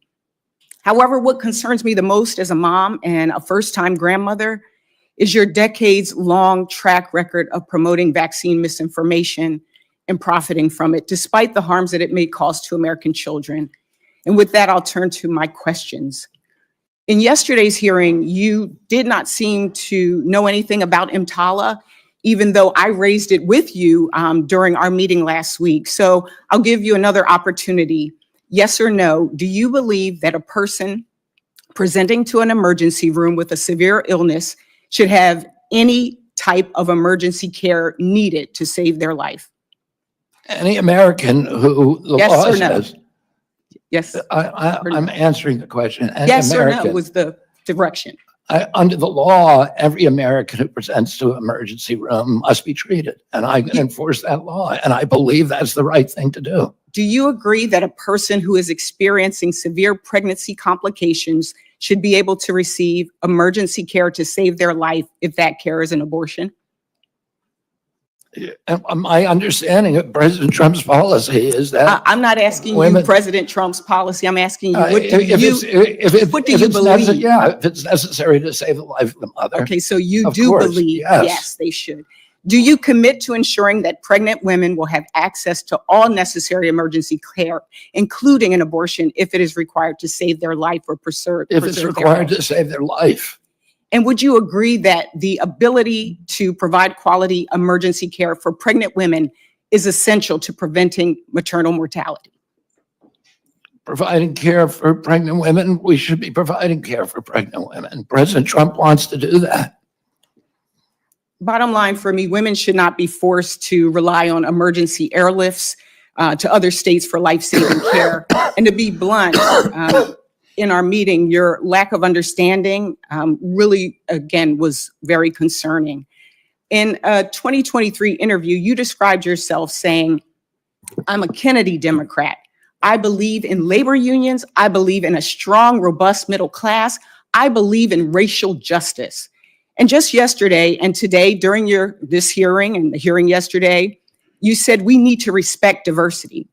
However, what concerns me the most as a mom and a first-time grandmother is your decades-long track record of promoting vaccine misinformation and profiting from it, despite the harms that it may cause to American children. And with that, I'll turn to my questions. In yesterday's hearing, you did not seem to know anything about EMTALA, even though I raised it with you during our meeting last week. So I'll give you another opportunity. Yes or no, do you believe that a person presenting to an emergency room with a severe illness should have any type of emergency care needed to save their life? Any American who the Yes law or no? says. Yes. I'm answering the question. Any Yes or no American, was the direction. under the law, every American who presents to an emergency room must be treated. And I can enforce that law. And I believe that's the right thing to do. Do you agree that a person who is experiencing severe pregnancy complications should be able to receive emergency care to save their life if that care is an abortion? My understanding of President Trump's policy is that I'm not asking women, you President Trump's policy. I'm asking you, what do if you believe? Yeah, if it's necessary to save the life of the mother. Okay, so you Of do course, believe, yes. yes, they should. Do you commit to ensuring that pregnant women will have access to all necessary emergency care, including an abortion, if it is required to save their life or preserve? If it's required to save their life. And would you agree that the ability to provide quality emergency care for pregnant women is essential to preventing maternal mortality? providing care for pregnant women, we should be providing care for pregnant women. President Trump wants to do that. Bottom line for me, women should not be forced to rely on emergency airlifts to other states for life-saving care. And to be blunt, in our meeting, your lack of understanding really, again, was very concerning. In a 2023 interview, you described yourself saying, "I'm a Kennedy Democrat. I believe in labor unions. I believe in a strong, robust middle class. I believe in racial justice." And just yesterday and today, during this hearing and the hearing yesterday, you said we need to respect diversity.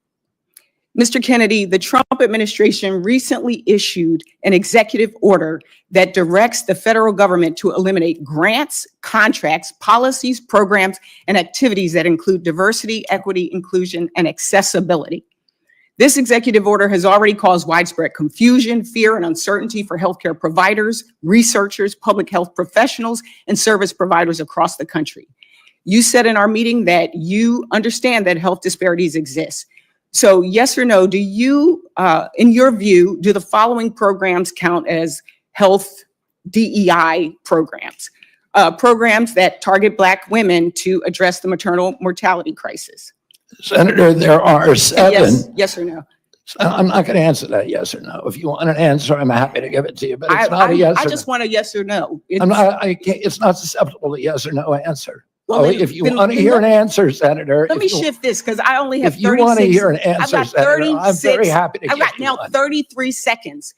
Mr. Kennedy, the Trump administration recently issued an executive order that directs the federal government to eliminate grants, contracts, policies, programs, and activities that include diversity, equity, inclusion, and accessibility. This executive order has already caused widespread confusion, fear, and uncertainty for healthcare providers, researchers, public health professionals, and service providers across the country. You said in our meeting that you understand that health disparities exist. So yes or no, do you, in your view, do the following programs count as health DEI programs? Programs that target Black women to address the maternal mortality crisis? Senator, there are 7. Yes or no? I'm not going to answer that yes or no. If you want an answer, I'm happy to give it to you, but it's not a yes or I no. just want a yes or no. It's not susceptible to yes or no answer. Well, then- if you then want to hear an answer, Senator. Let me shift this because I only have If you 36. want to hear an I've answer, got Senator, I'm 36. very happy to I've give got you now one. 33 seconds.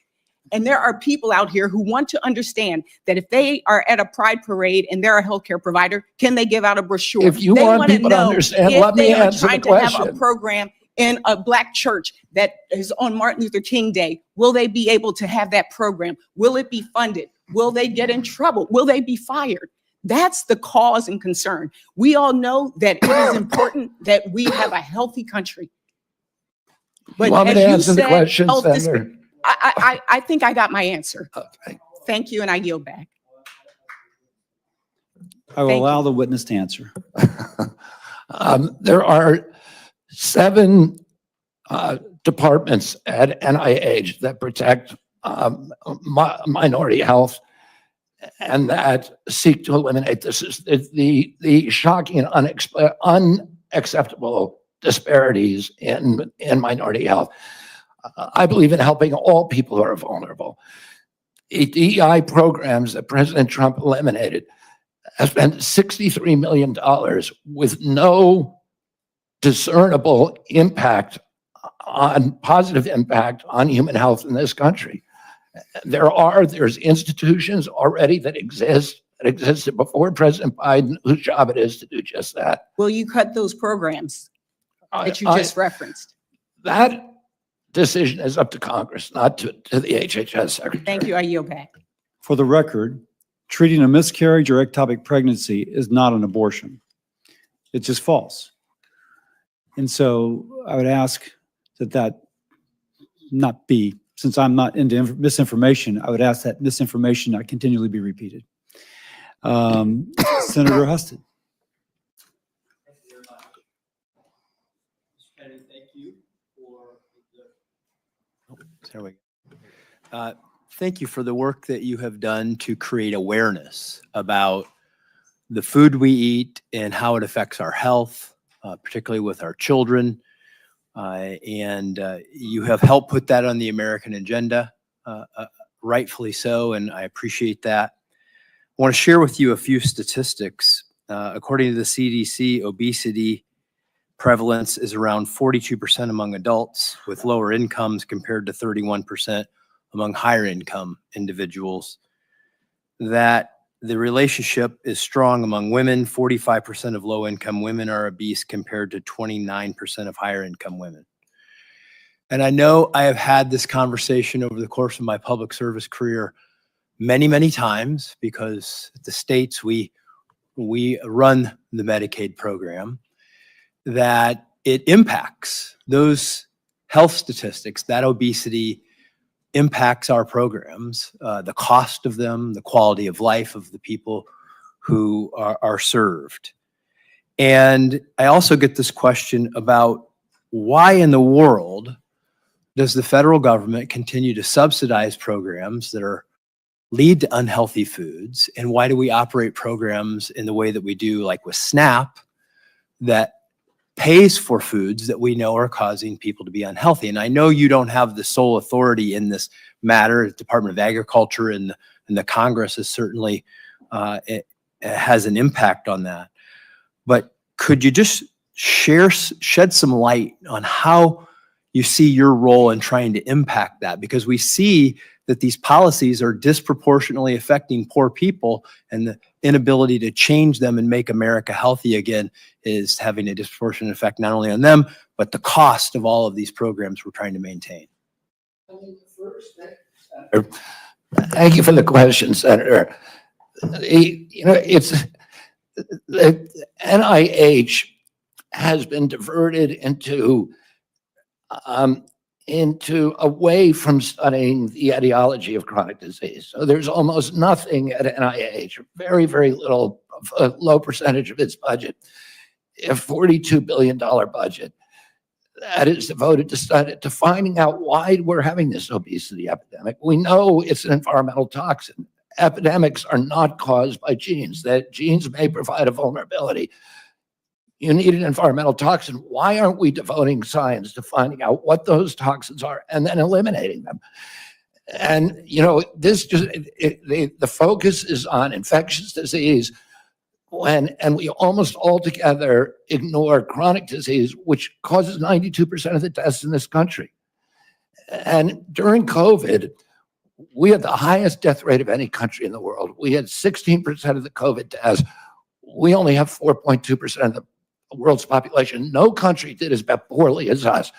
And there are people out here who want to understand that if they are at a pride parade and they're a healthcare provider, can they give out a brochure? If you They want wanna people to know understand, if let me they are answer the trying to have a question. program in a Black church that is on Martin Luther King Day. Will they be able to have that program? Will it be funded? Will they get in trouble? Will they be fired? That's the cause and concern. We all know that it is important that we have a healthy country. You want me to answer the said, question, health dis- Senator? I think I got my answer. Okay. Thank you, and I yield back. I will Thank allow the witness to answer. There are 7 departments at NIH that protect minority health and that seek to eliminate this. Is the shocking and unacceptable disparities in minority health. I believe in helping all people who are vulnerable. DEI programs that President Trump eliminated have spent $63 million with no discernible positive impact on human health in this country. There's institutions already that existed before President Biden, whose job it is to do just that. Will you cut those programs that you just referenced? That decision is up to Congress, not to the HHS secretary. Thank you. I yield back. For the record, treating a miscarriage or ectopic pregnancy is not an abortion. It's just false. And so I would ask that not be, since I'm not into misinformation, I would ask that misinformation not continually be repeated. Senator Husted. Thank you for the work that you have done to create awareness about the food we eat and how it affects our health, particularly with our children. And you have helped put that on the American agenda, rightfully so, and I appreciate that. I want to share with you a few statistics. According to the CDC, obesity prevalence is around 42% among adults with lower incomes compared to 31% among higher income individuals. That the relationship is strong among women. 45% of low income women are obese compared to 29% of higher income women. And I know I have had this conversation over the course of my public service career many, many times because at the states we run the Medicaid program, that it impacts those health statistics, that obesity impacts our programs, the cost of them, the quality of life of the people who are served. And I also get this question about why in the world does the federal government continue to subsidize programs that lead to unhealthy foods? And why do we operate programs in the way that we do, like with SNAP, that pays for foods that we know are causing people to be unhealthy? And I know you don't have the sole authority in this matter. The Department of Agriculture and the Congress is certainly, it has an impact on that. But could you just shed some light on how you see your role in trying to impact that? Because we see that these policies are disproportionately affecting poor people, and the inability to change them and make America healthy again is having a disproportionate effect not only on them, but the cost of all of these programs we're trying to maintain. Thank you for the question, Senator. The NIH has been diverted into away from studying the etiology of chronic disease. So there's almost nothing at NIH, very, very little, a low percentage of its budget, a $42 billion budget that is devoted to finding out why we're having this obesity epidemic. We know it's an environmental toxin. Epidemics are not caused by genes. That genes may provide a vulnerability. You need an environmental toxin. Why aren't we devoting science to finding out what those toxins are and then eliminating them? And, this just, the focus is on infectious disease and we almost altogether ignore chronic disease, which causes 92% of the deaths in this country. And during COVID, we had the highest death rate of any country in the world. We had 16% of the COVID deaths. We only have 4.2% of the world's population. No country did as poorly as us.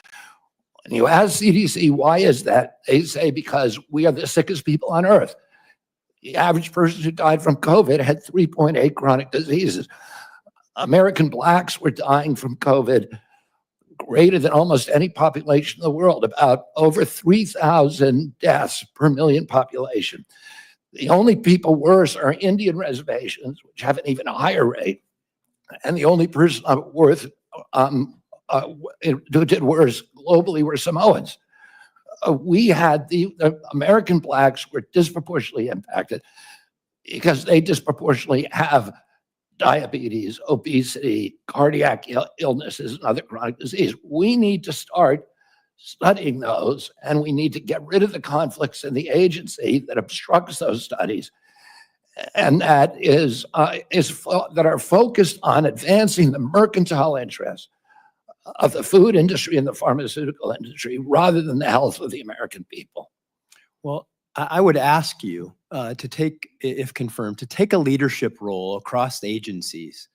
When you ask CDC, why is that? They say because we are the sickest people on earth. The average person who died from COVID had 3.8 chronic diseases. American Blacks were dying from COVID greater than almost any population in the world, about over 3,000 deaths per million population. The only people worse are Indian reservations, which have an even higher rate. And the only person who did worse globally were Samoans. We had the American Blacks were disproportionately impacted because they disproportionately have diabetes, obesity, cardiac illnesses, and other chronic disease. We need to start studying those, and we need to get rid of the conflicts in the agency that obstructs those studies. And that that are focused on advancing the mercantile interests of the food industry and the pharmaceutical industry rather than the health of the American people. Well, I would ask you to take, if confirmed, to take a leadership role across the agencies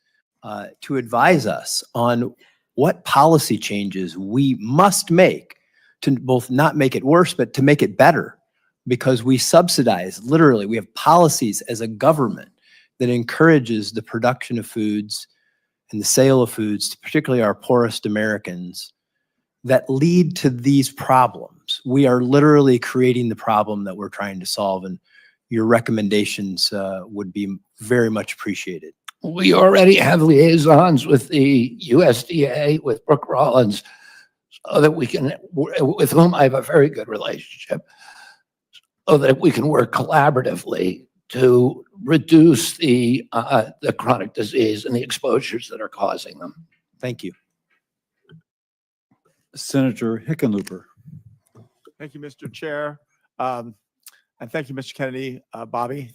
to advise us on what policy changes we must make to both not make it worse, but to make it better. Because we subsidize, literally, we have policies as a government that encourages the production of foods and the sale of foods to particularly our poorest Americans that lead to these problems. We are literally creating the problem that we're trying to solve, and your recommendations would be very much appreciated. We already have liaisons with the USDA, with Brooke Rollins, so that we can, with whom I have a very good relationship, so that we can work collaboratively to reduce the chronic disease and the exposures that are causing them. Thank you. Senator Hickenlooper. Thank you, Mr. Chair. And thank you, Mr. Kennedy, Bobby.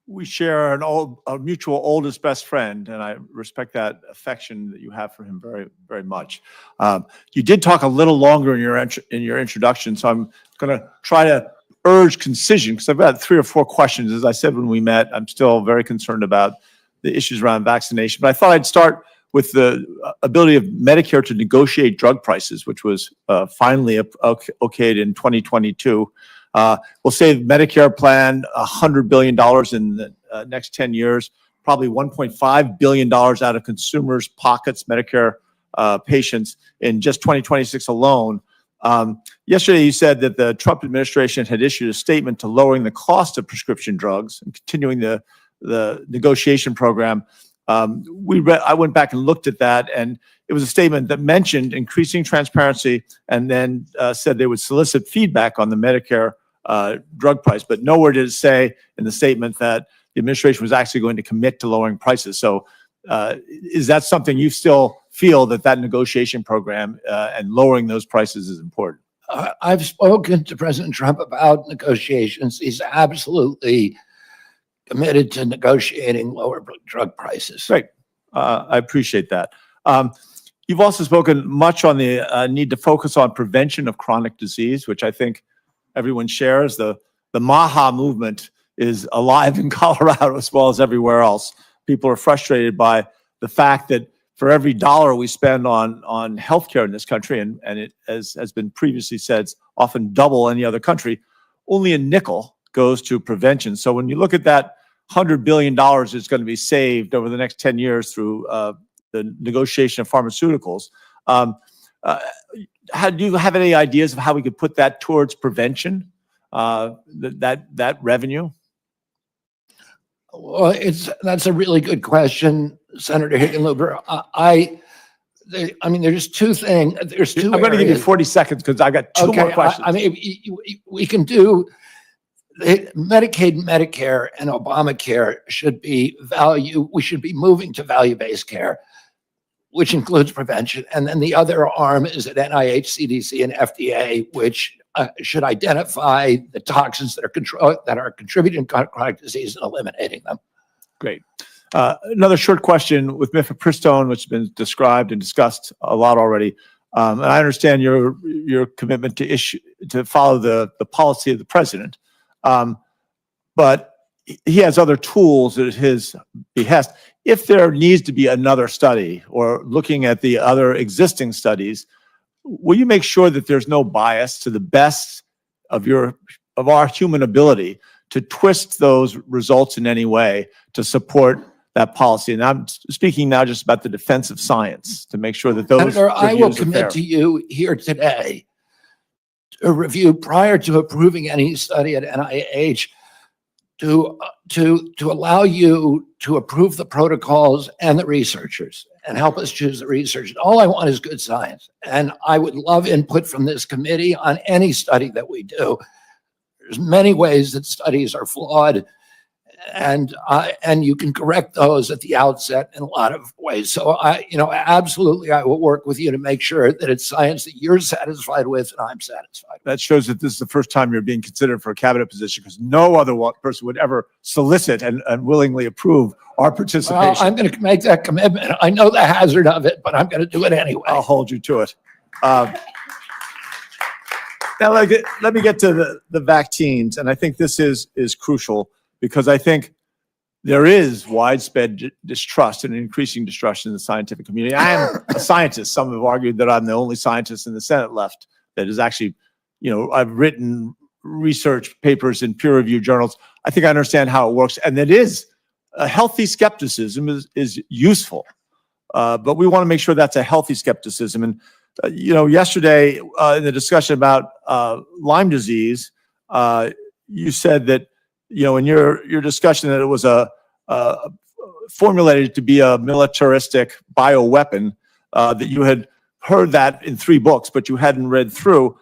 We share a mutual oldest best friend, and I respect that affection that you have for him very, very much. You did talk a little longer in your introduction, so I'm going to try to urge concision because I've got 3 or 4 questions. As I said when we met, I'm still very concerned about the issues around vaccination, but I thought I'd start with the ability of Medicare to negotiate drug prices, which was finally okayed in 2022. We'll save Medicare plan $100 billion in the next 10 years, probably $1.5 billion out of consumers' pockets, Medicare patients, in just 2026 alone. Yesterday, you said that the Trump administration had issued a statement to lowering the cost of prescription drugs and continuing the negotiation program. I went back and looked at that, and it was a statement that mentioned increasing transparency and then said they would solicit feedback on the Medicare drug price, but nowhere did it say in the statement that the administration was actually going to commit to lowering prices. So is that something you still feel that negotiation program and lowering those prices is important? I've spoken to President Trump about negotiations. He's absolutely committed to negotiating lower drug prices. Great. I appreciate that. You've also spoken much on the need to focus on prevention of chronic disease, which I think everyone shares. The MAHA movement is alive in Colorado as well as everywhere else. People are frustrated by the fact that for every dollar we spend on healthcare in this country, and it has been previously said, it's often double any other country, only a nickel goes to prevention. So when you look at that $100 billion is going to be saved over the next 10 years through the negotiation of pharmaceuticals. Do you have any ideas of how we could put that towards prevention, that revenue? Well, that's a really good question, Senator Hickenlooper. I mean, there's two things. There's two. I'm going to give you 40 seconds because I've got two more questions. I mean, we can do Medicaid, Medicare, and Obamacare should be we should be moving to value-based care, which includes prevention. And then the other arm is at NIH, CDC, and FDA, which should identify the toxins that are contributing to chronic disease and eliminating them. Great. Another short question with mifepristone, which has been described and discussed a lot already. And I understand your commitment to follow the policy of the president. But he has other tools at his behest. If there needs to be another study or looking at the other existing studies, will you make sure that there's no bias to the best of our human ability to twist those results in any way to support that policy? And I'm speaking now just about the defense of science to make sure that those Senator, I will reviews are fair. commit to you here today to review prior to approving any study at NIH to allow you to approve the protocols and the researchers and help us choose the research. All I want is good science. And I would love input from this committee on any study that we do. There's many ways that studies are flawed, and you can correct those at the outset in a lot of ways. So absolutely, I will work with you to make sure that it's science that you're satisfied with and I'm satisfied. That shows that this is the first time you're being considered for a cabinet position, because no other person would ever solicit and willingly approve our participation. Well, I'm going to make that commitment. I know the hazard of it, but I'm going to do it anyway. I'll hold you to it. Now let me get to the vaccines, and I think this is crucial because I think there is widespread distrust and increasing distrust in the scientific community. I am a scientist. Some have argued that I'm the only scientist in the Senate left that is actually, I've written research papers in peer-reviewed journals. I think I understand how it works, and that is a healthy skepticism is useful, but we want to make sure that's a healthy skepticism. And yesterday in the discussion about Lyme disease, you said that in your discussion that it was formulated to be a militaristic bioweapon, that you had heard that in 3 books, but you hadn't read through.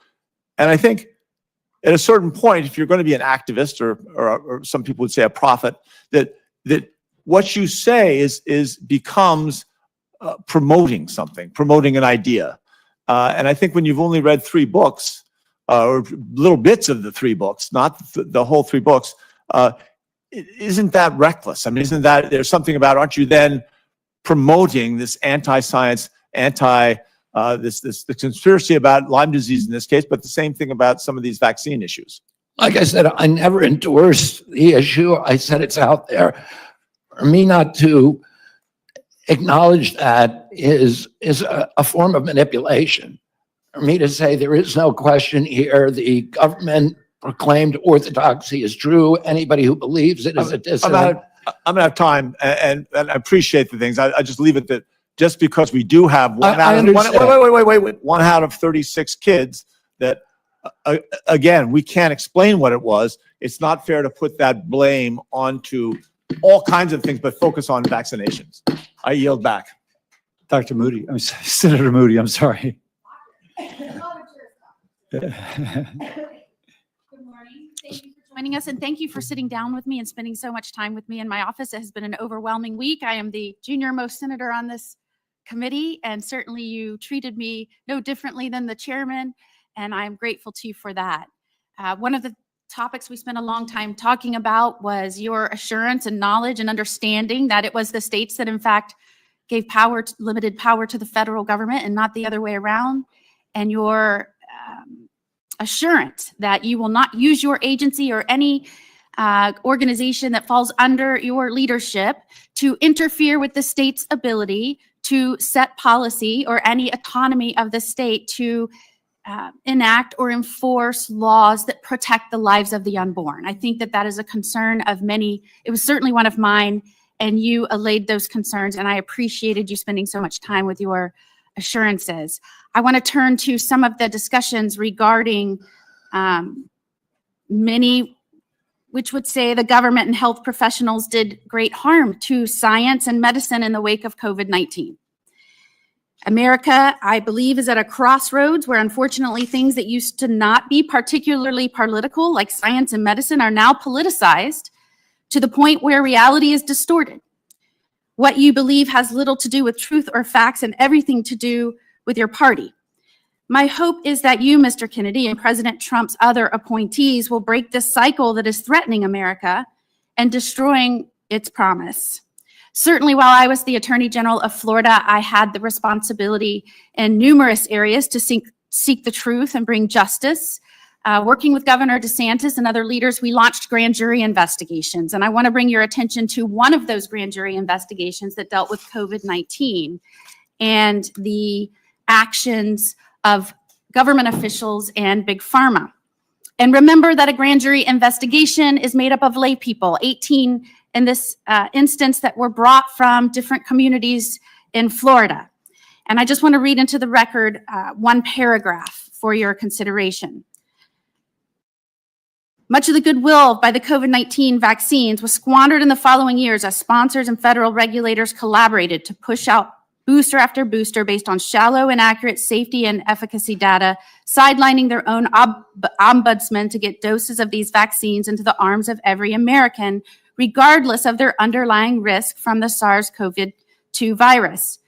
And I think at a certain point, if you're going to be an activist or some people would say a prophet, that what you say becomes promoting something, promoting an idea. And I think when you've only read 3 books, or little bits of the 3 books, not the whole 3 books, isn't that reckless? I mean, isn't that there's something about, aren't you then promoting this anti-science, the conspiracy about Lyme disease in this case, but the same thing about some of these vaccine issues? Like I said, I never endorsed the issue. I said it's out there. For me not to acknowledge that is a form of manipulation. For me to say there is no question here, the government proclaimed orthodoxy is true. Anybody who believes it is a dissident. I'm going to have time, and I appreciate the things. I just leave it that just because we do have one out of 36 kids that, again, we can't explain what it was. It's not fair to put that blame onto all kinds of things, but focus on vaccinations. I yield back. Dr. Moody, I'm sorry, Senator Moody, I'm sorry. Good morning. Thank you for joining us, and thank you for sitting down with me and spending so much time with me in my office. It has been an overwhelming week. I am the junior most senator on this committee, and certainly you treated me no differently than the chairman, and I'm grateful to you for that. One of the topics we spent a long time talking about was your assurance and knowledge and understanding that it was the states that in fact gave limited power to the federal government and not the other way around, and your assurance that you will not use your agency or any organization that falls under your leadership to interfere with the state's ability to set policy or any autonomy of the state to enact or enforce laws that protect the lives of the unborn. I think that that is a concern of many. It was certainly one of mine, and you allayed those concerns, and I appreciated you spending so much time with your assurances. I want to turn to some of the discussions regarding many, which would say the government and health professionals did great harm to science and medicine in the wake of COVID-19. America, I believe, is at a crossroads where unfortunately things that used to not be particularly political, like science and medicine, are now politicized to the point where reality is distorted. What you believe has little to do with truth or facts and everything to do with your party. My hope is that you, Mr. Kennedy, and President Trump's other appointees will break this cycle that is threatening America and destroying its promise. Certainly, while I was the Attorney General of Florida, I had the responsibility in numerous areas to seek the truth and bring justice. Working with Governor DeSantis and other leaders, we launched grand jury investigations. And I want to bring your attention to one of those grand jury investigations that dealt with COVID-19 and the actions of government officials and Big Pharma. And remember that a grand jury investigation is made up of lay people, 18 in this instance that were brought from different communities in Florida. And I just want to read into the record one paragraph for your consideration. Much of the goodwill by the COVID-19 vaccines was squandered in the following years as sponsors and federal regulators collaborated to push out booster after booster based on shallow, inaccurate safety and efficacy data, sidelining their own ombudsman to get doses of these vaccines into the arms of every American, regardless of their underlying risk from the SARS-CoV-2 virus.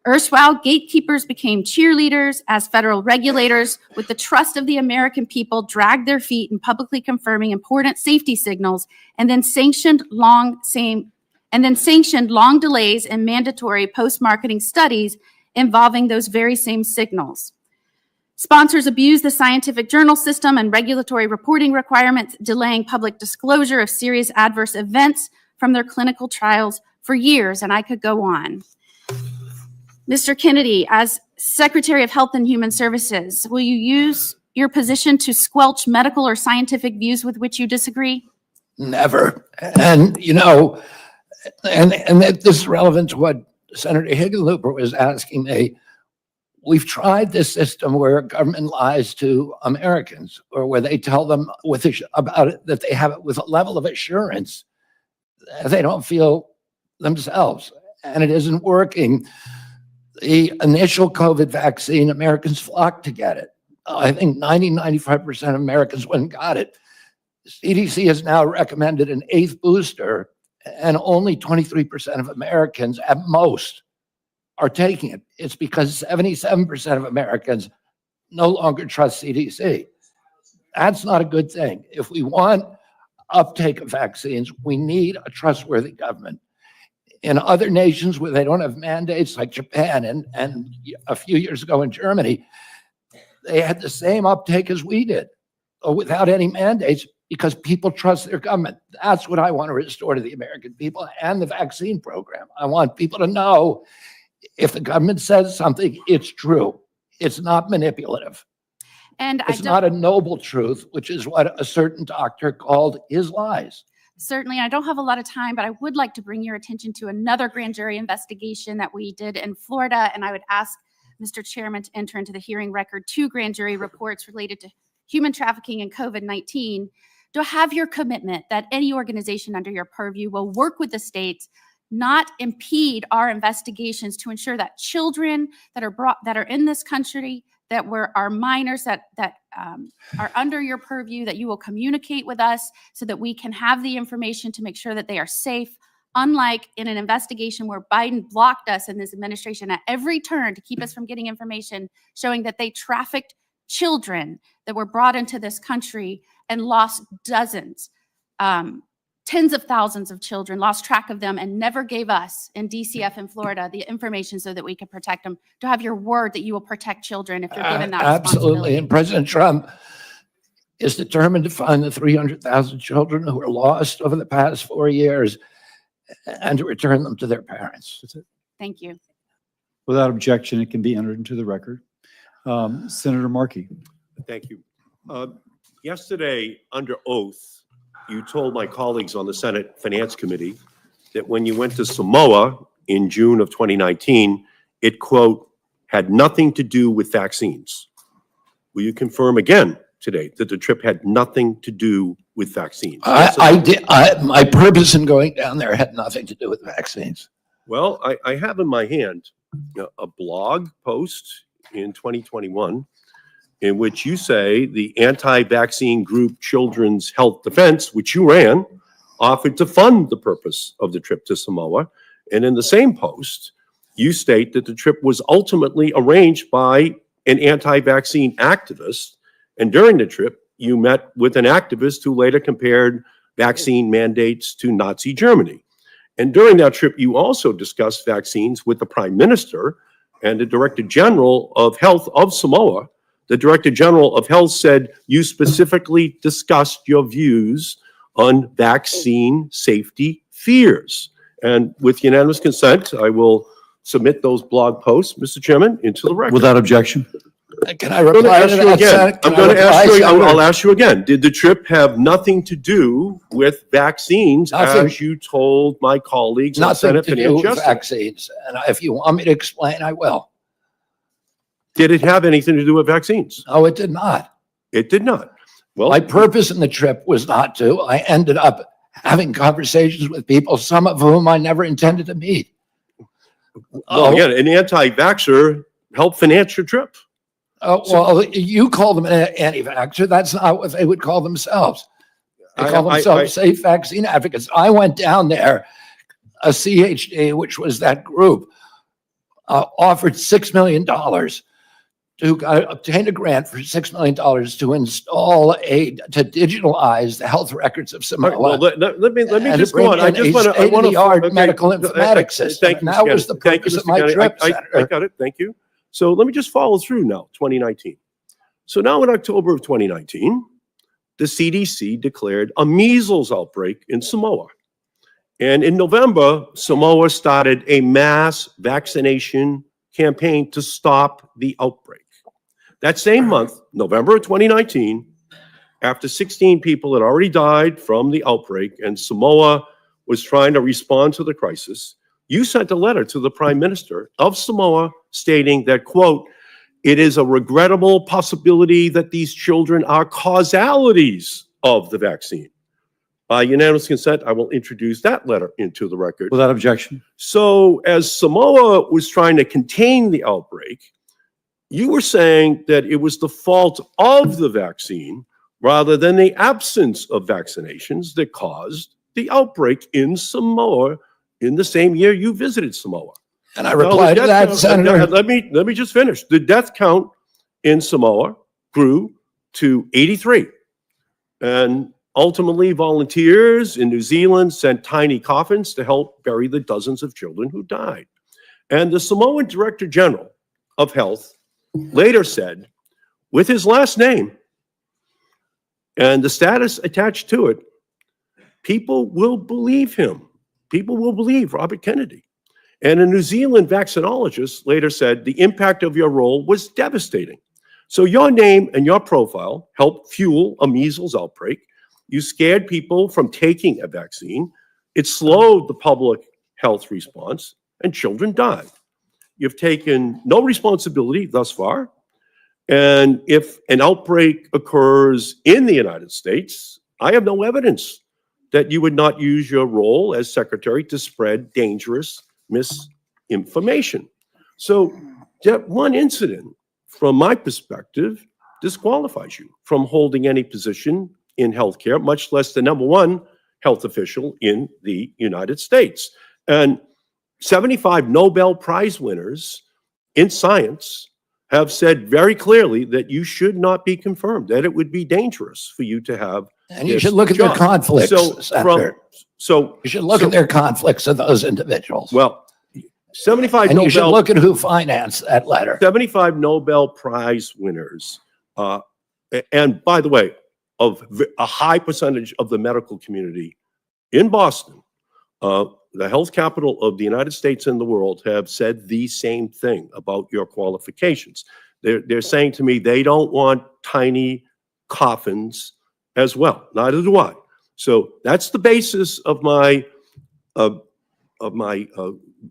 Erstwhile gatekeepers became cheerleaders as federal regulators, with the trust of the American people, dragged their feet in publicly confirming important safety signals, and then sanctioned long delays in mandatory post-marketing studies involving those very same signals. Sponsors abused the scientific journal system and regulatory reporting requirements, delaying public disclosure of serious adverse events from their clinical trials for years, and I could go on. Mr. Kennedy, as Secretary of Health and Human Services, will you use your position to squelch medical or scientific views with which you disagree? Never. And, you know, and this is relevant to what Senator Hickenlooper was asking me. We've tried this system where government lies to Americans, or where they tell them about it, that they have it with a level of assurance that they don't feel themselves, and it isn't working. The initial COVID vaccine, Americans flocked to get it. I think 95% of Americans went and got it. CDC has now recommended an 8th booster, and only 23% of Americans at most are taking it. It's because 77% of Americans no longer trust CDC. That's not a good thing. If we want uptake of vaccines, we need a trustworthy government. In other nations where they don't have mandates, like Japan and a few years ago in Germany, they had the same uptake as we did, without any mandates, because people trust their government. That's what I want to restore to the American people and the vaccine program. I want people to know if the government says something, it's true. It's not manipulative. And it's not a noble truth, which is what a certain doctor called his lies. Certainly, I don't have a lot of time, but I would like to bring your attention to another grand jury investigation that we did in Florida, and I would ask Mr. Chairman to enter into the hearing record 2 grand jury reports related to human trafficking and COVID-19. to have your commitment that any organization under your purview will work with the states, not impede our investigations, to ensure that children that are in this country, that are minors, that are under your purview, that you will communicate with us so that we can have the information to make sure that they are safe. Unlike in an investigation where Biden blocked us in this administration at every turn to keep us from getting information showing that they trafficked children that were brought into this country and lost dozens, tens of thousands of children, lost track of them, and never gave us in DCF in Florida the information so that we could protect them. To have your word that you will protect children if you're given that Absolutely. responsibility. And President Trump is determined to find the 300,000 children who were lost over the past 4 years and to return them to their parents. Thank you. Without objection, it can be entered into the record. Senator Markey. Thank you. Yesterday, under oath, you told my colleagues on the Senate Finance Committee that when you went to Samoa in June of 2019, it, quote, had nothing to do with vaccines. Will you confirm again today that the trip had nothing to do with vaccines? I did. My purpose in going down there had nothing to do with vaccines. Well, I have in my hand a blog post in 2021 in which you say the anti-vaccine group Children's Health Defense, which you ran, offered to fund the purpose of the trip to Samoa. And in the same post, you state that the trip was ultimately arranged by an anti-vaccine activist. And during the trip, you met with an activist who later compared vaccine mandates to Nazi Germany. And during that trip, you also discussed vaccines with the Prime Minister and the Director General of Health of Samoa. The Director General of Health said you specifically discussed your views on vaccine safety fears. And with unanimous consent, I will submit those blog posts, Mr. Chairman, into the record. Without objection. Can I reply to that, Senator? I'm going to ask you, I'll ask you again. Did the trip have nothing to do with vaccines, as you told my colleagues on Nothing Senate to do Finance with yesterday? vaccines. And if you want me to explain, I will. Did it have anything to do with vaccines? No, it did not. It did not. Well, my purpose in the trip was not to. I ended up having conversations with people, some of whom I never intended to meet. Well, again, an anti-vaxxer helped finance your trip. Well, you call them an anti-vaxxer. That's not what they would call themselves. They call themselves safe vaccine advocates. I went down there, a CHD, which was that group, offered $6 million to obtain a grant for $6 million to install to digitalize the health records of Samoa. Well, let me and just to bring go on. I in just a want to state-of-the-art medical informatics system. Thank you, And that was the Mr. Kennedy. purpose of my Kennedy. trip, I Senator. got it. Thank you. So let me just follow through now, 2019. So now in October of 2019, the CDC declared a measles outbreak in Samoa. And in November, Samoa started a mass vaccination campaign to stop the outbreak. That same month, November of 2019, after 16 people had already died from the outbreak and Samoa was trying to respond to the crisis, you sent a letter to the Prime Minister of Samoa stating that, quote, it is a regrettable possibility that these children are causalities of the vaccine. By unanimous consent, I will introduce that letter into the record. Without objection. So as Samoa was trying to contain the outbreak, you were saying that it was the fault of the vaccine rather than the absence of vaccinations that caused the outbreak in Samoa in the same year you visited Samoa. And I replied to that, Senator. Let me just finish. The death count in Samoa grew to 83. And ultimately, volunteers in New Zealand sent tiny coffins to help bury the dozens of children who died. And the Samoan Director General of Health later said, with his last name and the status attached to it, people will believe him. People will believe Robert Kennedy. And a New Zealand vaccinologist later said the impact of your role was devastating. So your name and your profile helped fuel a measles outbreak. You scared people from taking a vaccine. It slowed the public health response, and children died. You've taken no responsibility thus far. And if an outbreak occurs in the United States, I have no evidence that you would not use your role as secretary to spread dangerous misinformation. So that one incident, from my perspective, disqualifies you from holding any position in healthcare, much less the number one health official in the United States. And 75 Nobel Prize winners in science have said very clearly that you should not be confirmed, that it would be dangerous for you to have. And you this should look at their job. conflicts, So Senator. so You should look at their conflicts of those individuals. well, 75 And you should Nobel, look at who financed that letter. 75 Nobel Prize winners, and by the way, a high percentage of the medical community in Boston, the health capital of the United States and the world, have said the same thing about your qualifications. They're saying to me they don't want tiny coffins as well. Neither do I. So that's the basis of my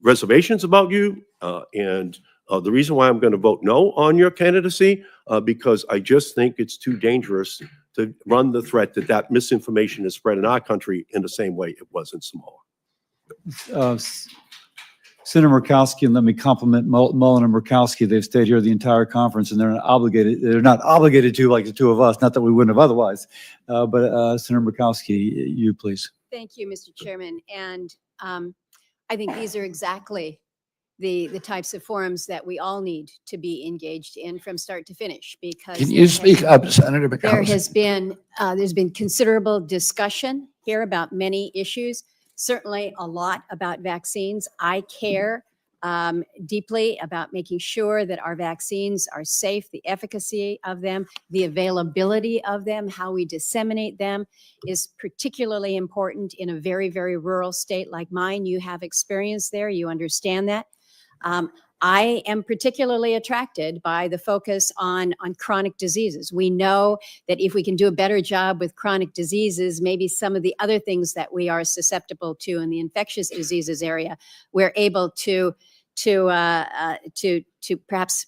reservations about you, and the reason why I'm going to vote no on your candidacy, because I just think it's too dangerous to run the threat that that misinformation is spread in our country in the same way it was in Samoa. Senator Murkowski, and let me compliment Mullen and Murkowski. They've stayed here the entire conference, and they're not obligated to like the two of us, not that we wouldn't have otherwise. But Senator Murkowski, you please. Thank you, Mr. Chairman. And I think these are exactly the types of forums that we all need to be engaged in from start to finish, because Can you speak up, Senator McCoskey? there has been there's been considerable discussion here about many issues, certainly a lot about vaccines. I care deeply about making sure that our vaccines are safe, the efficacy of them, the availability of them, how we disseminate them is particularly important in a very, very rural state like mine. You have experience there, you understand that. I am particularly attracted by the focus on chronic diseases. We know that if we can do a better job with chronic diseases, maybe some of the other things that we are susceptible to in the infectious diseases area, we're able to perhaps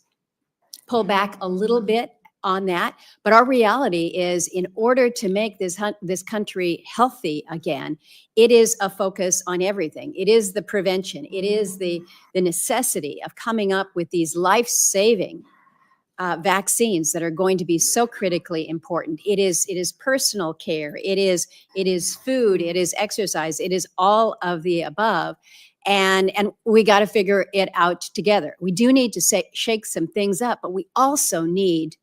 pull back a little bit on that. But our reality is, in order to make this country healthy again, it is a focus on everything. It is the prevention. It is the necessity of coming up with these life-saving vaccines that are going to be so critically important. It is personal care. It is food. It is exercise. It is all of the above. And we got to figure it out together. We do need to shake some things up, but we also need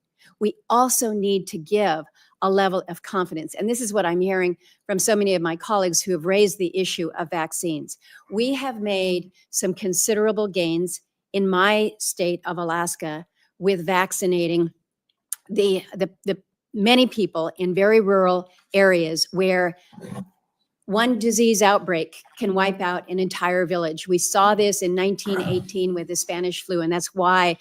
to give a level of confidence. And this is what I'm hearing from so many of my colleagues who have raised the issue of vaccines. We have made some considerable gains in my state of Alaska with vaccinating the many people in very rural areas where one disease outbreak can wipe out an entire village. We saw this in 1918 with the Spanish flu, and that's why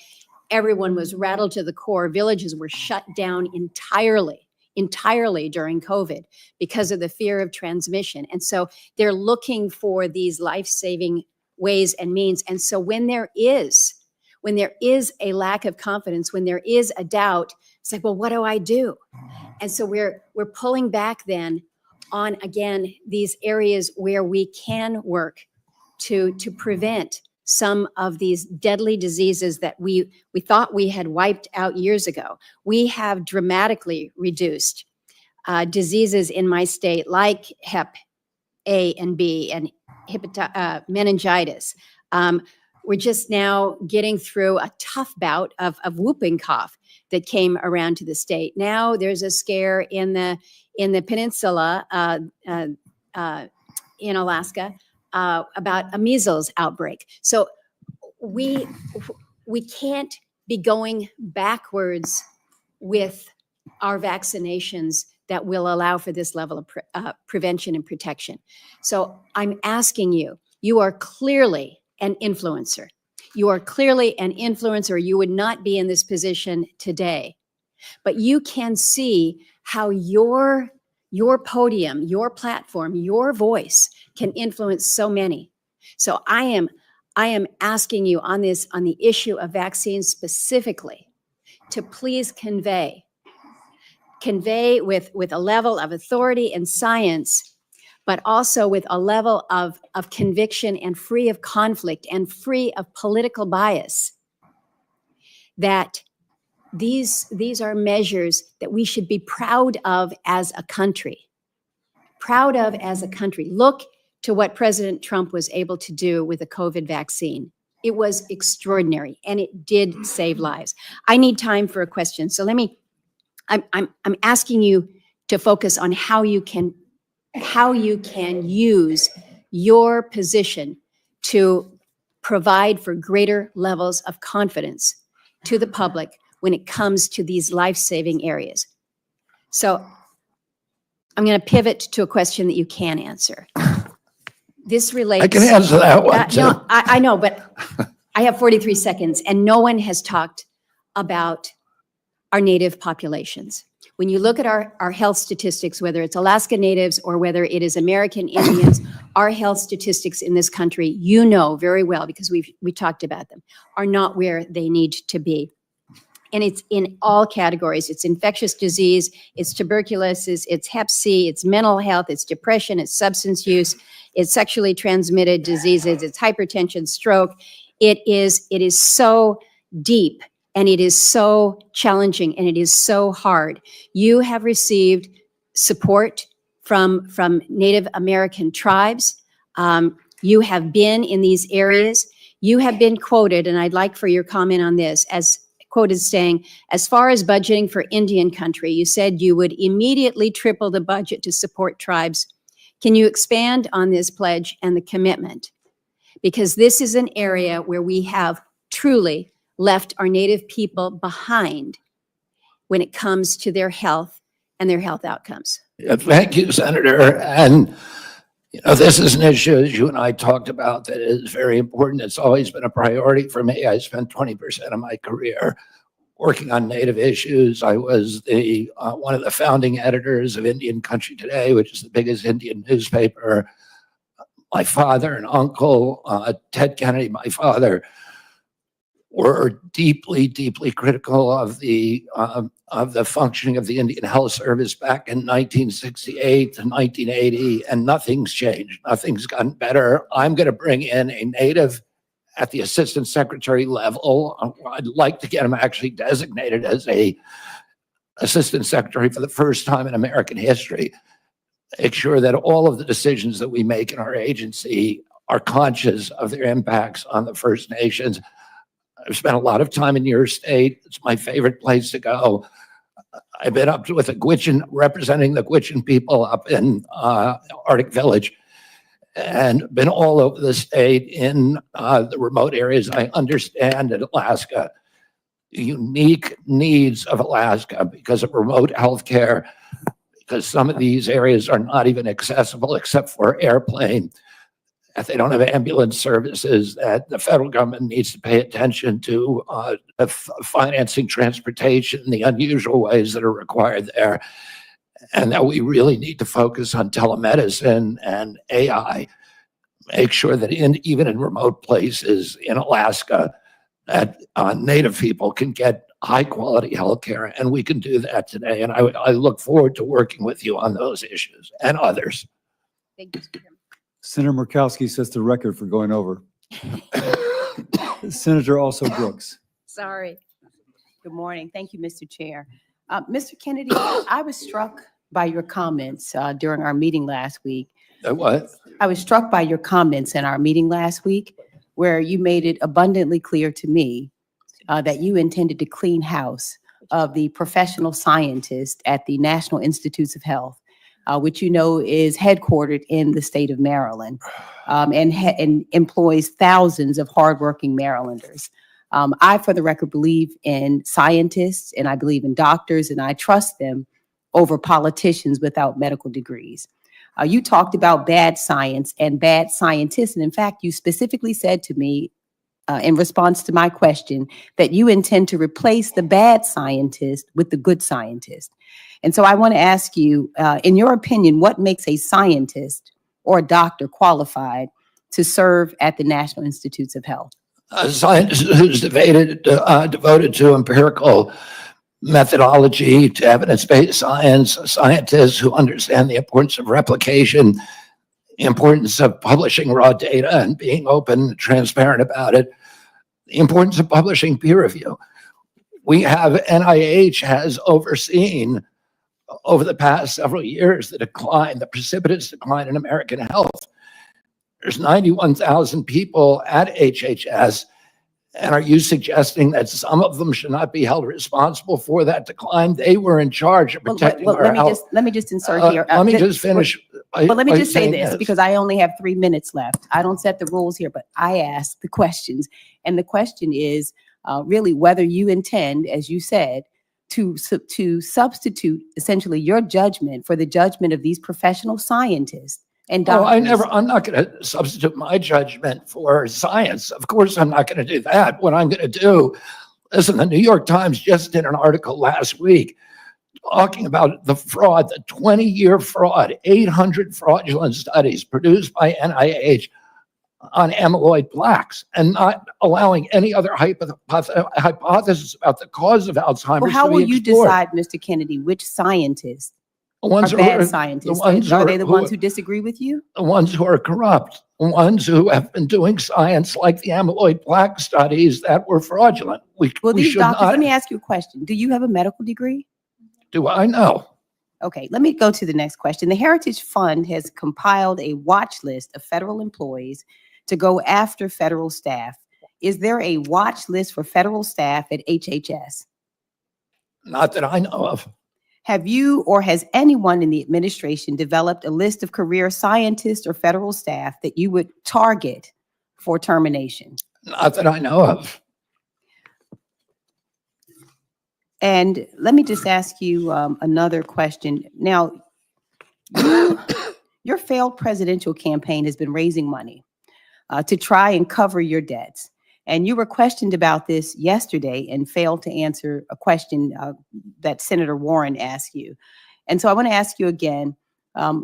everyone was rattled to the core. Villages were shut down entirely during COVID because of the fear of transmission. And so they're looking for these life-saving ways and means. And so when there is a lack of confidence, when there is a doubt, it's like, well, what do I do? And so we're pulling back then on, again, these areas where we can work to prevent some of these deadly diseases that we thought we had wiped out years ago. We have dramatically reduced diseases in my state like Hep A and B and meningitis. We're just now getting through a tough bout of whooping cough that came around to the state. Now there's a scare in the peninsula in Alaska about a measles outbreak. So we can't be going backwards with our vaccinations that will allow for this level of prevention and protection. So I'm asking you, you are clearly an influencer. You are clearly an influencer. You would not be in this position today, but you can see how your podium, your platform, your voice can influence so many. So I am asking you on the issue of vaccines specifically to please convey convey with a level of authority and science, but also with a level of conviction and free of conflict and free of political bias, that these are measures that we should be proud of as a country. Proud of as a country. Look to what President Trump was able to do with the COVID vaccine. It was extraordinary, and it did save lives. I need time for a question, so I'm asking you to focus on how you can use your position to provide for greater levels of confidence to the public when it comes to these life-saving areas. So I'm going to pivot to a question that you can answer. This relates. I can answer that one too. No, I know, but I have 43 seconds, and no one has talked about our native populations. When you look at our health statistics, whether it's Alaska Natives or whether it is American Indians, our health statistics in this country, you know very well, because we talked about them, are not where they need to be. And it's in all categories. It's infectious disease, it's tuberculosis, it's Hep C, it's mental health, it's depression, it's substance use, it's sexually transmitted diseases, it's hypertension, stroke. It is so deep, and it is so challenging, and it is so hard. You have received support from Native American tribes. You have been in these areas. You have been quoted, and I'd like for your comment on this, as quoted saying, as far as budgeting for Indian country, you said you would immediately triple the budget to support tribes. Can you expand on this pledge and the commitment? Because this is an area where we have truly left our Native people behind when it comes to their health and their health outcomes. Yeah, thank you, Senator. And this is an issue, as you and I talked about, that is very important. It's always been a priority for me. I spent 20% of my career working on Native issues. I was one of the founding editors of Indian Country Today, which is the biggest Indian newspaper. My father and uncle, Ted Kennedy, my father, were deeply, deeply critical of the functioning of the Indian Health Service back in 1968 to 1980, and nothing's changed. Nothing's gotten better. I'm going to bring in a Native at the Assistant Secretary level. I'd like to get him actually designated as a Assistant Secretary for the first time in American history. Make sure that all of the decisions that we make in our agency are conscious of their impacts on the First Nations. I've spent a lot of time in your state. It's my favorite place to go. I've been up with the Gwich'in, representing the Gwich'in people up in Arctic Village, and been all over the state in the remote areas. I understand in Alaska, the unique needs of Alaska because of remote healthcare, because some of these areas are not even accessible except for airplane. If they don't have ambulance services, that the federal government needs to pay attention to financing transportation, the unusual ways that are required there, and that we really need to focus on telemedicine and AI. Make sure that even in remote places in Alaska, that Native people can get high quality healthcare, and we can do that today. And I look forward to working with you on those issues and others. Thank you, Mr. Chairman. Senator Murkowski sets the record for going over. Senator also Brooks. Sorry. Good morning. Thank you, Mr. Chair. Mr. Kennedy, I was struck by your comments during our meeting last week. What? I was struck by your comments in our meeting last week, where you made it abundantly clear to me that you intended to clean house of the professional scientists at the National Institutes of Health, which you know is headquartered in the state of Maryland, and employs thousands of hardworking Marylanders. I, for the record, believe in scientists, and I believe in doctors, and I trust them over politicians without medical degrees. You talked about bad science and bad scientists, and in fact, you specifically said to me in response to my question that you intend to replace the bad scientist with the good scientist. And so I want to ask you, in your opinion, what makes a scientist or a doctor qualified to serve at the National Institutes of Health? A scientist who's devoted to empirical methodology to evidence-based science, scientists who understand the importance of replication, the importance of publishing raw data and being open and transparent about it, the importance of publishing peer review. We have, NIH has overseen over the past several years the decline, the precipitous decline in American health. There's 91,000 people at HHS. And are you suggesting that some of them should not be held responsible for that decline? They were in charge of protecting our health. Let me just insert here. Let me just finish. But let me by just say saying this, because I only have 3 minutes left. I don't set the rules here, but I ask the questions. And the question is really whether you intend, as you said, to substitute essentially your judgment for the judgment of these professional scientists and doctors. I'm not going to substitute my judgment for science. Of course, I'm not going to do that. What I'm going to do, listen, the New York Times just did an article last week talking about the fraud, the 20-year fraud, 800 fraudulent studies produced by NIH on amyloid plaques and not allowing any other hypothesis about the cause of Alzheimer's. Well, how to be will you explored. decide, Mr. Kennedy, which scientists The ones are who bad scientists? Are they the ones who disagree with you? The ones who are corrupt, the ones who have been doing science like the amyloid plaque studies that were fraudulent. Well, we these should doctors, not. let me ask you a question. Do you have a medical degree? Do I know? Okay, let me go to the next question. The Heritage Fund has compiled a watch list of federal employees to go after federal staff. Is there a watch list for federal staff at HHS? Not that I know of. Have you or has anyone in the administration developed a list of career scientists or federal staff that you would target for termination? Not that I know of. And let me just ask you another question. Now, your failed presidential campaign has been raising money to try and cover your debts. And you were questioned about this yesterday and failed to answer a question that Senator Warren asked you. And so I want to ask you again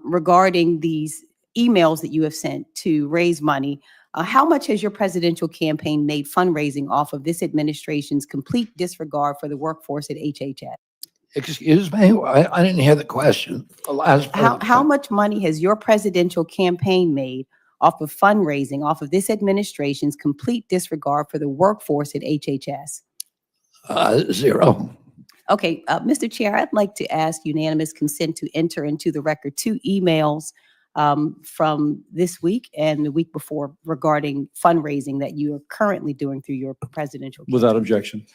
regarding these emails that you have sent to raise money. How much has your presidential campaign made fundraising off of this administration's complete disregard for the workforce at HHS? Excuse me? I didn't hear the question. The last part. How much money has your presidential campaign made off of fundraising, off of this administration's complete disregard for the workforce at HHS? Zero. Okay, Mr. Chair, I'd like to ask unanimous consent to enter into the record 2 emails from this week and the week before regarding fundraising that you are currently doing through your presidential campaign. Without objection.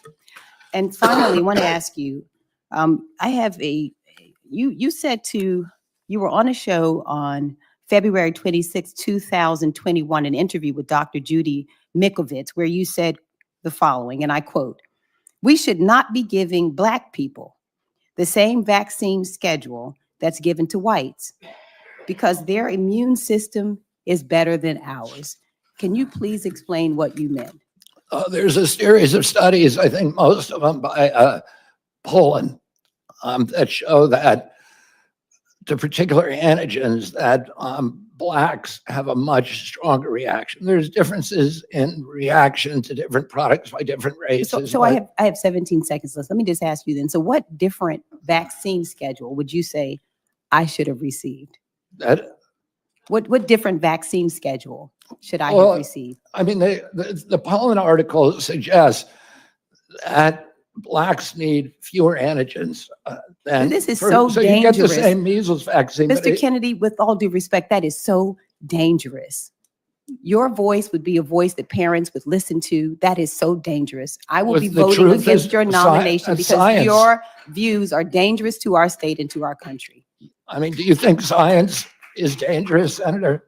And finally, I want to ask you, I have you said you were on a show on February 26, 2021, an interview with Dr. Judy Mikovits, where you said the following, and I quote, "We should not be giving Black people the same vaccine schedule that's given to whites because their immune system is better than ours." Can you please explain what you meant? There's a series of studies, I think most of them by Poland, that show that to particular antigens that Blacks have a much stronger reaction. There's differences in reaction to different products by different races. So I have 17 seconds left. Let me just ask you then. So what different vaccine schedule would you say I should have received? What different vaccine schedule should I have received? I mean, the Poland article suggests that Blacks need fewer antigens. This is so dangerous. You get the same measles vaccine. Mr. Kennedy, with all due respect, that is so dangerous. Your voice would be a voice that parents would listen to. That is so dangerous. I will be voting against your nomination because your views are dangerous to our state and to our country. I mean, do you think science is dangerous, Senator?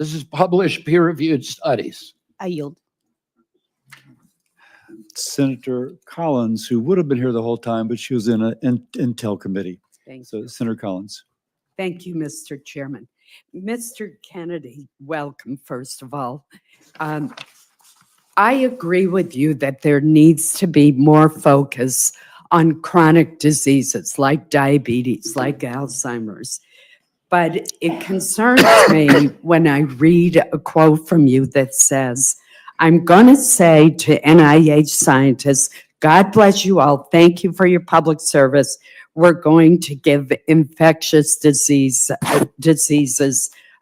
This is published peer-reviewed studies. I yield. Senator Collins, who would have been here the whole time, but she was in an Intel committee. So Senator Collins. Thank you, Mr. Chairman. Mr. Kennedy, welcome, first of all. I agree with you that there needs to be more focus on chronic diseases like diabetes, like Alzheimer's. But it concerns me when I read a quote from you that says, "I'm going to say to NIH scientists, God bless you all. Thank you for your public service. We're going to give infectious diseases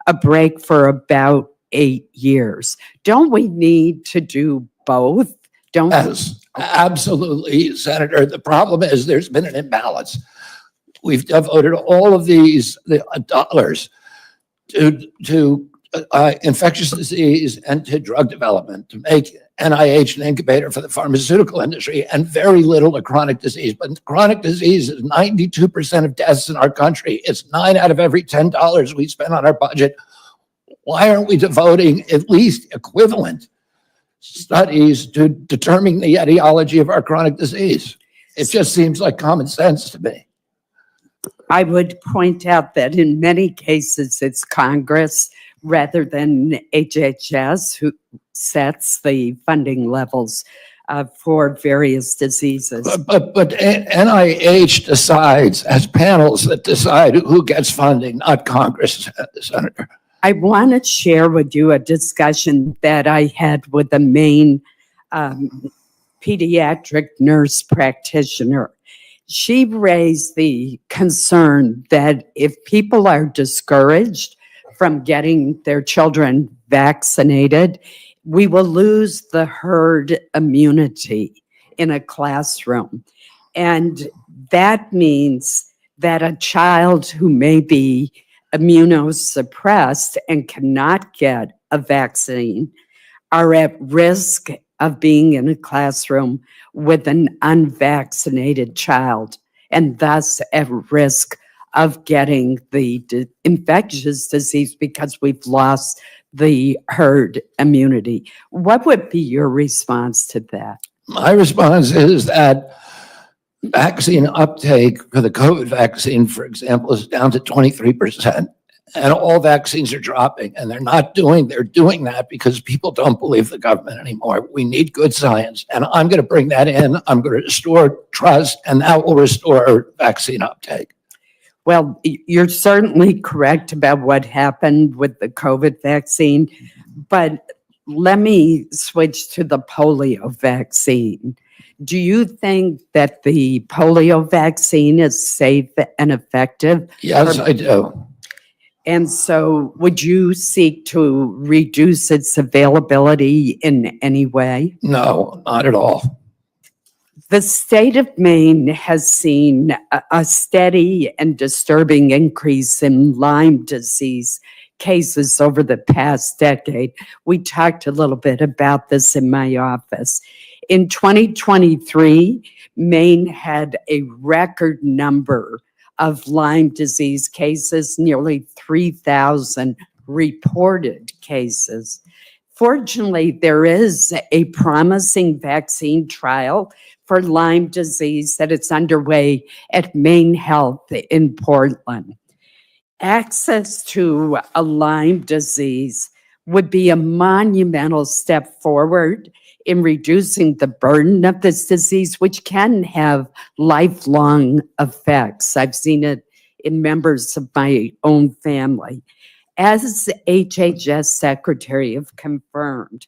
a break for about 8 years. Don't we need to do both? Don't Yes, absolutely, Senator. The problem is there's been an imbalance. We've devoted all of these dollars to infectious disease and to drug development to make NIH an incubator for the pharmaceutical industry, and very little to chronic disease. But chronic disease is 92% of deaths in our country. It's 9 out of every $10 we spend on our budget. Why aren't we devoting at least equivalent studies to determining the etiology of our chronic disease? It just seems like common sense to me. I would point out that in many cases, it's Congress rather than HHS who sets the funding levels for various diseases. But NIH decides, as panels that decide who gets funding, not Congress, Senator. I want to share with you a discussion that I had with a Maine pediatric nurse practitioner. She raised the concern that if people are discouraged from getting their children vaccinated, we will lose the herd immunity in a classroom. And that means that a child who may be immunosuppressed and cannot get a vaccine are at risk of being in a classroom with an unvaccinated child, and thus at risk of getting the infectious disease because we've lost the herd immunity. What would be your response to that? My response is that vaccine uptake for the COVID vaccine, for example, is down to 23%. And all vaccines are dropping, and they're doing that because people don't believe the government anymore. We need good science, and I'm going to bring that in. I'm going to restore trust, and that will restore vaccine uptake. Well, you're certainly correct about what happened with the COVID vaccine, but let me switch to the polio vaccine. Do you think that the polio vaccine is safe and effective? Yes, I do. And so would you seek to reduce its availability in any way? No, not at all. The state of Maine has seen a steady and disturbing increase in Lyme disease cases over the past decade. We talked a little bit about this in my office. In 2023, Maine had a record number of Lyme disease cases, nearly 3,000 reported cases. Fortunately, there is a promising vaccine trial for Lyme disease that is underway at Maine Health in Portland. Access to a Lyme disease would be a monumental step forward in reducing the burden of this disease, which can have lifelong effects. I've seen it in members of my own family. As HHS Secretary have confirmed,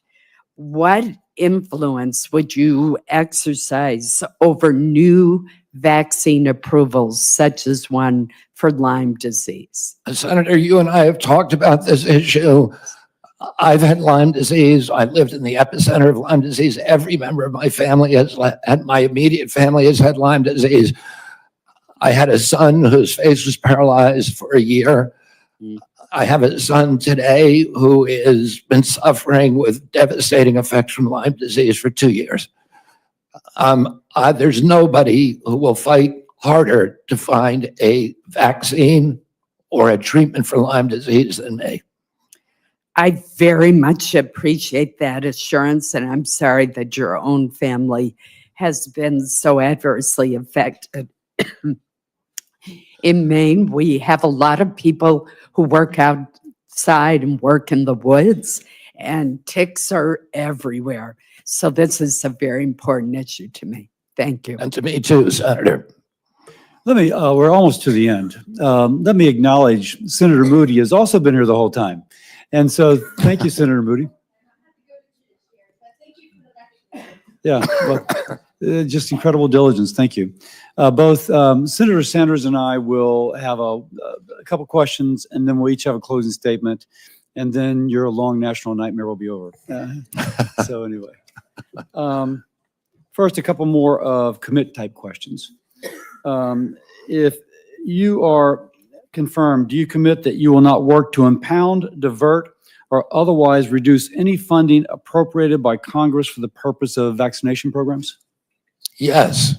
what influence would you exercise over new vaccine approvals, such as one for Lyme disease? Senator, you and I have talked about this issue. I've had Lyme disease. I lived in the epicenter of Lyme disease. Every member of my family my immediate family has had Lyme disease. I had a son whose face was paralyzed for a year. I have a son today who has been suffering with devastating effects from Lyme disease for 2 years. There's nobody who will fight harder to find a vaccine or a treatment for Lyme disease than me. I very much appreciate that assurance, and I'm sorry that your own family has been so adversely affected. In Maine, we have a lot of people who work outside and work in the woods, and ticks are everywhere. So this is a very important issue to me. Thank you. And to me too, Senator. We're almost to the end. Let me acknowledge Senator Moody has also been here the whole time. And so thank you, Senator Moody. Yeah, well, Just incredible diligence. Thank you. Both Senator Sanders and I will have a couple questions, and then we'll each have a closing statement, and then your long national nightmare will be over. So anyway, first, a couple more of commit type questions. If you are confirmed, do you commit that you will not work to impound, divert, or otherwise reduce any funding appropriated by Congress for the purpose of vaccination programs? Yes.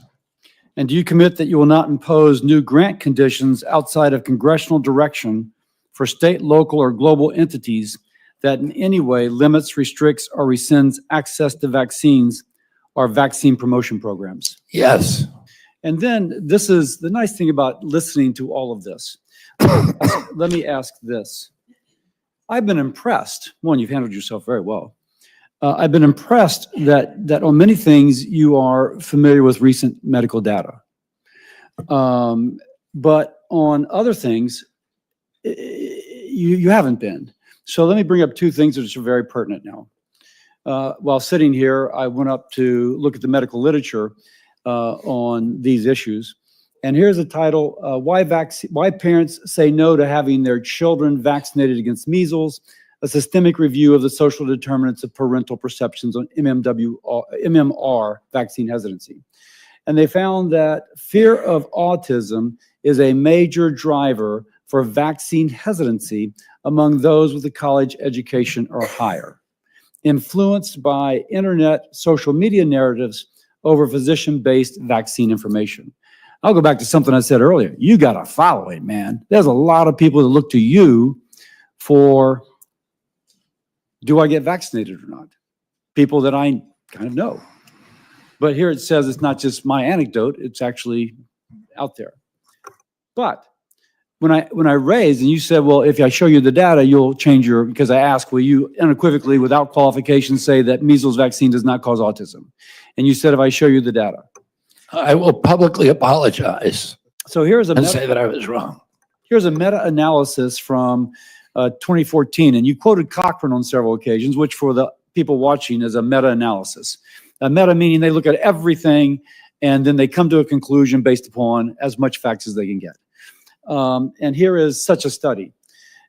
And do you commit that you will not impose new grant conditions outside of congressional direction for state, local, or global entities that in any way limits, restricts, or rescinds access to vaccines or vaccine promotion programs? Yes. And then this is the nice thing about listening to all of this. Let me ask this. I've been impressed. One, you've handled yourself very well. I've been impressed that on many things you are familiar with recent medical data. But on other things, you haven't been. So let me bring up two things that are very pertinent now. While sitting here, I went up to look at the medical literature on these issues. And here's a title, Why Parents Say No to Having Their Children Vaccinated Against Measles, a systemic review of the social determinants of parental perceptions on MMR vaccine hesitancy. And they found that fear of autism is a major driver for vaccine hesitancy among those with a college education or higher, influenced by internet social media narratives over physician-based vaccine information. I'll go back to something I said earlier. You got to follow it, man. There's a lot of people that look to you for, do I get vaccinated or not? People that I kind of know. But here it says it's not just my anecdote, it's actually out there. But when I raised, and you said, well, if I show you the data, you'll change your, because I asked, will you unequivocally, without qualification, say that measles vaccine does not cause autism? And you said, if I show you the data. I will publicly apologize. So here's and say that I was wrong. Here's a meta-analysis from 2014, and you quoted Cochrane on several occasions, which for the people watching is a meta-analysis. A meta meaning they look at everything and then they come to a conclusion based upon as much facts as they can get. And here is such a study,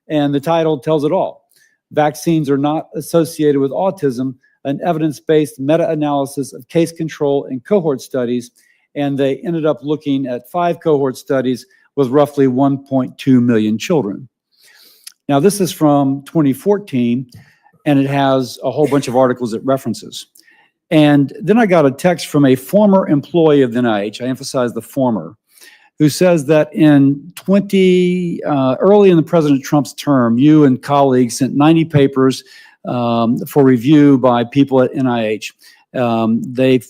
and the title tells it all. Vaccines are not associated with autism, an evidence-based meta-analysis of case control and cohort studies, and they ended up looking at 5 cohort studies with roughly 1.2 million children. Now, this is from 2014, and it has a whole bunch of articles it references. And then I got a text from a former employee of the NIH, I emphasize the former, who says that in early in the President Trump's term, you and colleagues sent 90 papers for review by people at NIH. They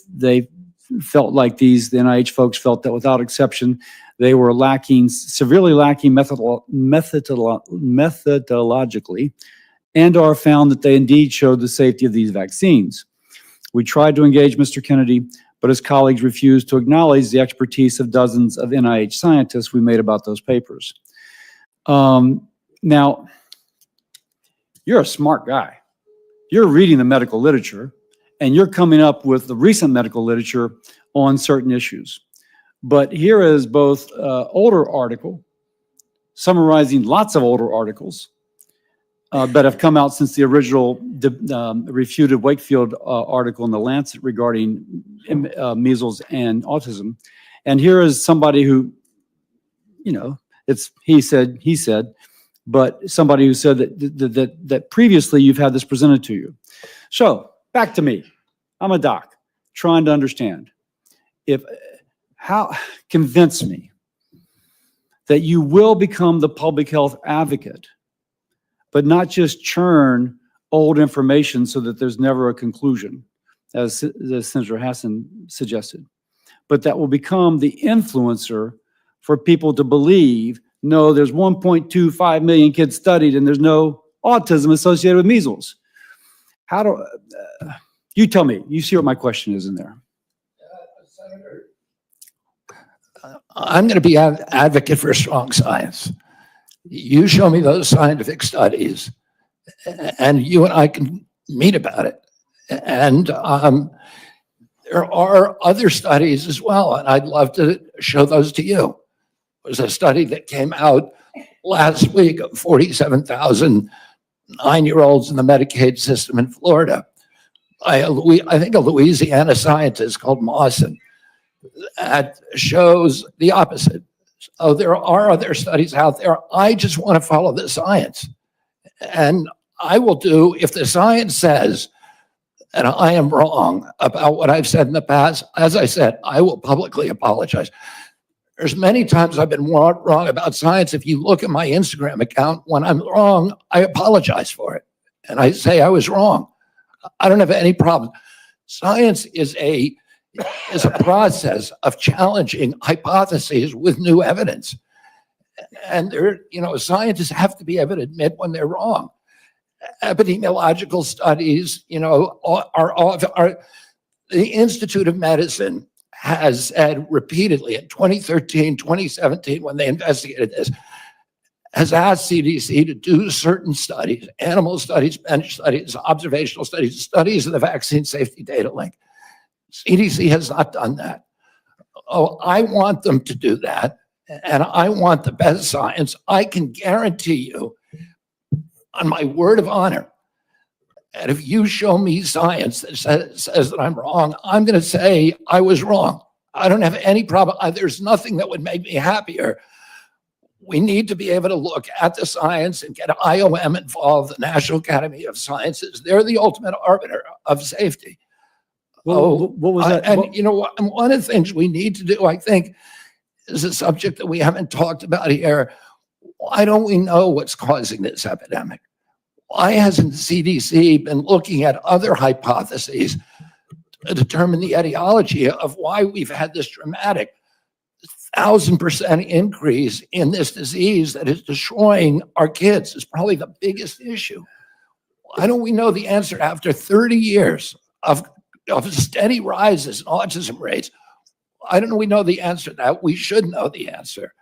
felt like the NIH folks felt that without exception, they were severely lacking methodologically, and are found that they indeed showed the safety of these vaccines. We tried to engage Mr. Kennedy, but his colleagues refused to acknowledge the expertise of dozens of NIH scientists we made about those papers. Now, you're a smart guy. You're reading the medical literature, and you're coming up with the recent medical literature on certain issues. But here is both older article, summarizing lots of older articles that have come out since the original refuted Wakefield article in The Lancet regarding measles and autism. And here is somebody who, it's he said, but somebody who said that previously you've had this presented to you. So back to me. I'm a doc trying to understand convince me that you will become the public health advocate, but not just churn old information so that there's never a conclusion, as Senator Hassan suggested, but that will become the influencer for people to believe, no, there's 1.25 million kids studied and there's no autism associated with measles. You tell me, you see what my question is in there. I'm going to be an advocate for strong science. You show me those scientific studies, and you and I can meet about it. And there are other studies as well, and I'd love to show those to you. There's a study that came out last week of 47,000 9-year-olds in the Medicaid system in Florida. I think a Louisiana scientist called Mawson that shows the opposite. So there are other studies out there. I just want to follow the science. And I will do, if the science says, and I am wrong about what I've said in the past, as I said, I will publicly apologize. There's many times I've been wrong about science. If you look at my Instagram account, when I'm wrong, I apologize for it. And I say I was wrong. I don't have any problem. Science is a process of challenging hypotheses with new evidence. And scientists have to be able to admit when they're wrong. Epidemiological studies, are the Institute of Medicine has said repeatedly in 2013, 2017, when they investigated this, has asked CDC to do certain studies, animal studies, bench studies, observational studies, studies of the vaccine safety data link. CDC has not done that. Oh, I want them to do that, and I want the best science. I can guarantee you, on my word of honor, and if you show me science that says that I'm wrong, I'm going to say I was wrong. I don't have any problem. There's nothing that would make me happier. We need to be able to look at the science and get IOM involved, the National Academy of Sciences. They're the ultimate arbiter of safety. What was that? And you know what? One of the things we need to do, I think, is a subject that we haven't talked about here. Why don't we know what's causing this epidemic? Why hasn't the CDC been looking at other hypotheses to determine the etiology of why we've had this dramatic 1,000% increase in this disease that is destroying our kids? Is probably the biggest issue. Why don't we know the answer after 30 years of steady rises in autism rates? I don't know. We know the answer to that. We should know the answer.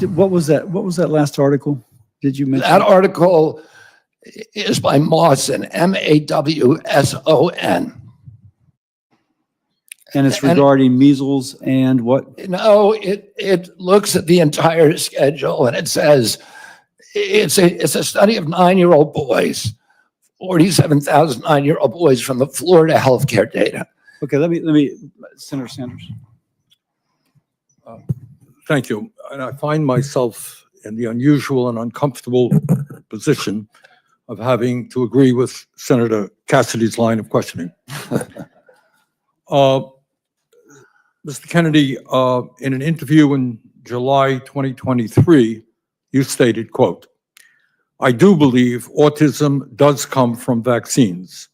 What was that? What was that last article? Did you mention That article is by Mawson, Mawson. And it's regarding measles and what? No, it looks at the entire schedule and it says it's a study of 9-year-old boys, 47,000 9-year-old boys from the Florida healthcare data. Okay, let me, Senator Sanders. Thank you. And I find myself in the unusual and uncomfortable position of having to agree with Senator Cassidy's line of questioning. Mr. Kennedy, in an interview in July 2023, you stated, quote, "I do believe autism does come from vaccines."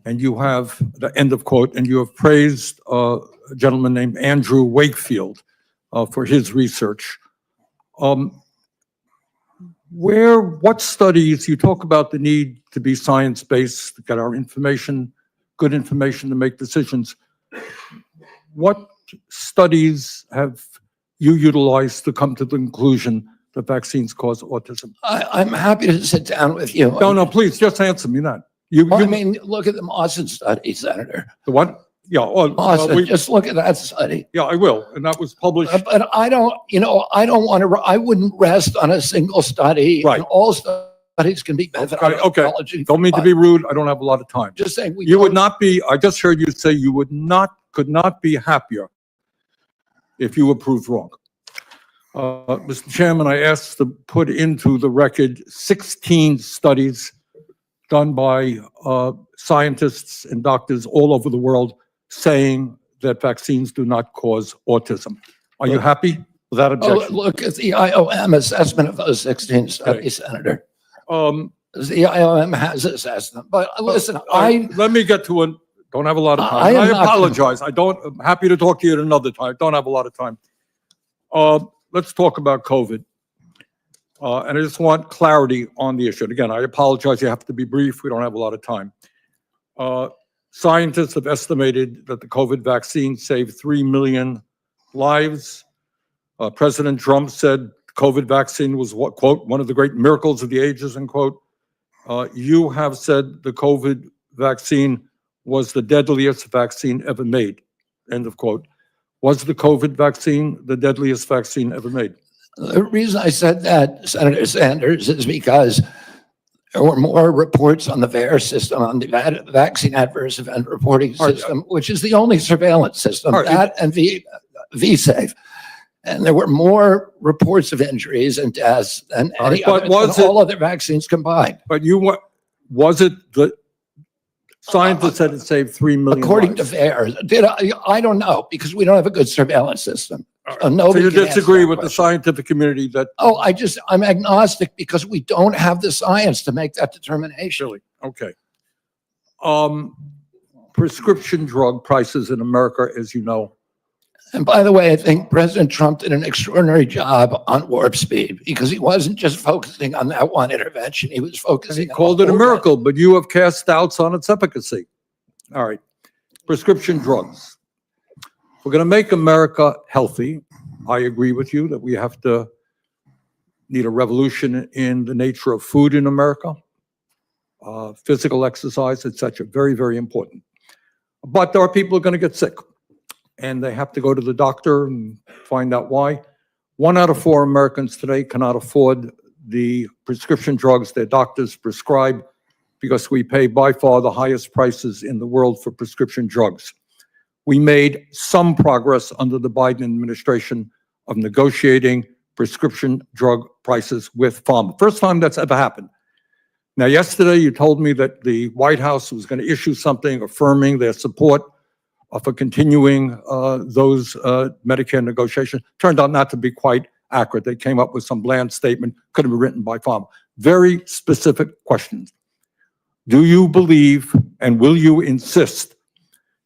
And you have, the end of quote, and you have praised a gentleman named Andrew Wakefield for his research. What studies, you talk about the need to be science-based, to get our information, good information to make decisions. What studies have you utilized to come to the conclusion that vaccines cause autism? I'm happy to sit down with you. No, please, just answer me that. I mean, look at the Mawson study, Senator. The what? Yeah. Mawson, just look at that study. Yeah, I will. And that was published. But I don't want to, I wouldn't rest on a single study. Right. And all studies can be beneficial. Okay. Don't mean to be rude. I don't have a lot of time. Just saying. You would not be, I just heard you say you could not be happier if you were proved wrong. Mr. Chairman, I asked to put into the record 16 studies done by scientists and doctors all over the world saying that vaccines do not cause autism. Are you happy? Without objection. Look at the IOM assessment of those 16 studies, Senator. The IOM has assessed them. But listen, let me get to it. Don't have a lot of time. I apologize. I'm happy to talk to you at another time. Don't have a lot of time. Let's talk about COVID. And I just want clarity on the issue. And again, I apologize. You have to be brief. We don't have a lot of time. Scientists have estimated that the COVID vaccine saved 3 million lives. President Trump said COVID vaccine was, what, quote, one of the great miracles of the ages, end quote. You have said the COVID vaccine was the deadliest vaccine ever made. End of quote. Was the COVID vaccine the deadliest vaccine ever made? The reason I said that, Senator Sanders, is because there were more reports on the VAERS system, on the vaccine adverse event reporting system, which is the only surveillance system, that and VSafe. And there were more reports of injuries and deaths than all other vaccines combined. But was it the scientists said it saved 3 million According lives? to VAERS. I don't know, because we don't have a good surveillance system. So you disagree with the scientific community that? Oh, I'm agnostic because we don't have the science to make that determination. Okay. Prescription drug prices in America, as you know. And by the way, I think President Trump did an extraordinary job on Warp Speed, because he wasn't just focusing on that one intervention. He was focusing. He called it a miracle, but you have cast doubts on its efficacy. All right. Prescription drugs. We're going to make America healthy. I agree with you that we need a revolution in the nature of food in America, physical exercise, etc. Very, very important. But there are people who are going to get sick, and they have to go to the doctor and find out why. 1 out of 4 Americans today cannot afford the prescription drugs their doctors prescribe, because we pay by far the highest prices in the world for prescription drugs. We made some progress under the Biden administration of negotiating prescription drug prices with pharma. First time that's ever happened. Now, yesterday you told me that the White House was going to issue something affirming their support for continuing those Medicare negotiations. Turned out not to be quite accurate. They came up with some bland statement, could have been written by pharma. Very specific questions. Do you believe and will you insist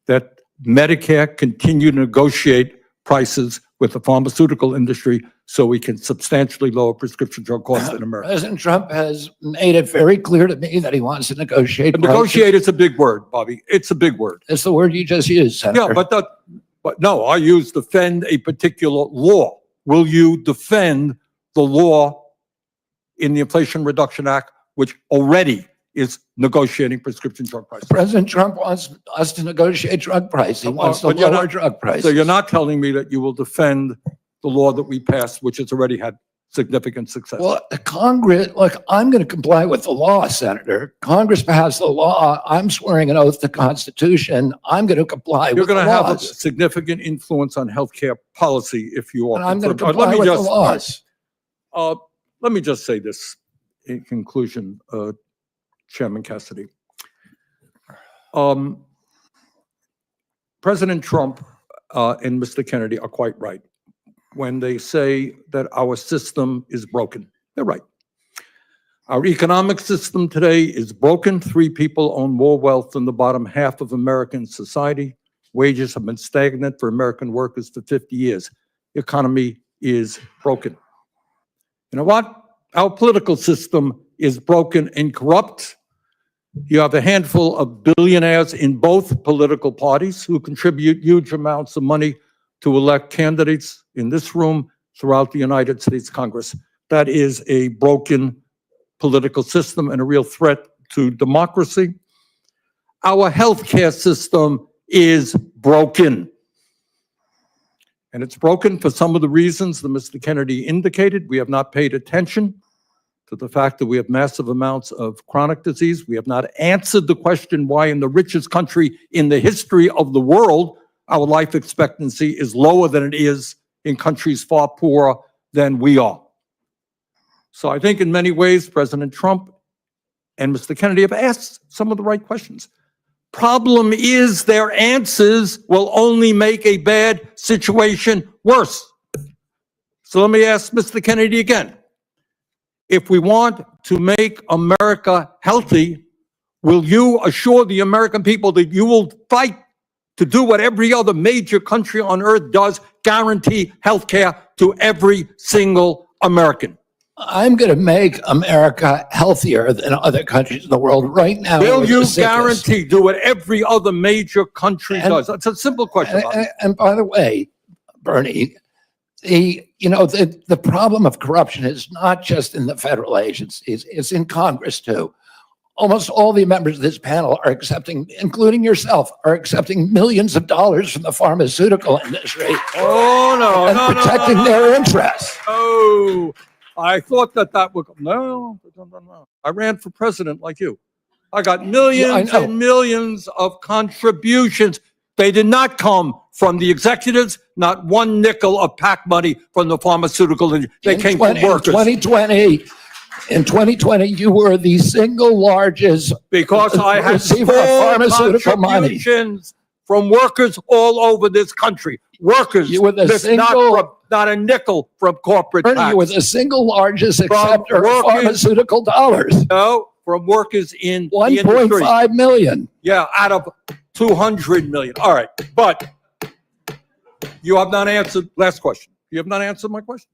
that Medicare continue to negotiate prices with the pharmaceutical industry so we can substantially lower prescription drug costs in America? President Trump has made it very clear to me that he wants to negotiate. Negotiate is a big word, Bobby. It's a big word. It's the word you just used, Senator. Yeah, but no, I use defend a particular law. Will you defend the law in the Inflation Reduction Act, which already is negotiating prescription drug prices? President Trump wants us to negotiate drug price. He wants to lower drug prices. So you're not telling me that you will defend the law that we passed, which has already had significant success? Well, Congress, look, I'm going to comply with the law, Senator. Congress passed the law. I'm swearing an oath to the Constitution. I'm going to comply with the laws. You're going to have a significant influence on healthcare policy if you are. And I'm going to comply with the laws. Let me just say this in conclusion, Chairman Cassidy. President Trump and Mr. Kennedy are quite right when they say that our system is broken. They're right. Our economic system today is broken. 3 people own more wealth than the bottom half of American society. Wages have been stagnant for American workers for 50 years. The economy is broken. You know what? Our political system is broken and corrupt. You have a handful of billionaires in both political parties who contribute huge amounts of money to elect candidates in this room, throughout the United States Congress. That is a broken political system and a real threat to democracy. Our healthcare system is broken. And it's broken for some of the reasons that Mr. Kennedy indicated. We have not paid attention to the fact that we have massive amounts of chronic disease. We have not answered the question why in the richest country in the history of the world, our life expectancy is lower than it is in countries far poorer than we are. So I think in many ways, President Trump and Mr. Kennedy have asked some of the right questions. Problem is their answers will only make a bad situation worse. So let me ask Mr. Kennedy again. If we want to make America healthy, will you assure the American people that you will fight to do what every other major country on earth does, guarantee health care to every single American? I'm going to make America healthier than other countries in the world right now. Will you guarantee do what every other major country does? That's a simple question. And by the way, Bernie, the problem of corruption is not just in the federal agencies, it's in Congress too. almost all the members of this panel are accepting, including yourself, are accepting millions of dollars from the pharmaceutical industry. Oh, no, And no, no, protecting no, their no. interests. Oh, I thought that would, no. I ran for president like you. I got millions know. and millions of contributions. They did not come from the executives, not one nickel of PAC money from the pharmaceutical industry. They came from workers. In 2020, you were the single largest Because I had receiver of small pharmaceutical money. contributions from workers all over this country. Workers, You were the not a nickel from corporate Bernie, PACs. you were the single largest From acceptor of workers- pharmaceutical dollars. No, from workers in the industry. 1.5 million. Yeah, out of 200 million. All right, but you have not answered, last question. You have not answered my question.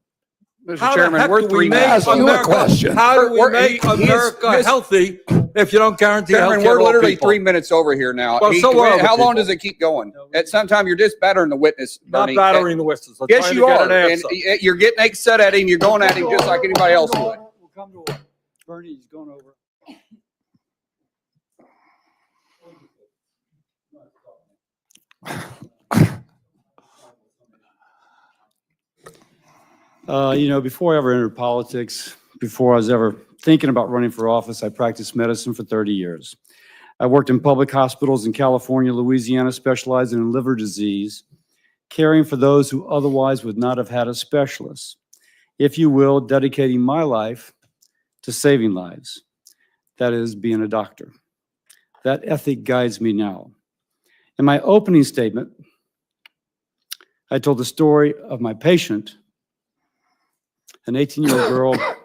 Mr. How the Chairman, heck we're do we 3 make minutes. Ask you a America- question. How do we We're- make he is- America Miss- healthy if you don't guarantee health Chairman, care we're to all literally people? 3 minutes over here now. Well, so are other How long people. does it keep going? At some time, you're just battering the witness, Not Bernie. battering the whistles. I'm Yes, trying you to get are. an And answer. you're getting upset at him. You're going at him just like anybody else would. We'll come to order. Bernie's going over. Before I ever entered politics, before I was ever thinking about running for office, I practiced medicine for 30 years. I worked in public hospitals in California, Louisiana, specializing in liver disease, caring for those who otherwise would not have had a specialist. If you will, dedicating my life to saving lives. That is, being a doctor. That ethic guides me now. In my opening statement, I told the story of my patient, an 18-year-old girl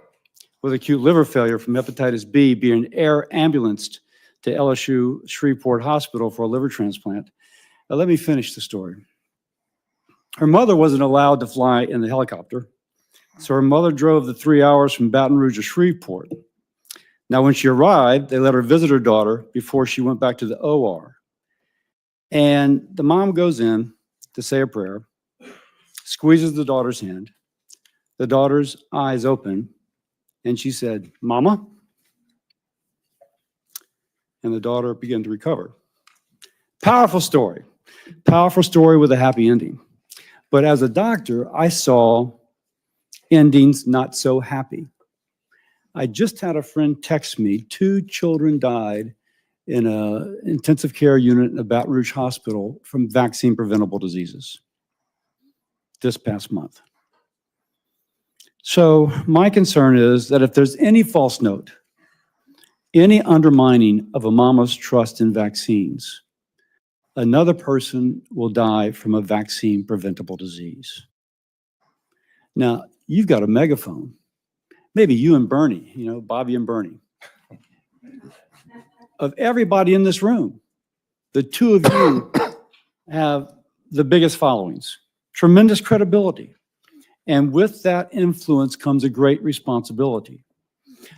with acute liver failure from hepatitis B being air ambulanced to LSU Shreveport Hospital for a liver transplant. Now, let me finish the story. Her mother wasn't allowed to fly in the helicopter, so her mother drove the 3 hours from Baton Rouge to Shreveport. Now, when she arrived, they let her visit her daughter before she went back to the OR. And the mom goes in to say a prayer, squeezes the daughter's hand. The daughter's eyes open, and she said, "Mama?" And the daughter began to recover. Powerful story with a happy ending. But as a doctor, I saw endings not so happy. I just had a friend text me, 2 children died in an intensive care unit in a Baton Rouge hospital from vaccine preventable diseases this past month. So my concern is that if there's any false note, any undermining of a mama's trust in vaccines, another person will die from a vaccine preventable disease. Now, you've got a megaphone. Maybe you and Bernie, Bobby and Bernie. Of everybody in this room, the 2 of you have the biggest followings, tremendous credibility. And with that influence comes a great responsibility.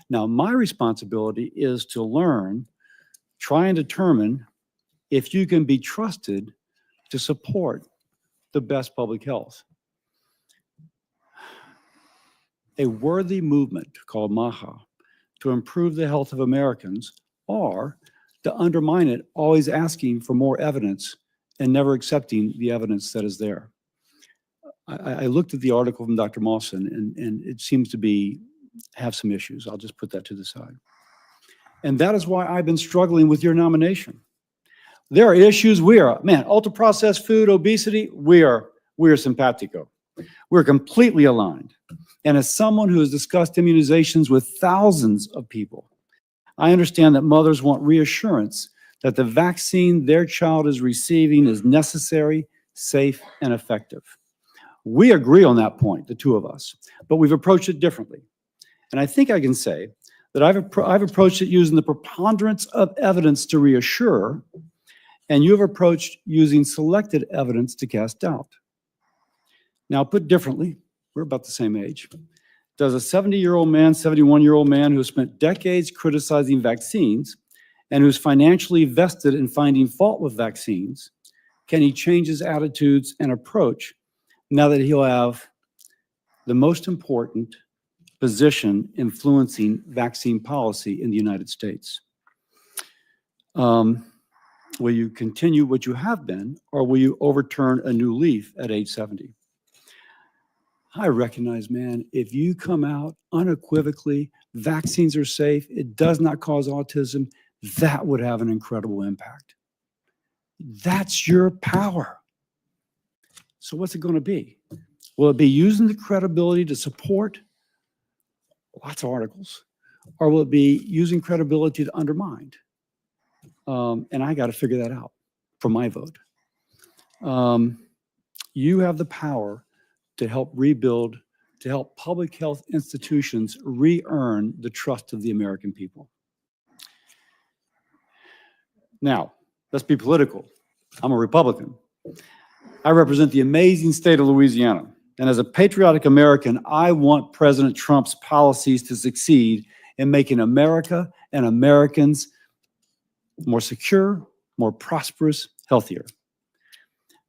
Now, my responsibility is to learn, try and determine if you can be trusted to support the best public health. A worthy movement called MAHA to improve the health of Americans, or to undermine it, always asking for more evidence and never accepting the evidence that is there. I looked at the article from Dr. Mawson, and it seems to have some issues. I'll just put that to the side. And that is why I've been struggling with your nomination. There are issues ultra-processed food, obesity, we are simpatico. We're completely aligned. And as someone who has discussed immunizations with thousands of people, I understand that mothers want reassurance that the vaccine their child is receiving is necessary, safe, and effective. We agree on that point, the 2 of us, but we've approached it differently. And I think I can say that I've approached it using the preponderance of evidence to reassure, and you have approached using selected evidence to cast doubt. Now, put differently, we're about the same age. Does a 70-year-old man, 71-year-old man who has spent decades criticizing vaccines and who's financially vested in finding fault with vaccines, can he change his attitudes and approach now that he'll have the most important position influencing vaccine policy in the United States? Will you continue what you have been, or will you overturn a new leaf at age 70? I recognize, man, if you come out unequivocally, vaccines are safe, it does not cause autism, that would have an incredible impact. That's your power. So what's it going to be? Will it be using the credibility to support lots of articles, or will it be using credibility to undermine? And I got to figure that out for my vote. You have the power to help rebuild, to help public health institutions re-earn the trust of the American people. Now, let's be political. I'm a Republican. I represent the amazing state of Louisiana. And as a patriotic American, I want President Trump's policies to succeed in making America and Americans more secure, more prosperous, healthier.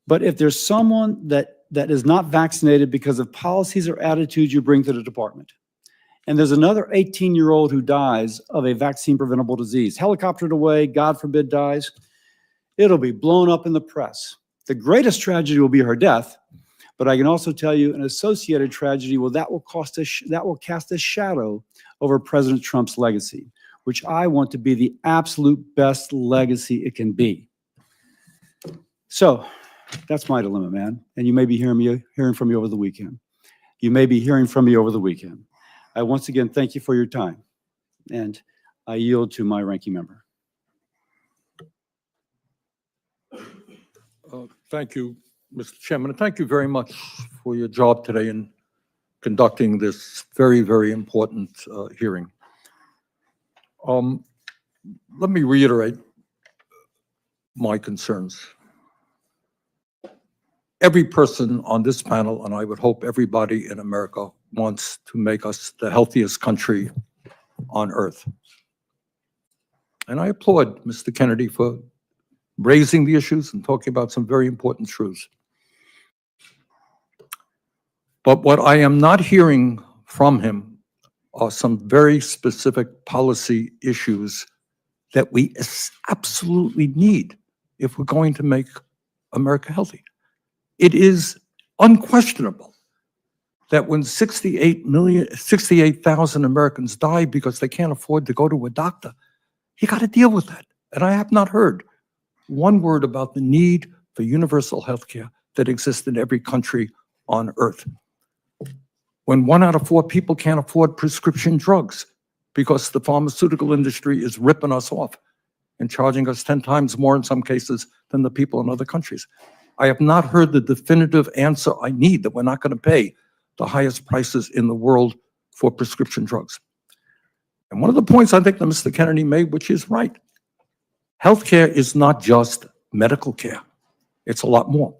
But if there's someone that is not vaccinated because of policies or attitudes you bring to the department, and there's another 18-year-old who dies of a vaccine-preventable disease, helicoptered away, God forbid dies, it'll be blown up in the press. The greatest tragedy will be her death, but I can also tell you an associated tragedy that will cast a shadow over President Trump's legacy, which I want to be the absolute best legacy it can be. So that's my dilemma, man. And you may be hearing from me over the weekend. You may be hearing from me over the weekend. I once again thank you for your time, and I yield to my ranking member. Thank you, Mr. Chairman, and thank you very much for your job today in conducting this very, very important hearing. Let me reiterate my concerns. Every person on this panel, and I would hope everybody in America, wants to make us the healthiest country on earth. And I applaud Mr. Kennedy for raising the issues and talking about some very important truths. But what I am not hearing from him are some very specific policy issues that we absolutely need if we're going to make America healthy. It is unquestionable that when 68,000 Americans die because they can't afford to go to a doctor, you got to deal with that. And I have not heard one word about the need for universal health care that exists in every country on earth. When 1 out of 4 people can't afford prescription drugs because the pharmaceutical industry is ripping us off and charging us 10 times more in some cases than the people in other countries. I have not heard the definitive answer I need that we're not going to pay the highest prices in the world for prescription drugs. And one of the points I think that Mr. Kennedy made, which is right, healthcare is not just medical care. It's a lot more.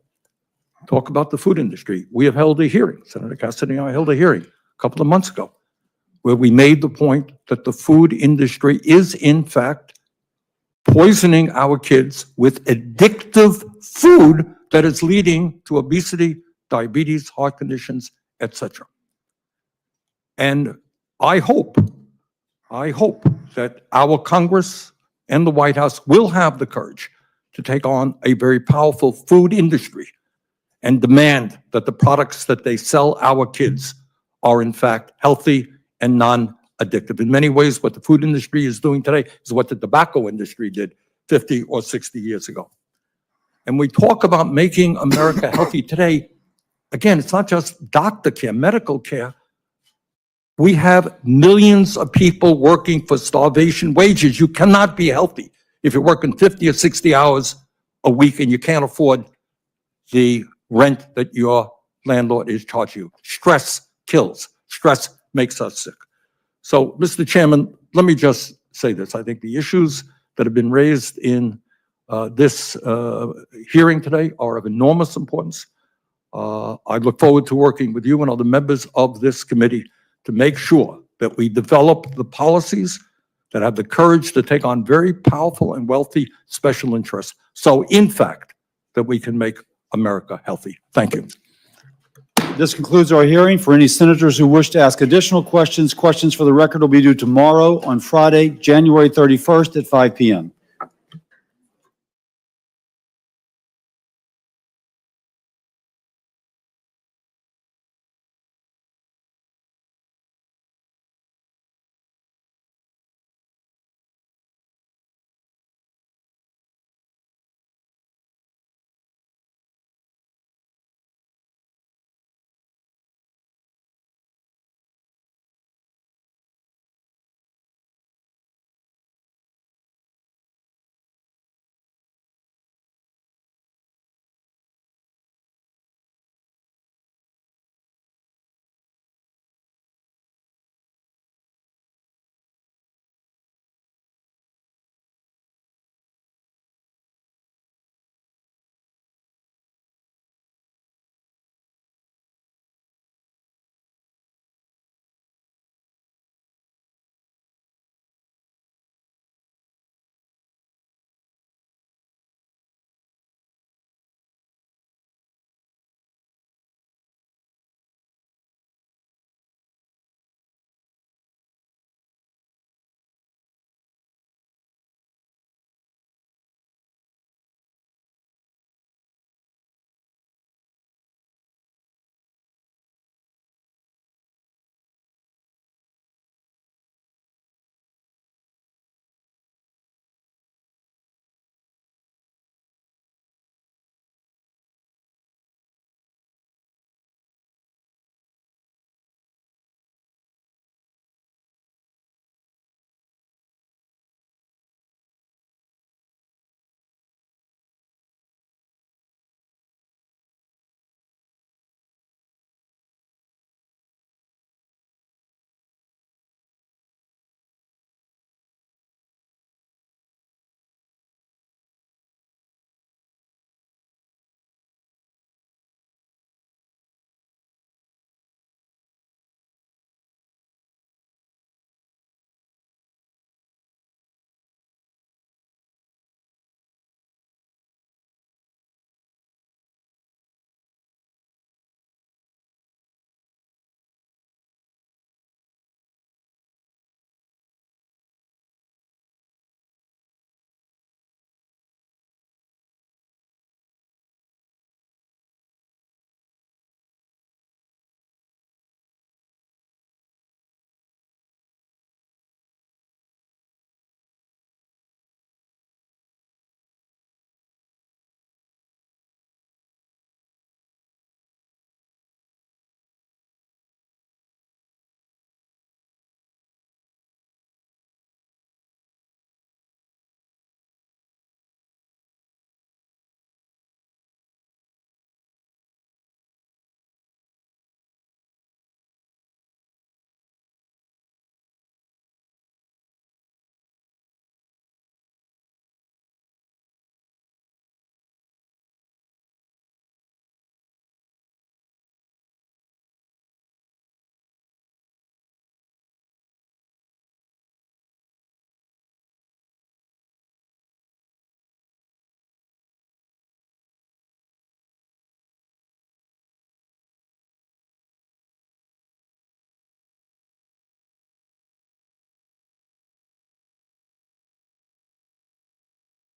Talk about the food industry. We have held a hearing, Senator Cassidy and I held a hearing a couple of months ago, where we made the point that the food industry is in fact poisoning our kids with addictive food that is leading to obesity, diabetes, heart conditions, etc. And I hope that our Congress and the White House will have the courage to take on a very powerful food industry and demand that the products that they sell our kids are in fact healthy and non-addictive. In many ways, what the food industry is doing today is what the tobacco industry did 50 or 60 years ago. And we talk about making America healthy today. Again, it's not just doctor care, medical care. We have millions of people working for starvation wages. You cannot be healthy if you're working 50 or 60 hours a week and you can't afford the rent that your landlord is charging you. Stress kills. Stress makes us sick. So, Mr. Chairman, let me just say this. I think the issues that have been raised in this hearing today are of enormous importance. I look forward to working with you and other members of this committee to make sure that we develop the policies that have the courage to take on very powerful and wealthy special interests. So, in fact, that we can make America healthy. Thank you. This concludes our hearing. For any senators who wish to ask additional questions, questions for the record will be due tomorrow on Friday, January 31st at 5 p.m.